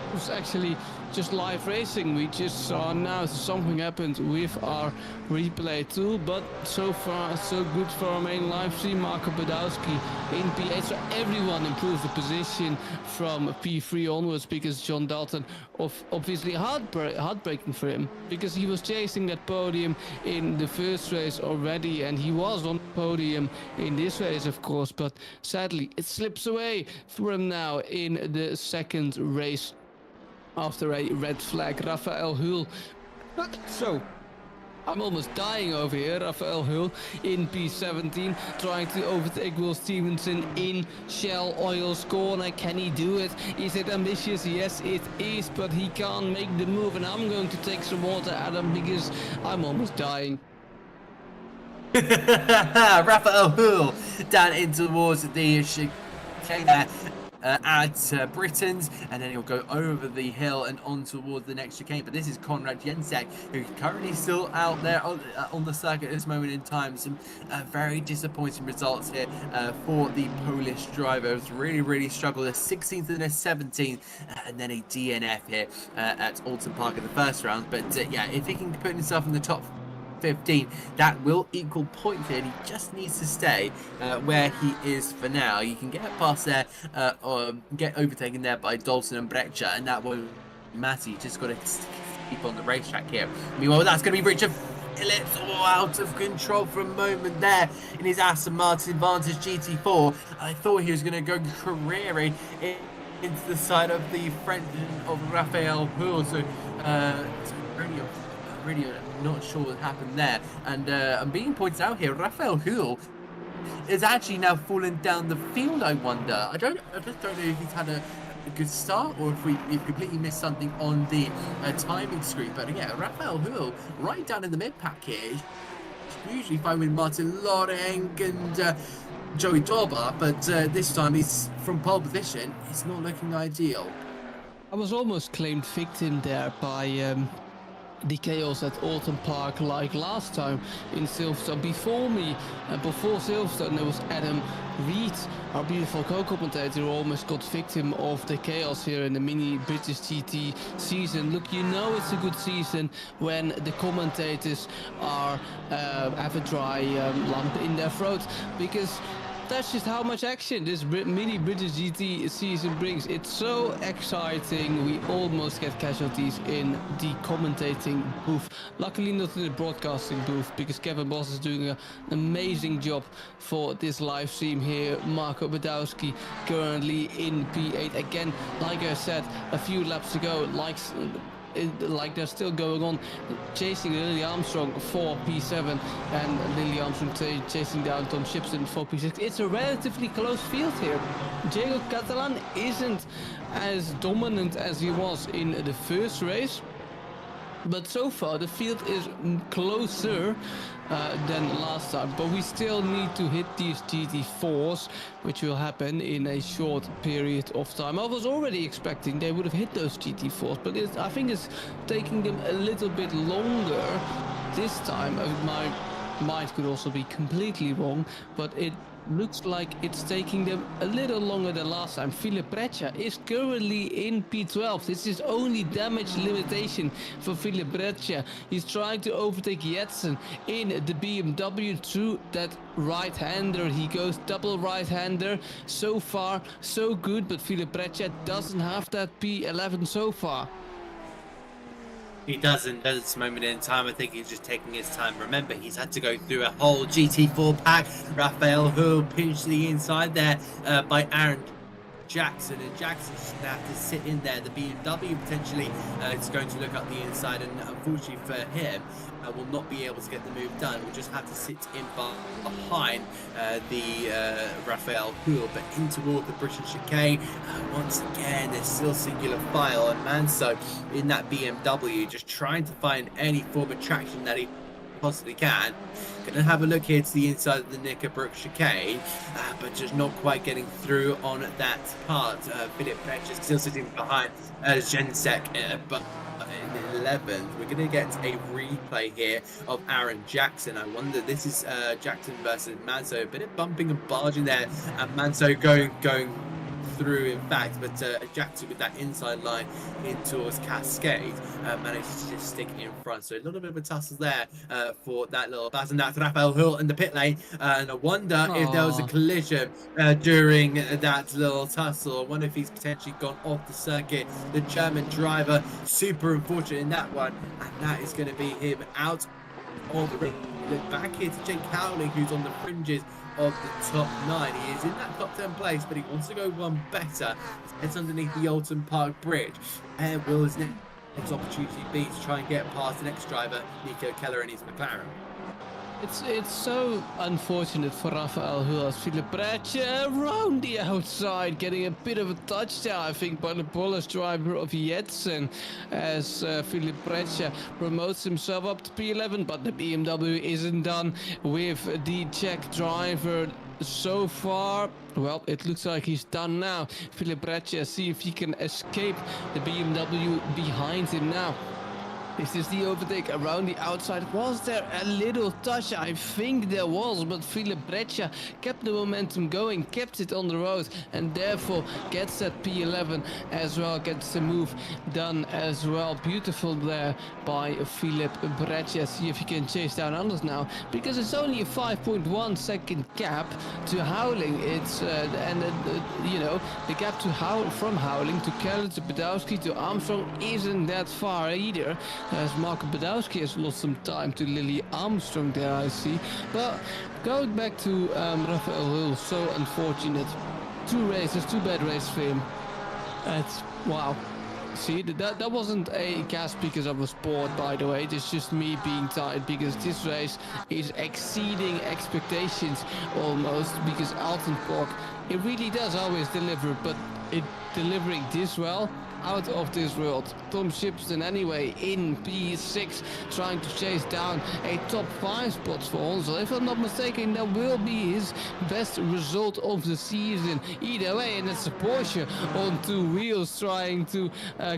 It was actually just live racing. We just saw now something happened with our replay tool, but so far so good for our main live stream. Marco Badowski in P8, so everyone improved the position from P3 onwards, because John Dalton obviously heartbreaking for him, because he was chasing that podium in the first race already, and he was on the podium in this race, of course, but sadly it slips away for him now in the second race after a red flag. Rafael Hull. So I'm almost dying over here. Rafael Hull in P17, trying to overtake Will Stevenson in Shell Oil's corner. Can he do it? Is it ambitious? Yes, it is, but he can't make the move, and I'm going to take some water at him because I'm almost dying. Rafael Hull down in towards the chicane at Britain's, and then he'll go over the hill and on towards the next chicane. But this is Konrad Jensek, who's currently still out there on the circuit at this moment in time. Some very disappointing results here for the Polish drivers. Really struggled. A 16th and a 17th, and then a DNF here at Oulton Park in the first round. But yeah, if he can put himself in the top 15, that will equal points here, and he just needs to stay where he is for now. You can get past there or get overtaken there by Dalton and Breccia, and that won't matter. You just got to keep on the racetrack here. Meanwhile, that's going to be Richard Phillips out of control for a moment there in his Aston Martin Vantage GT4. I thought he was going to go careering into the side of the French of Rafael Hull, so really not sure what happened there. And I'm being pointed out here, Rafael Hull is actually now falling down the field. I wonder. I just don't know if he's had a good start, or if we've completely missed something on the timing screen. But yeah, Rafael Hull right down in the mid pack here. Usually fine with Martin Lorenk and Joey Dorber, but this time he's from pole position. It's not looking ideal. I was almost claimed victim there by the chaos at Oulton Park, like last time in Silverstone. Before me, before Silverstone, there was Adam Reed, our beautiful co-commentator, who almost got victim of the chaos here in the mini British GT season. Look, you know it's a good season when the commentators are have a dry lump in their throat, because that's just how much action this mini British GT season brings. It's so exciting. We almost get casualties in the commentating booth. Luckily not in the broadcasting booth, because Kevin Boss is doing an amazing job for this live stream here. Marco Badowski currently in P8. Again, like I said a few laps ago, like they're still going on, chasing Lily Armstrong for P7, and Lily Armstrong chasing down Tom Shipson for P6. It's a relatively close field here. Diego Catalan isn't as dominant as he was in the first race, but so far the field is closer than last time. But we still need to hit these GT4s, which will happen in a short period of time. I was already expecting they would have hit those GT4s, but I think it's taking them a little bit longer this time. My mind could also be completely wrong, but it looks like it's taking them a little longer than last time. Philip Breccia is currently in P12. This is only damage limitation for Philip Breccia. He's trying to overtake Jetson in the BMW through that right-hander. He goes double right-hander. So far, so good, but Philip Breccia doesn't have that P11 so far. He doesn't at this moment in time. I think he's just taking his time. Remember, he's had to go through a whole GT4 pack. Rafael Hull pinched the inside there by Aaron Jackson, and Jackson's going to have to sit in there. The BMW potentially is going to look up the inside, and unfortunately for him, will not be able to get the move done. We'll just have to sit in behind the Raphael Houle, but in toward the British chicane. Once again, there's still singular file, and Manso in that BMW just trying to find any form of traction that he possibly can. Gonna have a look here to the inside of the Knickerbrook chicane, but just not quite getting through on that part. Philip Betch is still sitting behind Jensek, but in 11th. We're going to get a replay here of Aaron Jackson. I wonder, this is Jackson versus Manso. A bit of bumping and barging there, and Manso going through, in fact, but Jackson with that inside line in towards Cascade manages to just stick in front. So a little bit of a tussle there for that little battle. And that's Raphael Houle in the pit lane, and I wonder if there was a collision during that little tussle. I wonder if he's potentially gone off the circuit. The German driver, super unfortunate in that one, and that is going to be him out of the ring. Look back here to Jake Cowling, who's on the fringes of the top 9. He is in that top 10 place, but he wants to go one better. It's underneath the Oulton Park Bridge. And will his next opportunity be to try and get past the next driver, Nico Keller, and his McLaren? It's so unfortunate for Raphael Houle as Philip Breitje around the outside, getting a bit of a touchdown, I think, by the Polish driver of Jetsen, as Philip Breitje promotes himself up to P11, but the BMW isn't done with the Czech driver so far. Well, it looks like he's done now. Philip Breitje, see if he can escape the BMW behind him now. Is this the overtake around the outside? Was there a little touch? I think there was, but Philip Breitje kept the momentum going, kept it on the road, and therefore gets that P11 as well, gets the move done as well. Beautiful there by Philip Breitje. See if he can chase down others now, because it's only a 5.1 second gap to Howling. It's you know, the gap to from Howling to Keller to Badowski to Armstrong isn't that far either, as Marco Badowski has lost some time to Lily Armstrong there, I see. But going back to Raphael Houle, so unfortunate. 2 races, 2 bad races for him. That's wow. See, that wasn't a gasp because I was bored, by the way. It's just me being tired, because this race is exceeding expectations almost, because Oulton Park, it really does always deliver, but it delivering this well, out of this world. Tom Shipston anyway in P6, trying to chase down a top 5 spot for Hansel. If I'm not mistaken, that will be his best result of the season either way, and it's a Porsche on 2 wheels trying to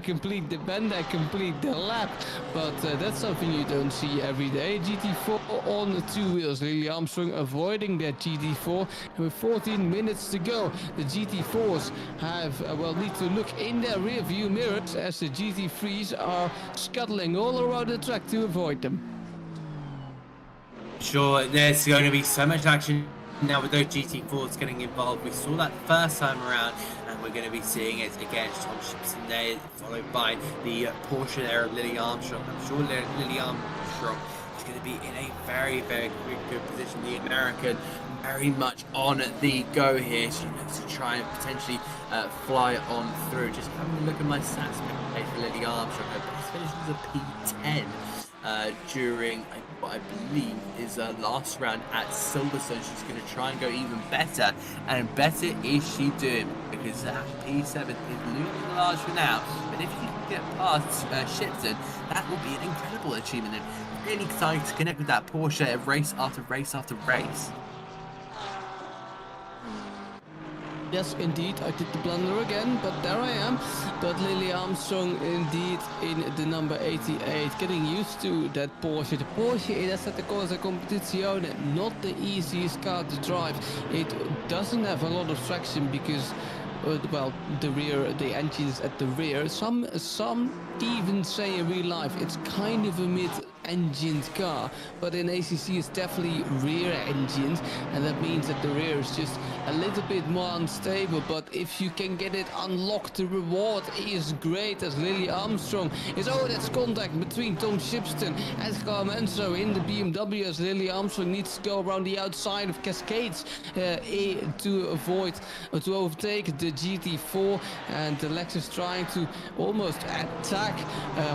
complete the bend, complete the lap, but that's something you don't see every day. GT4 on 2 wheels. Lily Armstrong avoiding that GT4, and with 14 minutes to go, the GT4s have well, need to look in their rear view mirrors as the GT3s are scuttling all around the track to avoid them. Sure, there's going to be so much action now with those GT4s getting involved. We saw that the first time around, and we're going to be seeing it again. Tom Shipson there, followed by the Porsche there of Lily Armstrong. I'm sure Lily Armstrong is going to be in a very, very good position. The American very much on the go here. She looks to try and potentially fly on through. Just having a look at my stats page for Lily Armstrong. Her best finish was a P10 during what I believe is last round at Silverstone. She's going to try and go even better, and better is she doing, because that P7 is looming large for now. But if you can get past Shipton, that will be an incredible achievement, and really excited to connect with that Porsche race after race after race. Yes, indeed, I did the blunder again, but there I am. But Lily Armstrong indeed in the number 88, getting used to that Porsche. The Porsche è stata cosa competizione, not the easiest car to drive. It doesn't have a lot of traction because well, the engine is at the rear. Some even say in real life it's kind of a engined car, but in ACC it's definitely rear engined, and that means that the rear is just a little bit more unstable. But if you can get it unlocked, the reward is great, as Lily Armstrong is, oh, that's contact between Tom Shipston and Carmenzo in the BMW, as Lily Armstrong needs to go around the outside of Cascades to overtake the GT4, and the Lexus trying to almost attack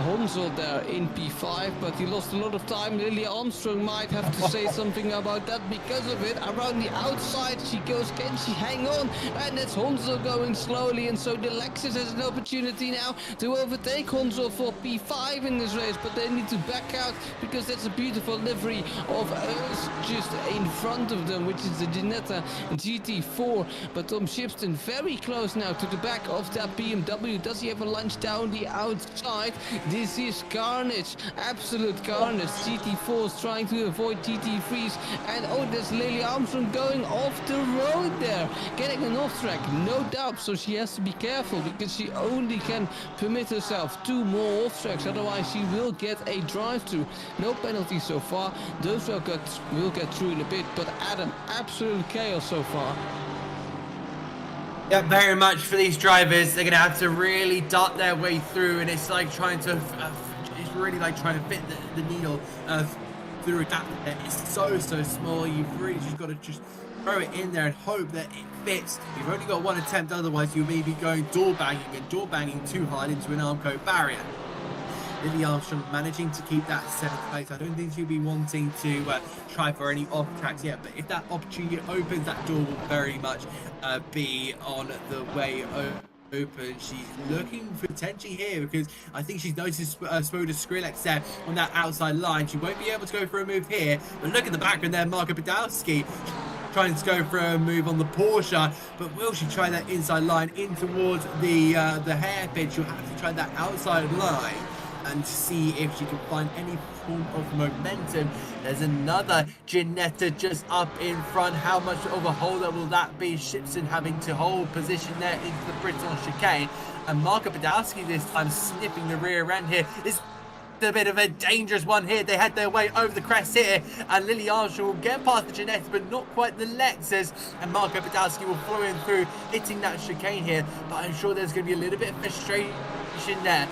Honzel there in P5, but he lost a lot of time. Lily Armstrong might have to say something about that because of it. Around the outside she goes, can she hang on? And it's Honzel going slowly, and so the Lexus has an opportunity now to overtake Honzel for P5 in this race, but they need to back out because that's a beautiful livery of us just in front of them, which is the Ginetta GT4. But Tom Shipston very close now to the back of that BMW. Does he have a lunge down the outside? This is carnage, absolute carnage. GT4 is trying to avoid GT3s, and oh, there's Lily Armstrong going off the road there, getting an off track, no doubt. So she has to be careful because she only can permit herself 2 more off tracks, otherwise she will get a drive through. No penalty so far. Those will get through in a bit, but Adam, absolute chaos so far. Yeah, very much for these drivers. They're gonna have to really dart their way through, and it's like trying to, it's really like trying to fit the needle through a gap there. It's so small. You've really just got to just throw it in there and hope that it fits. You've only got 1 attempt, otherwise you may be going door banging too hard into an Armco barrier. Lily Armstrong managing to keep that 7th place. I don't think she'll be wanting to try for any off tracks yet, but if that opportunity opens, that door will very much be on the way open. She's looking for potentially here because I think she's noticed Spoda Skrillex there on that outside line. She won't be able to go for a move here, but look at the background there, Marko Podolski trying to go for a move on the Porsche, but will she try that inside line in towards the hairpin? She'll have to try that outside line and see if she can find any form of momentum. There's another Ginetta just up in front. How much of a holder will that be? Shipson having to hold position there into the Britton chicane, and Marko Podolski this time snipping the rear end here. It's a bit of a dangerous one here. They had their way over the crest here, and Lily Armstrong will get past the Ginetta, but not quite the Lexus, and Marko Podolski will follow in through, hitting that chicane here. But I'm sure there's going to be a little bit of frustration there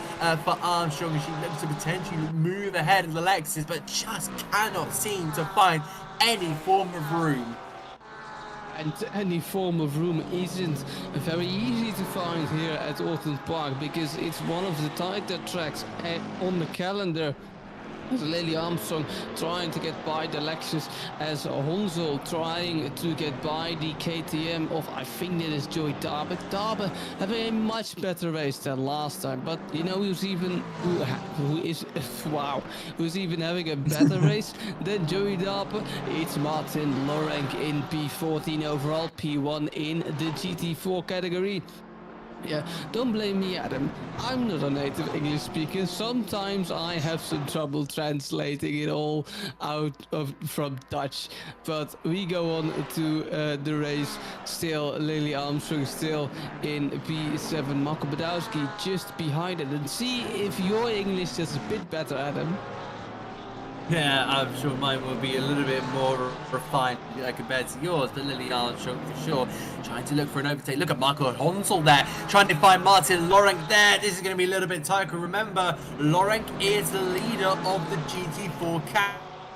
for Armstrong, as she looks to potentially move ahead of the Lexus, but just cannot seem to find any form of room. And any form of room isn't very easy to find here at Oulton Park, because it's one of the tighter tracks on the calendar. Lily Armstrong trying to get by the Lexus, as Honzel trying to get by the KTM of, I think that is Joey Darber. Darber having a much better race than last time, but you know who's even having a better race than Joey Darber? It's Martin Lorenk in P14 overall, P1 in the GT4 category. Yeah, don't blame me, Adam. I'm not a native English speaker. Sometimes I have some trouble translating it all from Dutch. But we go on to the race. Still, Lily Armstrong still in P7. Marko Podolski just behind it. And see if your English is a bit better, Adam. Yeah, I'm sure mine will be a little bit more refined compared to yours, but Lily Armstrong for sure trying to look for an overtake. Look at Marco Honzel there, trying to find Martin Lorenk there. This is going to be a little bit tight. Remember, Lorenk is the leader of the GT4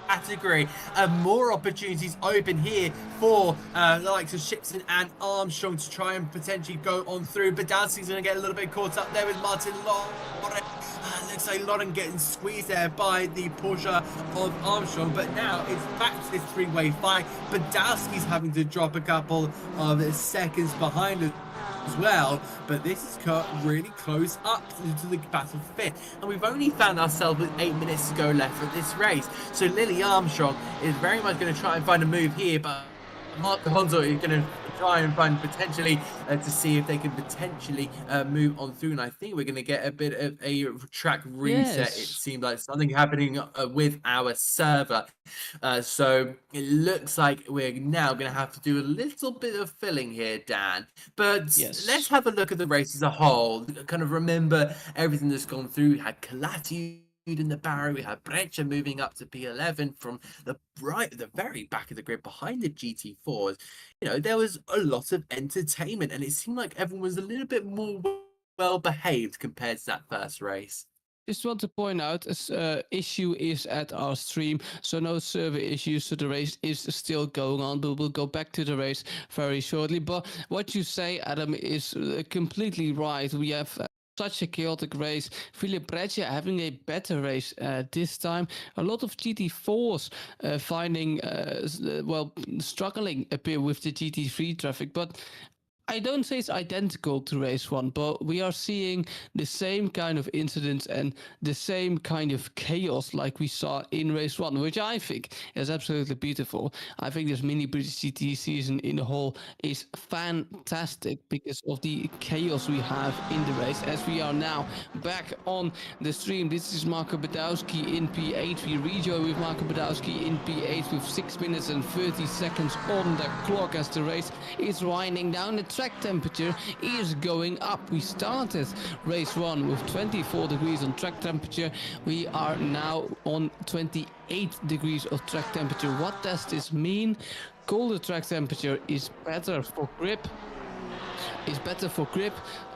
category, and more opportunities open here for the likes of Shipson and Armstrong to try and potentially go on through. But Podolski's going to get a little bit caught up there with Martin Lorenk. Looks like Loren getting squeezed there by the Porsche of Armstrong, but now it's back to this 3-way fight. Podolski's having to drop a couple of seconds behind us as well, but this is cut really close up to the battle for 5th, and we've only found ourselves with 8 minutes to go left of this race. So Lily Armstrong is very much going to try and find a move here, but Marko Honzel is going to try and find potentially to see if they can potentially move on through, and I think we're going to get a bit of a track reset. Yes. It seemed like something happening with our server, so it looks like we're now going to have to do a little bit of filling here, Dan, but Yes. let's have a look at the race as a whole, kind of remember everything that's gone through. We had Kalati in the barrier. We have Breccia moving up to P11 from the very back of the grid behind the GT4s. You know, there was a lot of entertainment, and it seemed like everyone was a little bit more well behaved compared to that first race. Just want to point out, issue is at our stream, so no server issues, so the race is still going on, but we'll go back to the race very shortly. But what you say, Adam, is completely right. We have such a chaotic race. Philip Breccia having a better race this time. A lot of GT4s finding, struggling a bit with the GT3 traffic, but I don't say it's identical to race 1, but we are seeing the same kind of incidents and the same kind of chaos like we saw in race 1, which I think is absolutely beautiful. I think this mini British GT season in the whole is fantastic because of the chaos we have in the race. As we are now back on the stream, this is Marco Badowski in P8. We rejoin with Marco Badowski in P8 with 6 minutes and 30 seconds on the clock as the race is winding down. The track temperature is going up. We started race 1 with 24 degrees on track temperature. We are now on 28 degrees of track temperature. What does this mean? Colder track temperature is better for grip.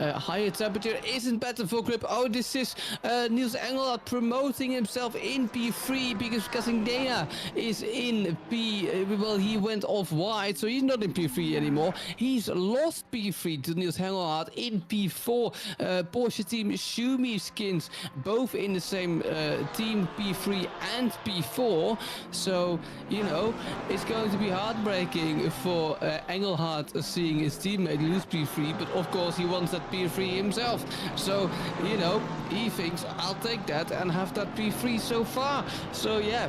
Higher temperature isn't better for grip. Oh, this is Niels Engelhardt promoting himself in P3 because Casindena is in P. Well, he went off wide, so he's not in P3 anymore. He's lost P3 to Niels Engelhardt in P4. Porsche team Schumi skins both in the same team, P3 and P4. So, you know, it's going to be heartbreaking for Engelhardt seeing his teammate lose P3. But of course he wants that P3 himself, so you know, he thinks I'll take that and have that P3 so far. So yeah,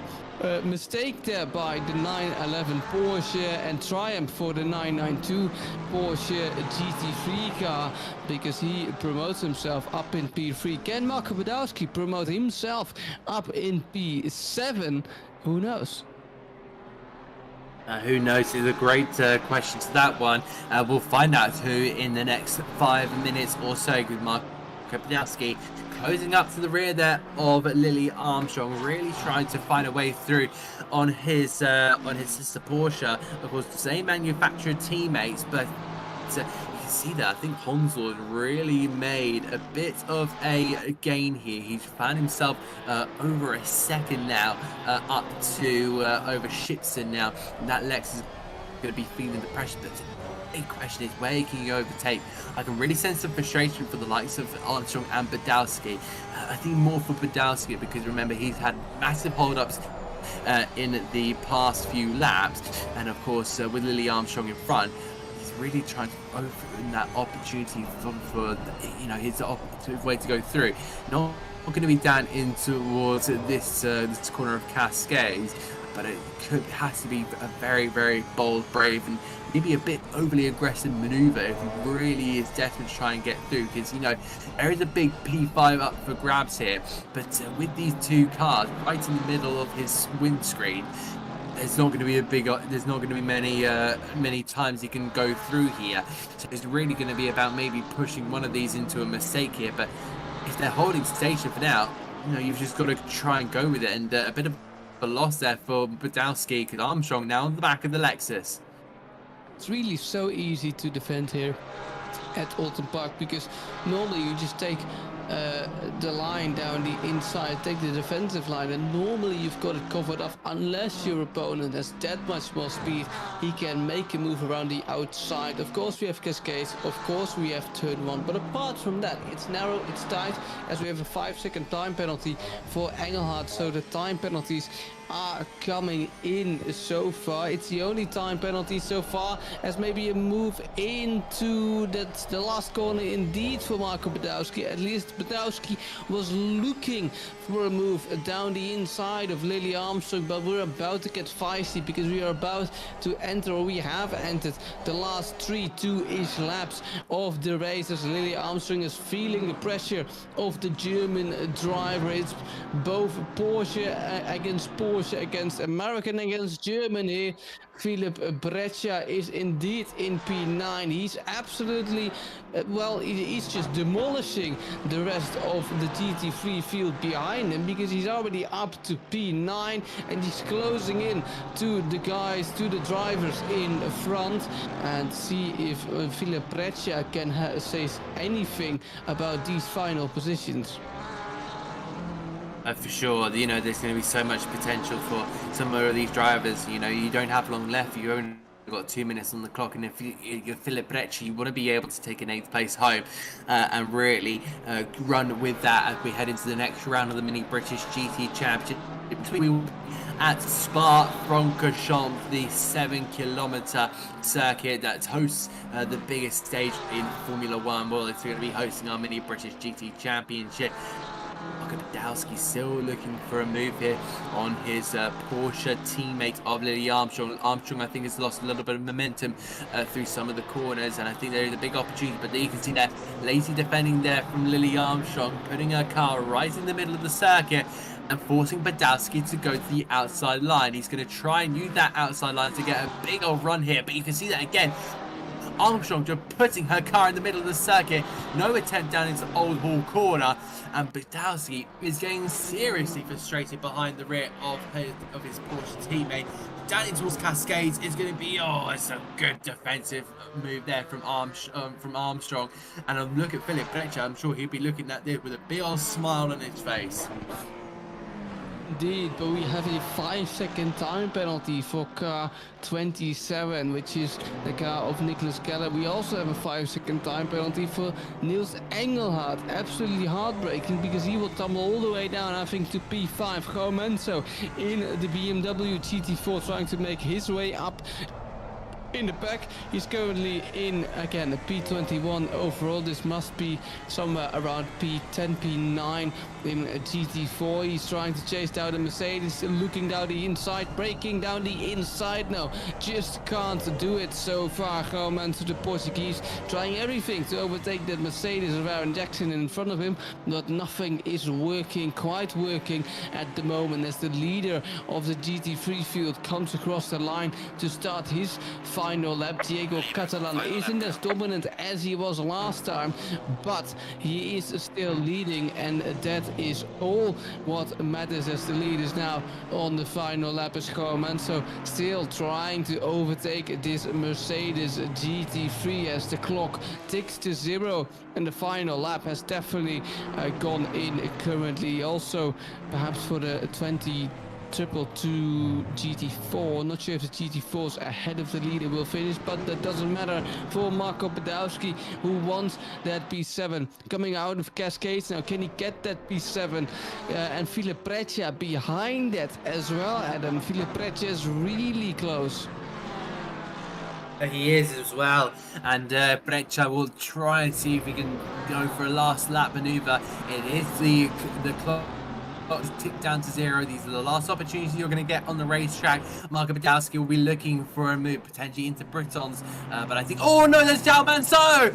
mistake there by the 911 Porsche and triumph for the 992 Porsche GT3 car because he promotes himself up in P3. Can Marco Badowski promote himself up in P7? Who knows? Who knows? It's a great question to that one. We'll find out who in the next 5 minutes or so with Marco Badowski closing up to the rear there of Lily Armstrong, really trying to find a way through on his sister Porsche. Of course, the same manufacturer teammates, but you can see that I think Honsel has really made a bit of a gain here. He's found himself over a second now, up to over Shipson now, and that Lex is going to be feeling the pressure. But the big question is, where can you overtake? I can really sense some frustration for the likes of Armstrong and Badowski. I think more for Badowski because remember he's had massive hold-ups in the past few laps, and of course with Lily Armstrong in front, really trying to open that opportunity for you know, his way to go through. Not going to be down in towards this corner of Cascades, but it has to be a very, very bold, brave, and maybe a bit overly aggressive maneuver if he really is desperate to try and get through. Because you know there is a big P5 up for grabs here, but with these two cars right in the middle of his windscreen, there's not going to be many times he can go through here. So it's really going to be about maybe pushing one of these into a mistake here. But if they're holding station for now, you know, you've just got to try and go with it. And a bit of a loss there for Badowski because Armstrong now on the back of the Lexus. It's really so easy to defend here at Oulton Park because normally you just take the line down the inside, take the defensive line, and normally you've got it covered off unless your opponent has that much more speed. He can make a move around the outside. Of course we have Cascades, of course we have turn 1, but apart from that it's narrow, it's tight, as we have a 5-second time penalty for Engelhardt, so the time penalties are coming in so far. It's the only time penalty so far, as maybe a move into the last corner indeed for Marco Badowski. At least Badowski was looking for a move down the inside of Lily Armstrong, but we're about to get feisty because we are about to enter, or we have entered, the last 2-ish laps of the race as Lily Armstrong is feeling the pressure of the German driver. It's both Porsche against Porsche Porsche against American against Germany. Philip Breccia is indeed in P9. He's absolutely, he's just demolishing the rest of the GT3 field behind him, because he's already up to P9 and he's closing in to the guys, to the drivers in front. And see if Philip Breccia can say anything about these final positions. For sure, there's going to be so much potential for some of these drivers. You don't have long left. You only got 2 minutes on the clock, and if you're Philip Breccia, you want to be able to take an 8th place home and really run with that as we head into the next round of the Mini British GT Championship at Spa-Francorchamps, the 7-kilometer circuit that hosts the biggest stage in Formula One. Well, it's going to be hosting our Mini British GT Championship. Badowski still looking for a move here on his Porsche teammate of Lily Armstrong. Armstrong, I think, has lost a little bit of momentum through some of the corners, and I think there is a big opportunity. But there you can see that lazy defending there from Lily Armstrong, putting her car right in the middle of the circuit and forcing Badowski to go to the outside line. He's going to try and use that outside line to get a big old run here, but you can see that again. Armstrong just putting her car in the middle of the circuit. No attempt down into Old Hall corner. And Badowski is getting seriously frustrated behind the rear of his Porsche teammate. Down into towards Cascades is going to be, it's a good defensive move there from Armstrong. And I'm looking at Philip Breccia. I'm sure he'll be looking at this with a big old smile on his face. Indeed, but we have a 5-second time penalty for car 27, which is the car of Nicholas Keller. We also have a 5-second time penalty for Niels Engelhardt. Absolutely heartbreaking, because he will tumble all the way down, I think, to P5. Gomenso in the BMW GT4 trying to make his way up in the back. He's currently in, again, a P21 overall. This must be somewhere around P10, P9 in a GT4. He's trying to chase down the Mercedes, looking down the inside, breaking down the inside. No, just can't do it so far. Goman to the Portuguese, trying everything to overtake that Mercedes of Aaron Jackson in front of him, but nothing is quite working at the moment, as the leader of the GT3 field comes across the line to start his final lap. Diego Catalan isn't as dominant as he was last time, but he is still leading, and that is all what matters, as the lead is now on the final lap. Is Gomenso still trying to overtake this Mercedes GT3 as the clock ticks to 0, and the final lap has definitely gone in currently. Also, perhaps for the 22 GT4. Not sure if the GT4's ahead of the leader will finish, but that doesn't matter for Marco Badowski, who wants that P7 coming out of Cascades. Now, can he get that P7? And Philip Breccia behind that as well, Adam. Philip Breccia is really close. He is as well, and Breccia will try and see if he can go for a last lap maneuver. It is the clock tick down to 0. These are the last opportunities you're going to get on the racetrack. Marco Badowski will be looking for a move potentially into Britons, but I think, oh no, there's João Manso,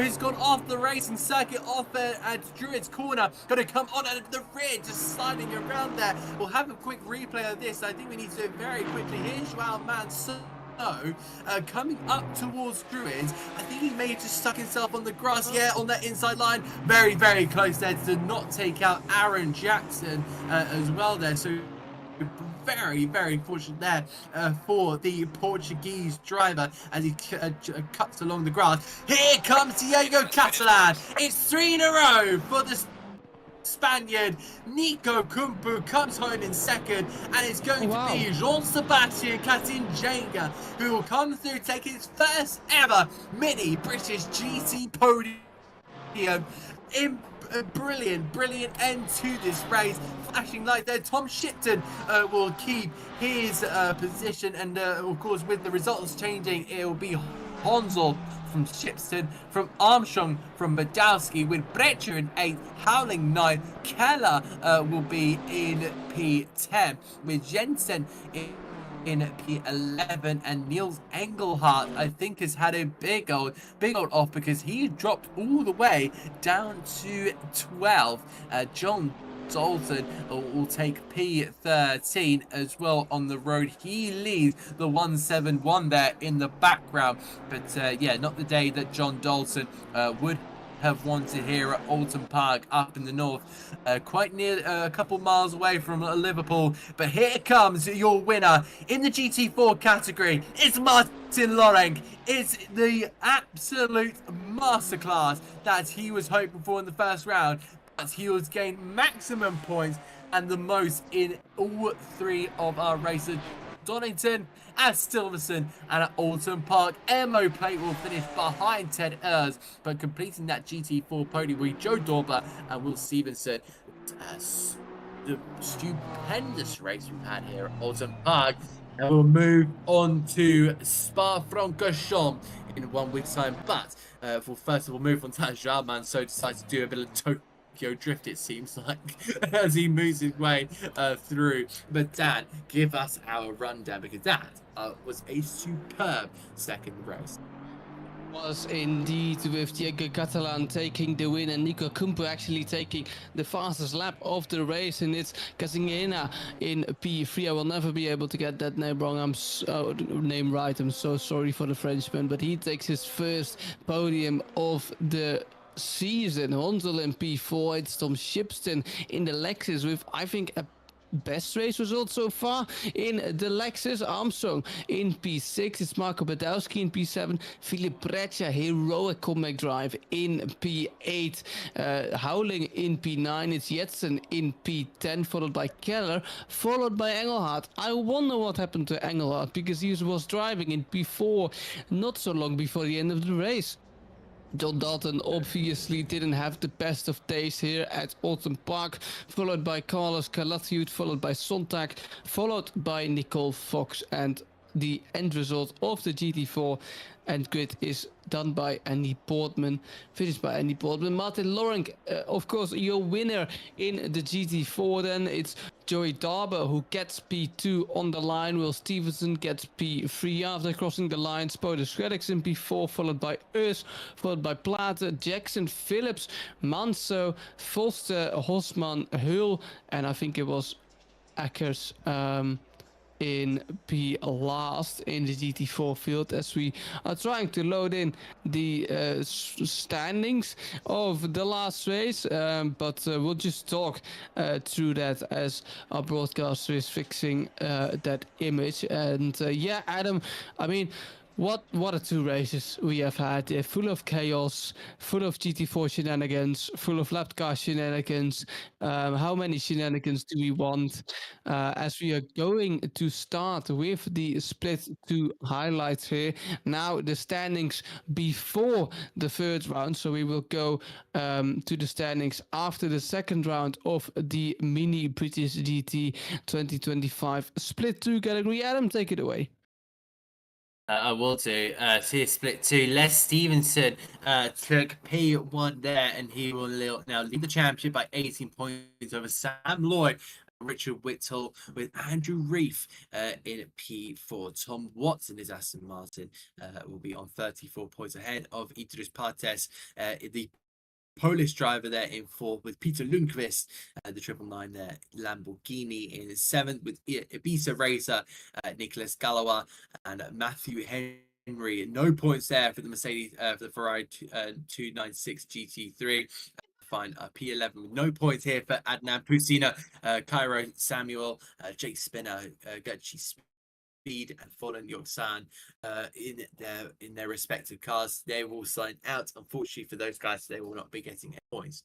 who's gone off the racing circuit, off at Druid's corner, going to come on at the rear, just sliding around there. We'll have a quick replay of this. I think we need to do it very quickly. Here's João Manso coming up towards Druids. I think he may have just stuck himself on the grass, on that inside line. Very, very close there to not take out Aaron Jackson as well there. So very, very fortunate there for the Portuguese driver as he cuts along the grass. Here comes Diego Catalan. It's 3 in a row for the Spaniard. Nico Kumpu comes home in second, and it's going to be Jean-Sebastian Katinjenga who will come through, take his first ever Mini British GT podium. Brilliant end to this race. Flashing light there. Tom Shipton will keep his position, and of course, with the results changing, it will be Honsel from Shipton, from Armstrong, from Badowski, with Breccia in 8th, Howling 9th, Keller will be in P10, with Jensen in P11, and Niels Engelhardt, I think, has had a big old off, because he dropped all the way down to 12. John Oulton will take P13 as well on the road. He leads the 171 there in the background. But yeah, not the day that John Dalton would have wanted here at Oulton Park up in the north, quite near a couple miles away from Liverpool. But here comes your winner in the GT4 category. It's Martin Loreng. It's the absolute masterclass that he was hoping for in the first round, but he was gained maximum points and the most in all three of our races. Donington, at Stilverson, and at Oulton Park. Mo Plate will finish behind Ted Ers, but completing that GT4 podium with Joe Dorber and Will Stevenson. The stupendous race we've had here at Oulton Park. And we'll move on to Spa-Francorchamps in 1 week's time. But we'll first of all move on to Jarman, so decides to do a bit of Tokyo Drift, it seems like, as he moves his way through. But Dan, give us our rundown, because that was a superb second race. Was indeed, with Diego Catalan taking the win and Nico Kumper actually taking the fastest lap of the race, and it's Casingena in P3. I will never be able to get that name wrong. Name right. I'm so sorry for the Frenchman, but he takes his first podium of the season. Honsel in P4. It's Tom Shipston in the Lexus with, I think, a best race result so far in the Lexus. Armstrong in P6. It's Marco Badowski in P7. Philip Breccia, heroic comeback drive in P8. Howling in P9. It's Jetson in P10, followed by Keller, followed by Engelhardt. I wonder what happened to Engelhardt, because he was driving in P4 not so long before the end of the race. John Dalton obviously didn't have the best of days here at Oulton Park, followed by Carlos Calathiud, followed by Sontag, followed by Nicole Fox, and the end result of the GT4 and grid is done by Andy Portman, finished by Andy Portman. Martin Loreng, of course, your winner in the GT4. Then it's Joey Darber who gets P2 on the line. Will Stevenson gets P3 after crossing the line. Spoder Shredix in P4, followed by Urs, followed by Plate, Jackson, Phillips, Manso, Foster, Hosman, Hull, and I think it was Ackers in P last in the GT4 field, as we are trying to load in the standings of the last race, but we'll just talk through that as our broadcaster is fixing that image. And yeah, Adam, I mean, what are two races we have had? Full of chaos, full of GT4 shenanigans, full of lap car shenanigans. How many shenanigans do we want? As we are going to start with the split 2 highlights here. Now the standings before the third round. So we will go to the standings after the second round of the Mini British GT 2025 split 2 category. Adam, take it away. I will do. So here's split 2. Les Stevenson took P1 there, and he will now lead the championship by 18 points over Sam Lloyd, Richard Whittle, with Andrew Reef in P4. Tom Watson, is Aston Martin, will be on 34 points ahead of Idris Partes, the Polish driver there in 4th, with Peter Lundqvist, the 999 there, Lamborghini in 7th, with Ibiza racer Nicholas Galloway and Matthew Henry. No points there for the Mercedes, for the Ferrari 296 GT3. Fine, P11 with no points here for Adnan Pusina, Cairo Samuel, Jake Spinner, Gucci Speed and Fallen Yoksan in their respective cars. They will sign out. Unfortunately for those guys, they will not be getting any points.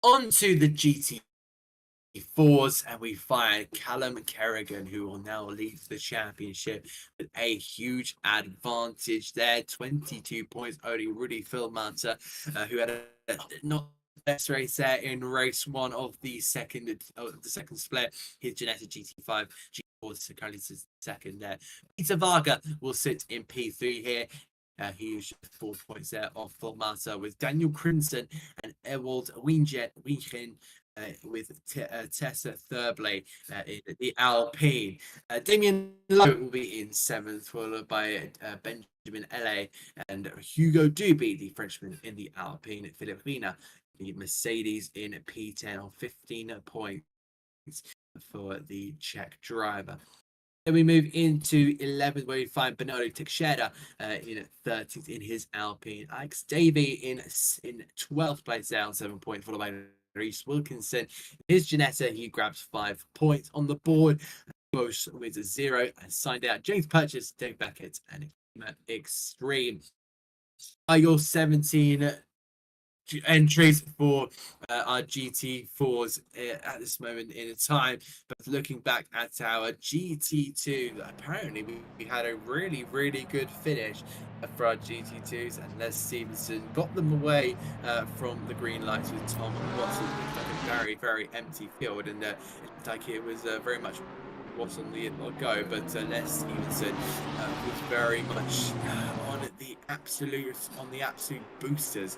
On to the GT4s, and we find Callum Kerrigan, who will now lead the championship with a huge advantage there. 22 points only. Rudy Philmanter, who had a not best race there in race 1 of the second split. His Genetta GT5 G4 currently sits second there. Peter Varga will sit in P3 here. He is 4 points there off Philmanter, with Daniel Crimson and Ewald Wienchen with Tessa Thurbley in the Alpine. Damien Lowe will be in 7th, followed by Benjamin L.A. and Hugo Duby, the Frenchman, in the Alpine. Philip Rina the Mercedes in P10 on 15 points for the Czech driver. Then we move into 11th, where we find Bernardo Teixeira in 13th in his Alpine. Alex Davey in 12th place there on 7 points, followed by Reece Wilkinson. His Ginetta, he grabs 5 points on the board. Most with a 0 and signed out. James Purchase, Dave Beckett, and Extreme. Are your 17 entries for our GT4s at this moment in time? But looking back at our GT2, apparently we had a really good finish for our GT2s, and Les Stevenson got them away from the green lights with Tom Watson. It looked like a very empty field, and it looked like it was very much was on the go, but Les Stevenson was very much on the absolute boosters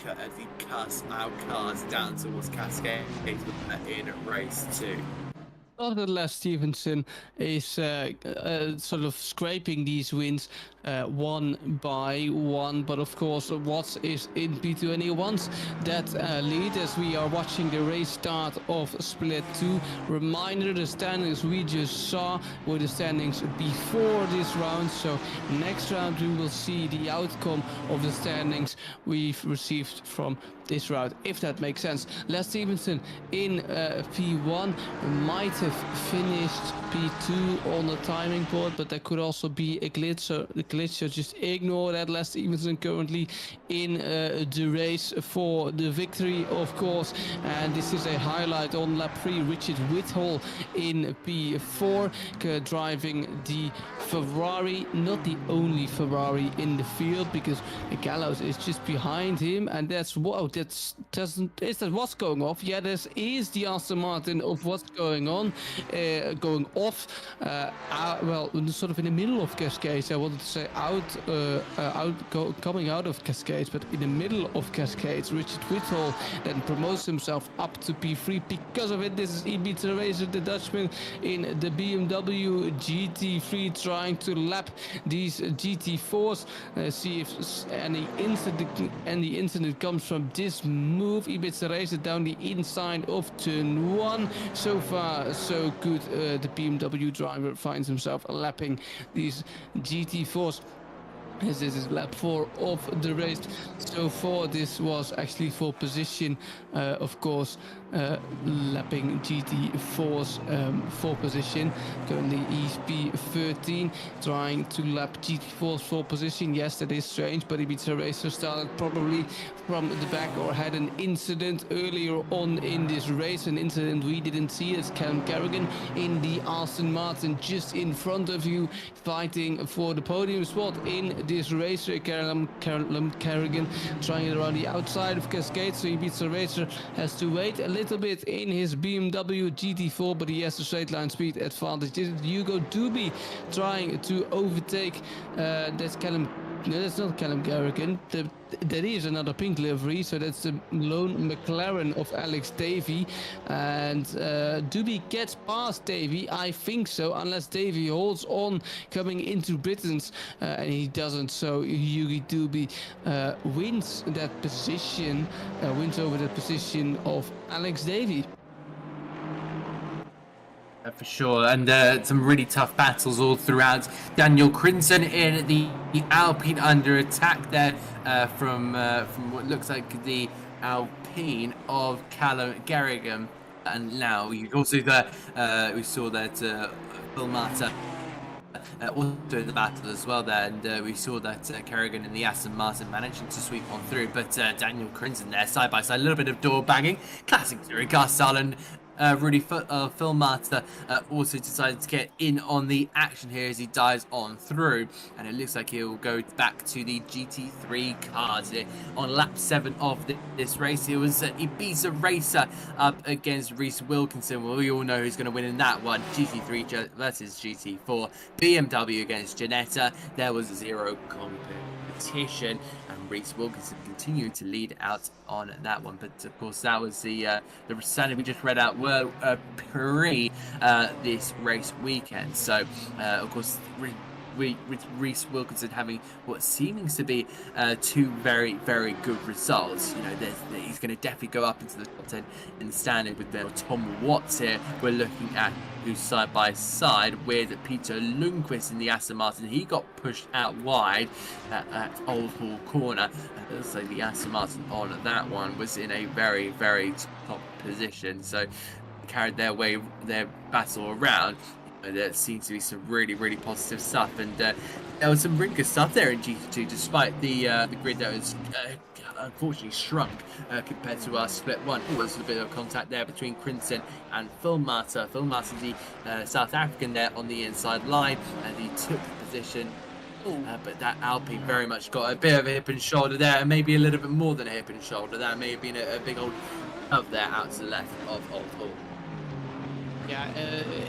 as he cast our cars down towards Cascade in race 2. Not that Les Stevenson is sort of scraping these wins one by one, but of course Watts is in P2 and he wants that lead as we are watching the race start of Split 2. Reminder, the standings we just saw were the standings before this round, so next round we will see the outcome of the standings we've received from this round, if that makes sense. Les Stevenson in P1 might have finished P2 on the timing board, but there could also be a glitch, so just ignore that. Les Stevenson currently in the race for the victory, of course, and this is a highlight on lap 3. Richard Whittle in P4 driving the Ferrari, not the only Ferrari in the field, because Gallows is just behind him, and that's is that what's going off? Yeah, this is the Aston Martin of what's going on, going off. Well, sort of in the middle of Cascades. I wanted to say coming out of Cascades, but in the middle of Cascades. Richard Whittle then promotes himself up to P3 because of it. This is Ibiza Racer, the Dutchman in the BMW GT3, trying to lap these GT4s. See if any incident comes from this move. Ibiza Racer down the inside of turn 1. So far, so good. The BMW driver finds himself lapping these GT4s. As this is lap 4 of the race. So far, this was actually for position, of course, lapping GT4's for position. Currently he's P13, trying to lap GT4's for position. Yes, that is strange, but Ibiza Racer started probably from the back or had an incident earlier on in this race. An incident we didn't see. It's Callum Carrigan in the Aston Martin just in front of you, fighting for the podium spot in this race. Callum Carrigan trying it around the outside of Cascade, so Ibiza Racer has to wait a little bit in his BMW GT4, but he has the straight line speed advantage. This is Hugo Duby trying to overtake. That's Callum. No, that's not Callum Carrigan. That is another pink livery, so that's the lone McLaren of Alex Davey. And Duby gets past Davey, I think so, unless Davey holds on coming into Britain's, and he doesn't. So Hugo Duby wins that position, wins over that position of Alex Davey. For sure, and some really tough battles all throughout. Daniel Crinson in the Alpine under attack there from what looks like the Alpine of Callum Garrigan, and now you also we saw that Phil Mata also in the battle as well there, and we saw that Kerrigan and the Aston Martin managing to sweep on through, but Daniel Crinson there side by side, a little bit of door banging, classic Zurich car style, and Phil Marta also decided to get in on the action here as he dives on through, and it looks like he'll go back to the GT3 cars here on lap 7 of this race. It was Ibiza Racer up against Reece Wilkinson. Well, we all know who's going to win in that one. GT3 versus GT4. BMW against Ginetta. There was zero competition, and Reece Wilkinson continued to lead out on that one. But of course, that was the standing we just read out were pre this race weekend. So of course, with Reese Wilkinson having what seeming to be two very, very good results. He's going to definitely go up into the top 10 in the standing with Tom Watts here. We're looking at who's side by side with Peter Lundqvist in the Aston Martin. He got pushed out wide at Old Hall Corner. So the Aston Martin on that one was in a very, very top position. So carried their battle around. There seems to be some really, really positive stuff, and there was some really good stuff there in GT2, despite the grid that was unfortunately shrunk compared to our split one. There was a bit of contact there between Crinton and Phil Martin. Phil Martin, the South African, there on the inside line, and he took the position. But that Alpine very much got a bit of a hip and shoulder there, and maybe a little bit more than a hip and shoulder. That may have been a big old up there out to the left of Old Hall. Yeah,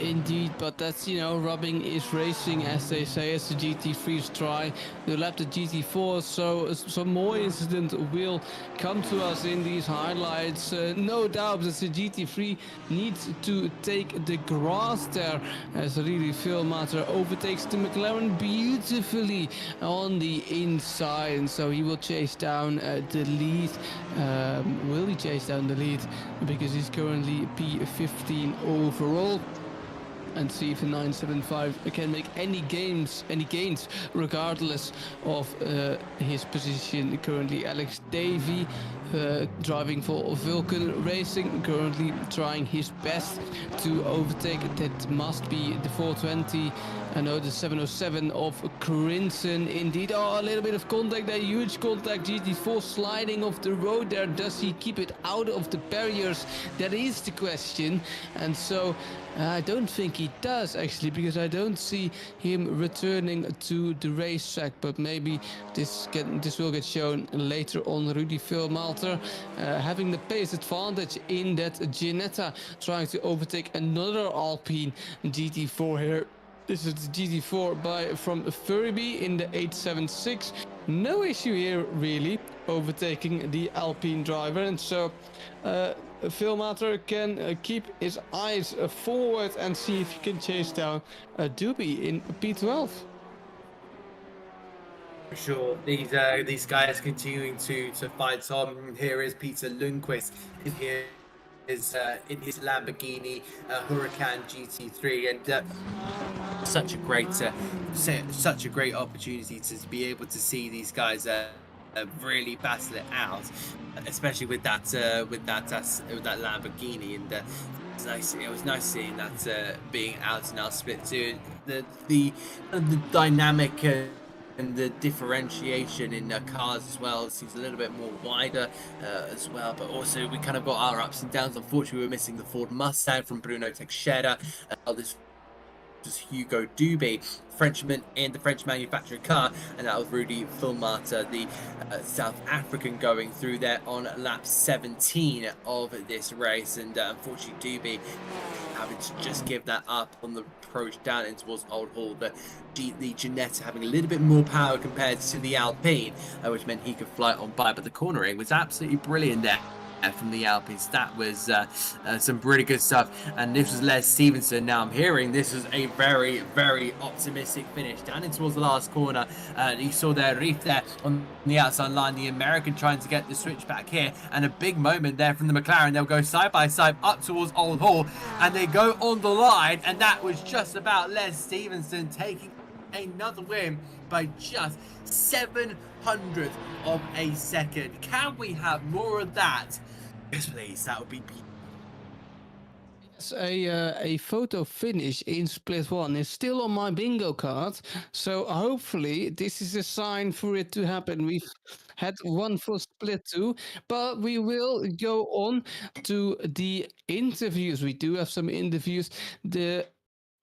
indeed, but that's, rubbing is racing, as they say, as the GT3s try to lap the GT4, so some more incident will come to us in these highlights. No doubt that the GT3 needs to take the grass there, as really Phil Matter overtakes the McLaren beautifully on the inside, and so he will chase down the lead. Will he chase down the lead? Because he's currently P15 overall. And see if the 975 can make any gains regardless of his position. Currently Alex Davey driving for Vulcan Racing, currently trying his best to overtake. That must be the 420. I know the 707 of Crinton. Indeed, a little bit of contact there, huge contact. GT4 sliding off the road there. Does he keep it out of the barriers? That is the question. And so I don't think he does, actually, because I don't see him returning to the racetrack. But maybe this will get shown later on. Rudy Philmalter having the pace advantage in that Ginetta, trying to overtake another Alpine GT4 here. This is the GT4 from Furby in the 876. No issue here, really, overtaking the Alpine driver. And so Phil Matter can keep his eyes forward and see if he can chase down Doobie in P12. For sure, these guys continuing to fight on. Here is Peter Lundqvist in here. In his Lamborghini Huracan GT3, and such a great opportunity to be able to see these guys really battle it out, especially with that Lamborghini, and it was nice seeing that being out and out split too. The dynamic and the differentiation in cars as well seems a little bit more wider as well, but also we kind of got our ups and downs. Unfortunately, we were missing the Ford Mustang from Bruno Teixeira. This was Hugo Dubé, Frenchman in the French manufactured car, and that was Rudy Philmarter, the South African, going through there on lap 17 of this race, and unfortunately Dubé having to just give that up on the approach down in towards Old Hall. The Ginetta having a little bit more power compared to the Alpine, which meant he could fly on by, but the cornering was absolutely brilliant there from the Alpines. That was some really good stuff, and this was Les Stevenson. Now I'm hearing this was a very, very optimistic finish down in towards the last corner. You saw there Reef there on the outside line, the American trying to get the switch back here, and a big moment there from the McLaren. They'll go side by side up towards Old Hall, and they go on the line, and that was just about Les Stevenson taking another win by just 700th of a second. Can we have more of that? Yes, please. That would be beautiful. It's a photo finish in split one is still on my bingo card, so hopefully this is a sign for it to happen. We've had one for split two, but we will go on to the interviews. We do have some interviews.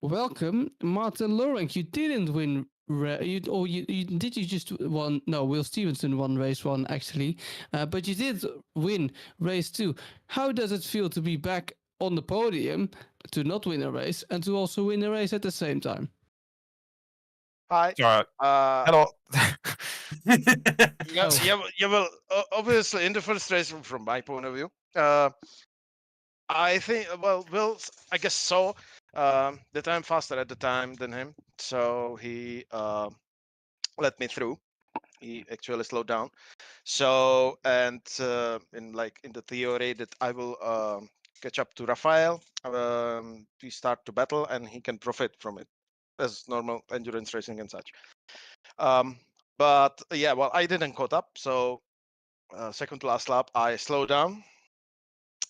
Welcome, Martin Lorenk. You didn't win. Did you just won? No, Will Stevenson won race one actually, but you did win race two. How does it feel to be back on the podium, to not win a race and to also win a race at the same time? Hi. Hello. Well, obviously in the first race, from my point of view, I think, well, I guess so. that I'm faster at the time than him, so he let me through. He actually slowed down. So, and in the theory that I will catch up to Rafael, we start to battle, and he can profit from it as normal endurance racing and such. But yeah, well, I didn't caught up. So second to last lap, I slowed down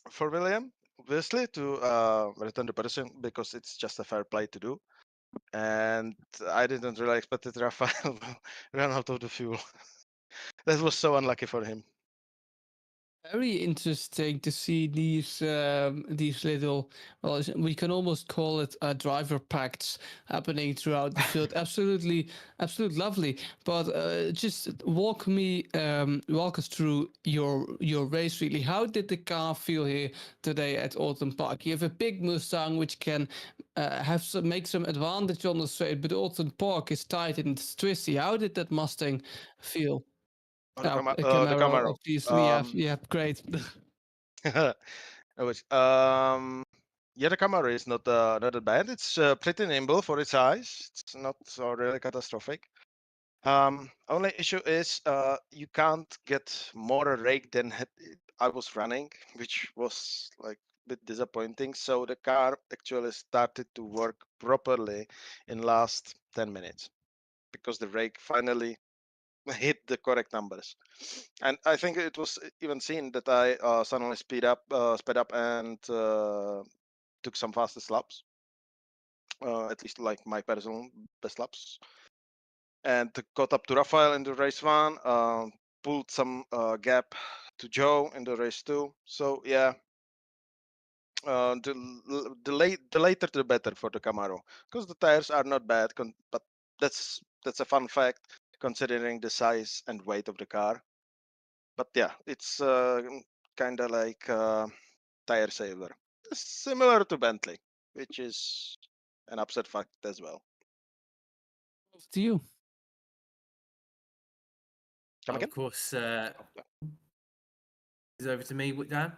for William, obviously, to return the position because it's just a fair play to do. And I didn't really expect that Rafael ran out of the fuel. That was so unlucky for him. Very interesting to see these little, well, we can almost call it driver pacts happening throughout the field. Absolutely lovely. But just walk us through your race. Really, how did the car feel here today at Oulton Park? You have a big Mustang which can make some advantage on the straight, but Oulton Park is tight and it's twisty. How did that Mustang feel? Oh, Oh, a the Camaro, Camaro. obviously. Yeah, great. It was, yeah, the Camaro is not that bad. It's pretty nimble for its size. It's not so really catastrophic. Only issue is you can't get more rake than I was running, which was like a bit disappointing. So the car actually started to work properly in last 10 minutes because the rake finally hit the correct numbers. And I think it was even seen that I suddenly sped up and took some fastest laps, at least like my personal best laps, and caught up to Rafael in the race one, pulled some gap to Joe in the race two. So yeah, the later the better for the Camaro, because the tires are not bad, but that's a fun fact considering the size and weight of the car. But yeah, it's kind of like tire saver, similar to Bentley, which is an upset fact as well. To you. Come Of again? course, is over to me, Dan.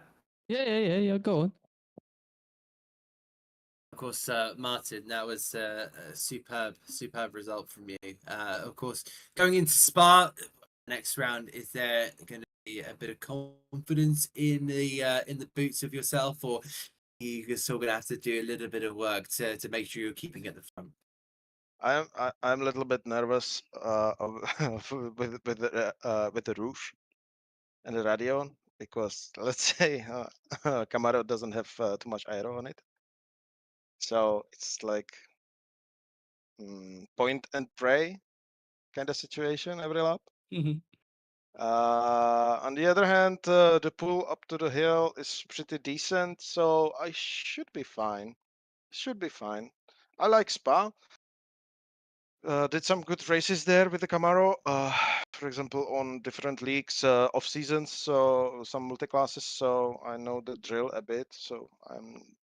Yeah. Go on. Of course, Martin, that was a superb result from you. Of course, going into Spa next round, is there going to be a bit of confidence in the boots of yourself, or you're still going to have to do a little bit of work to make sure you're keeping at the front? I'm a little bit nervous with the roof and the radio because let's say Camaro doesn't have too much aero on it, so it's like point and pray kind of situation every lap. Mhm. On the other hand, the pull up to the hill is pretty decent, so I should be fine. Should be fine. I like Spa. Did some good races there with the Camaro. For example, on different leagues, off seasons, so some multi classes. So I know the drill a bit. So I'm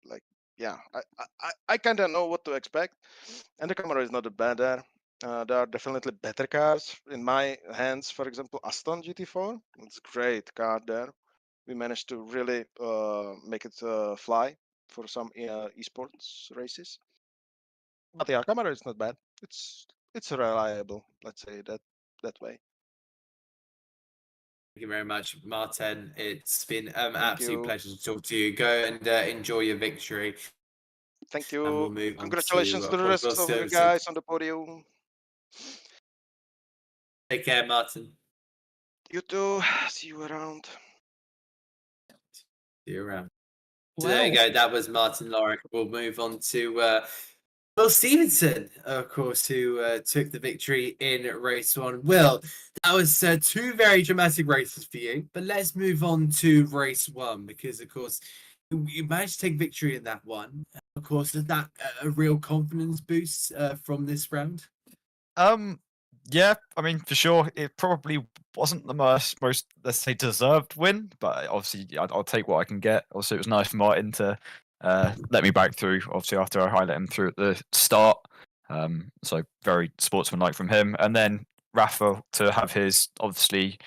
like, yeah, I kind of know what to expect. And the Camaro is not that bad there. There are definitely better cars in my hands. For example, Aston GT4. It's a great car there. We managed to really make it fly for some esports races. But yeah, Camaro is not bad. It's reliable. Let's say that way. Thank you very much, Martin. It's been an Thank absolute you. pleasure to talk to you. Go and enjoy your victory. Thank And we'll you. move on Congratulations to to the rest possible of the services. guys on the podium. Take care, Martin. You too. See you around. See you around. So there you go. That was Martin Lorick. We'll move on to Will Stevenson, of course, who took the victory in race one. Will, that was two very dramatic races for you. But let's move on to race one because, of course, you managed to take victory in that one. Of course, is that a real confidence boost from this round? Yeah, I mean, for sure, it probably wasn't the most let's say, deserved win, but obviously, I'll take what I can get. Also, it was nice for Martin to let me back through, obviously, after I highlight him through at the start. So very sportsmanlike from him. And then Rafa to have his, obviously,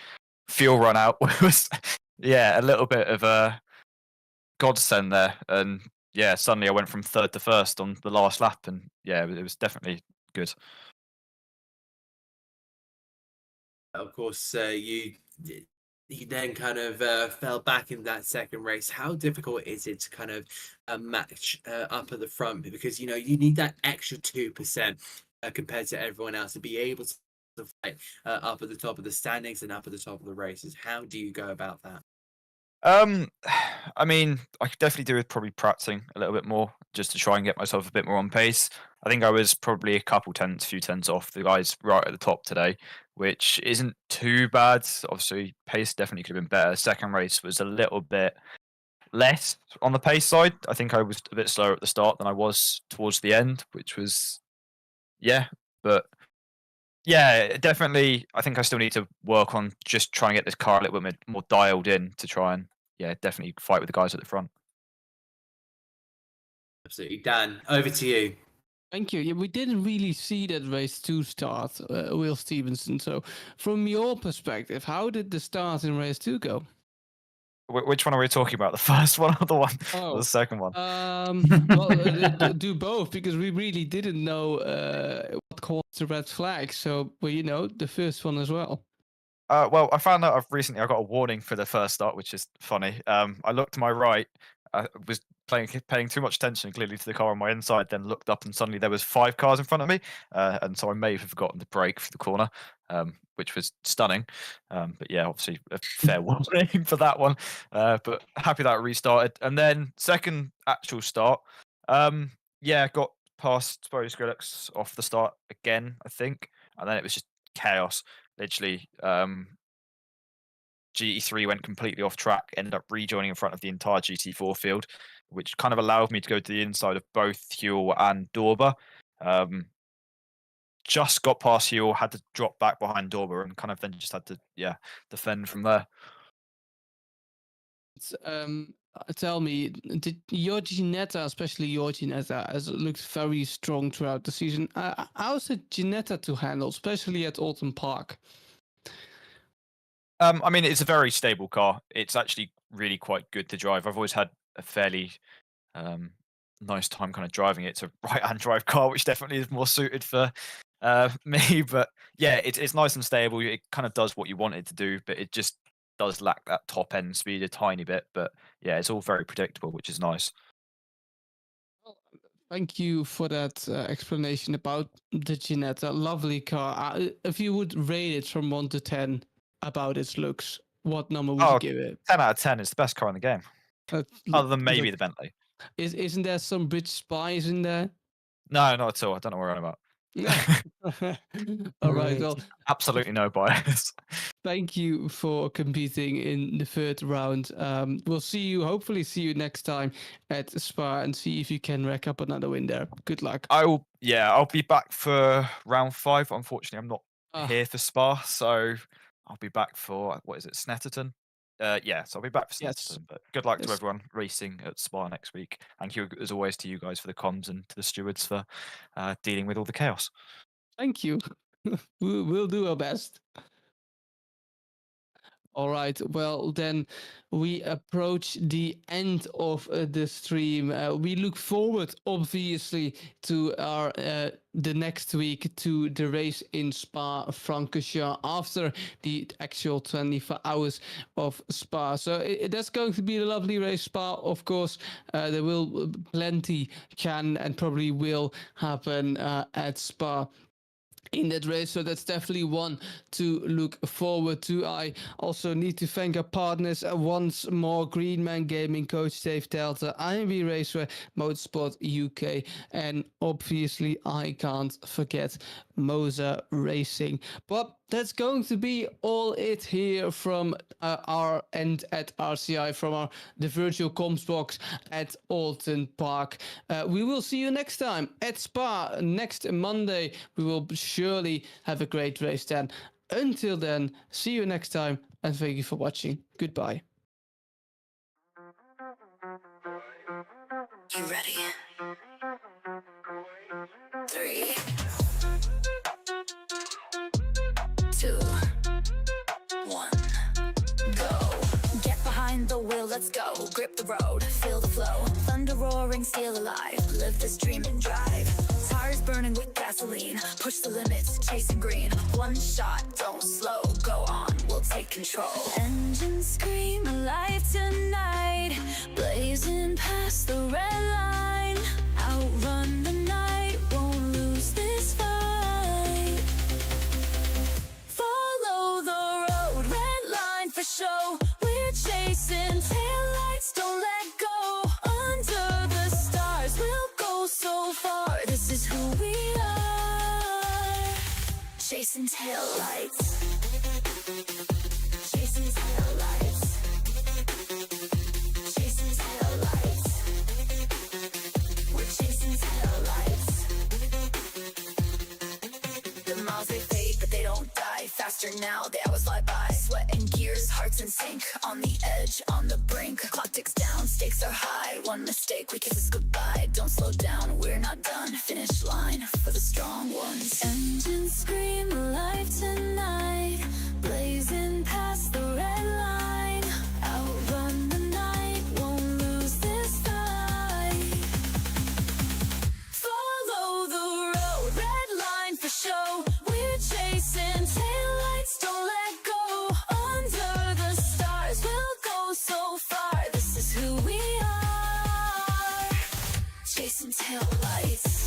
fuel run out was, yeah, a little bit of a godsend there. And yeah, suddenly I went from third to first on the last lap, and yeah, it was definitely good. Of course, you then kind of fell back in that second race. How difficult is it to kind of match up at the front? Because you know you need that extra 2% compared to everyone else to be able to fight up at the top of the standings and up at the top of the races. How do you go about that? Um, I mean, I could definitely do with probably practicing a little bit more just to try and get myself a bit more on pace. I think I was probably a few tenths off the guys right at the top today, which isn't too bad. Obviously, pace definitely could have been better. Second race was a little bit less on the pace side. I think I was a bit slower at the start than I was towards the end, which was, yeah, but yeah, definitely. I think I still need to work on just trying to get this car a little bit more dialed in to try and, yeah, definitely fight with the guys at the front. Absolutely, Dan. Over to you. Thank you. Yeah, we didn't really see that race 2 start, Will Stevenson. So, from your perspective, how did the start in race 2 go? Which one are we talking about? The first one or the one? Or Oh, the second one? well, do both because we really didn't know what caused the red flag. So, well, you know, the first one as well. Well, I found out I got a warning for the first start, which is funny. I looked to my right, I was paying too much attention clearly to the car on my inside, then looked up and suddenly there was 5 cars in front of me, and so I may have forgotten to brake for the corner, which was stunning. But yeah, obviously a fair warning for that one. But happy that it restarted. And then second actual start, yeah, got past Skrillex off the start again, I think, and then it was just chaos. Literally, GT3 went completely off track, ended up rejoining in front of the entire GT4 field, which kind of allowed me to go to the inside of both Huel and Dorber. Just got past Huel, had to drop back behind Dorber, and kind of then just had to, yeah, defend from there. It's, tell me, did your Ginetta, especially your Ginetta, has looked very strong throughout the season? How's the Ginetta to handle, especially at Oulton Park? I mean, it's a very stable car. It's actually really quite good to drive. I've always had a fairly nice time kind of driving it. It's a right-hand drive car, which definitely is more suited for me. But yeah, it's nice and stable. It kind of does what you want it to do, but it just does lack that top end speed a tiny bit. But yeah, it's all very predictable, which is nice. Thank you for that explanation about the Ginetta. Lovely car. If you would rate it from 1 to 10 about its looks, what number would you give it? 10 out of 10 is the best car in the game, other than maybe the Bentley. Isn't there some British spies in there? No, not at all. I don't know what you're on about. All right. Well, absolutely no bias. thank you for competing in the third round. We'll hopefully see you next time at Spa and see if you can rack up another win there. Good luck. I'll be back for round 5. Unfortunately, I'm not here for Spa, so I'll be back for, what is it, Snetterton? Yeah, so I'll be back for Snetterton. Yes. But good luck to everyone racing at Spa next week. Thank you, as always, to you guys for the comms and to the stewards for dealing with all the chaos. Thank you. We'll do our best. All right. Well, then we approach the end of the stream. We look forward, obviously, to our the next week to the race in Spa-Francorchamps after the actual 24 hours of Spa. So that's going to be a lovely race. Spa, of course. There will plenty can and probably will happen at Spa in that race, so that's definitely one to look forward to. I also need to thank our partners once more: Greenman Gaming, Coach Dave Delta, IMB Raceway, Motorsport UK, and obviously I can't forget Moza Racing. But that's going to be all it here from our end at RCI, from the virtual comms box at Oulton Park. We will see you next time at Spa next Monday. We will surely have a great race then. Until then, see you next time, and thank you for watching. Goodbye. You ready? 3, 2, 1, go. Get behind the wheel, let's go. Grip the road, feel the flow. Thunder roaring, still alive. Live this dream and drive. Tires burning with gasoline. Push the limits, chasing green. One shot, don't slow, go on, we'll take control. Engines scream alive tonight. Blazing past the red line. Outrun the night, won't lose this fight. Follow the road, red line for show. We're chasing taillights, don't let go. Under the stars, we'll go so far. This is who we are. Chasing taillights. Chasing taillights. Chasing taillights. We're chasing taillights. The miles they fade, but they don't die. Faster now, they always fly by. Sweat and gears, hearts in sync. On the edge, on the brink. Clock ticks down, stakes are high. One mistake, we kiss us goodbye. Don't slow down, we're not done. Finish line for the strong ones. Engines scream alive tonight. Blazing past the red line. Outrun the night, won't lose this fight. Follow the road, red line for show. We're chasing taillights, don't let go. Under the stars, we'll go so far. This is who we are. Chasing taillights.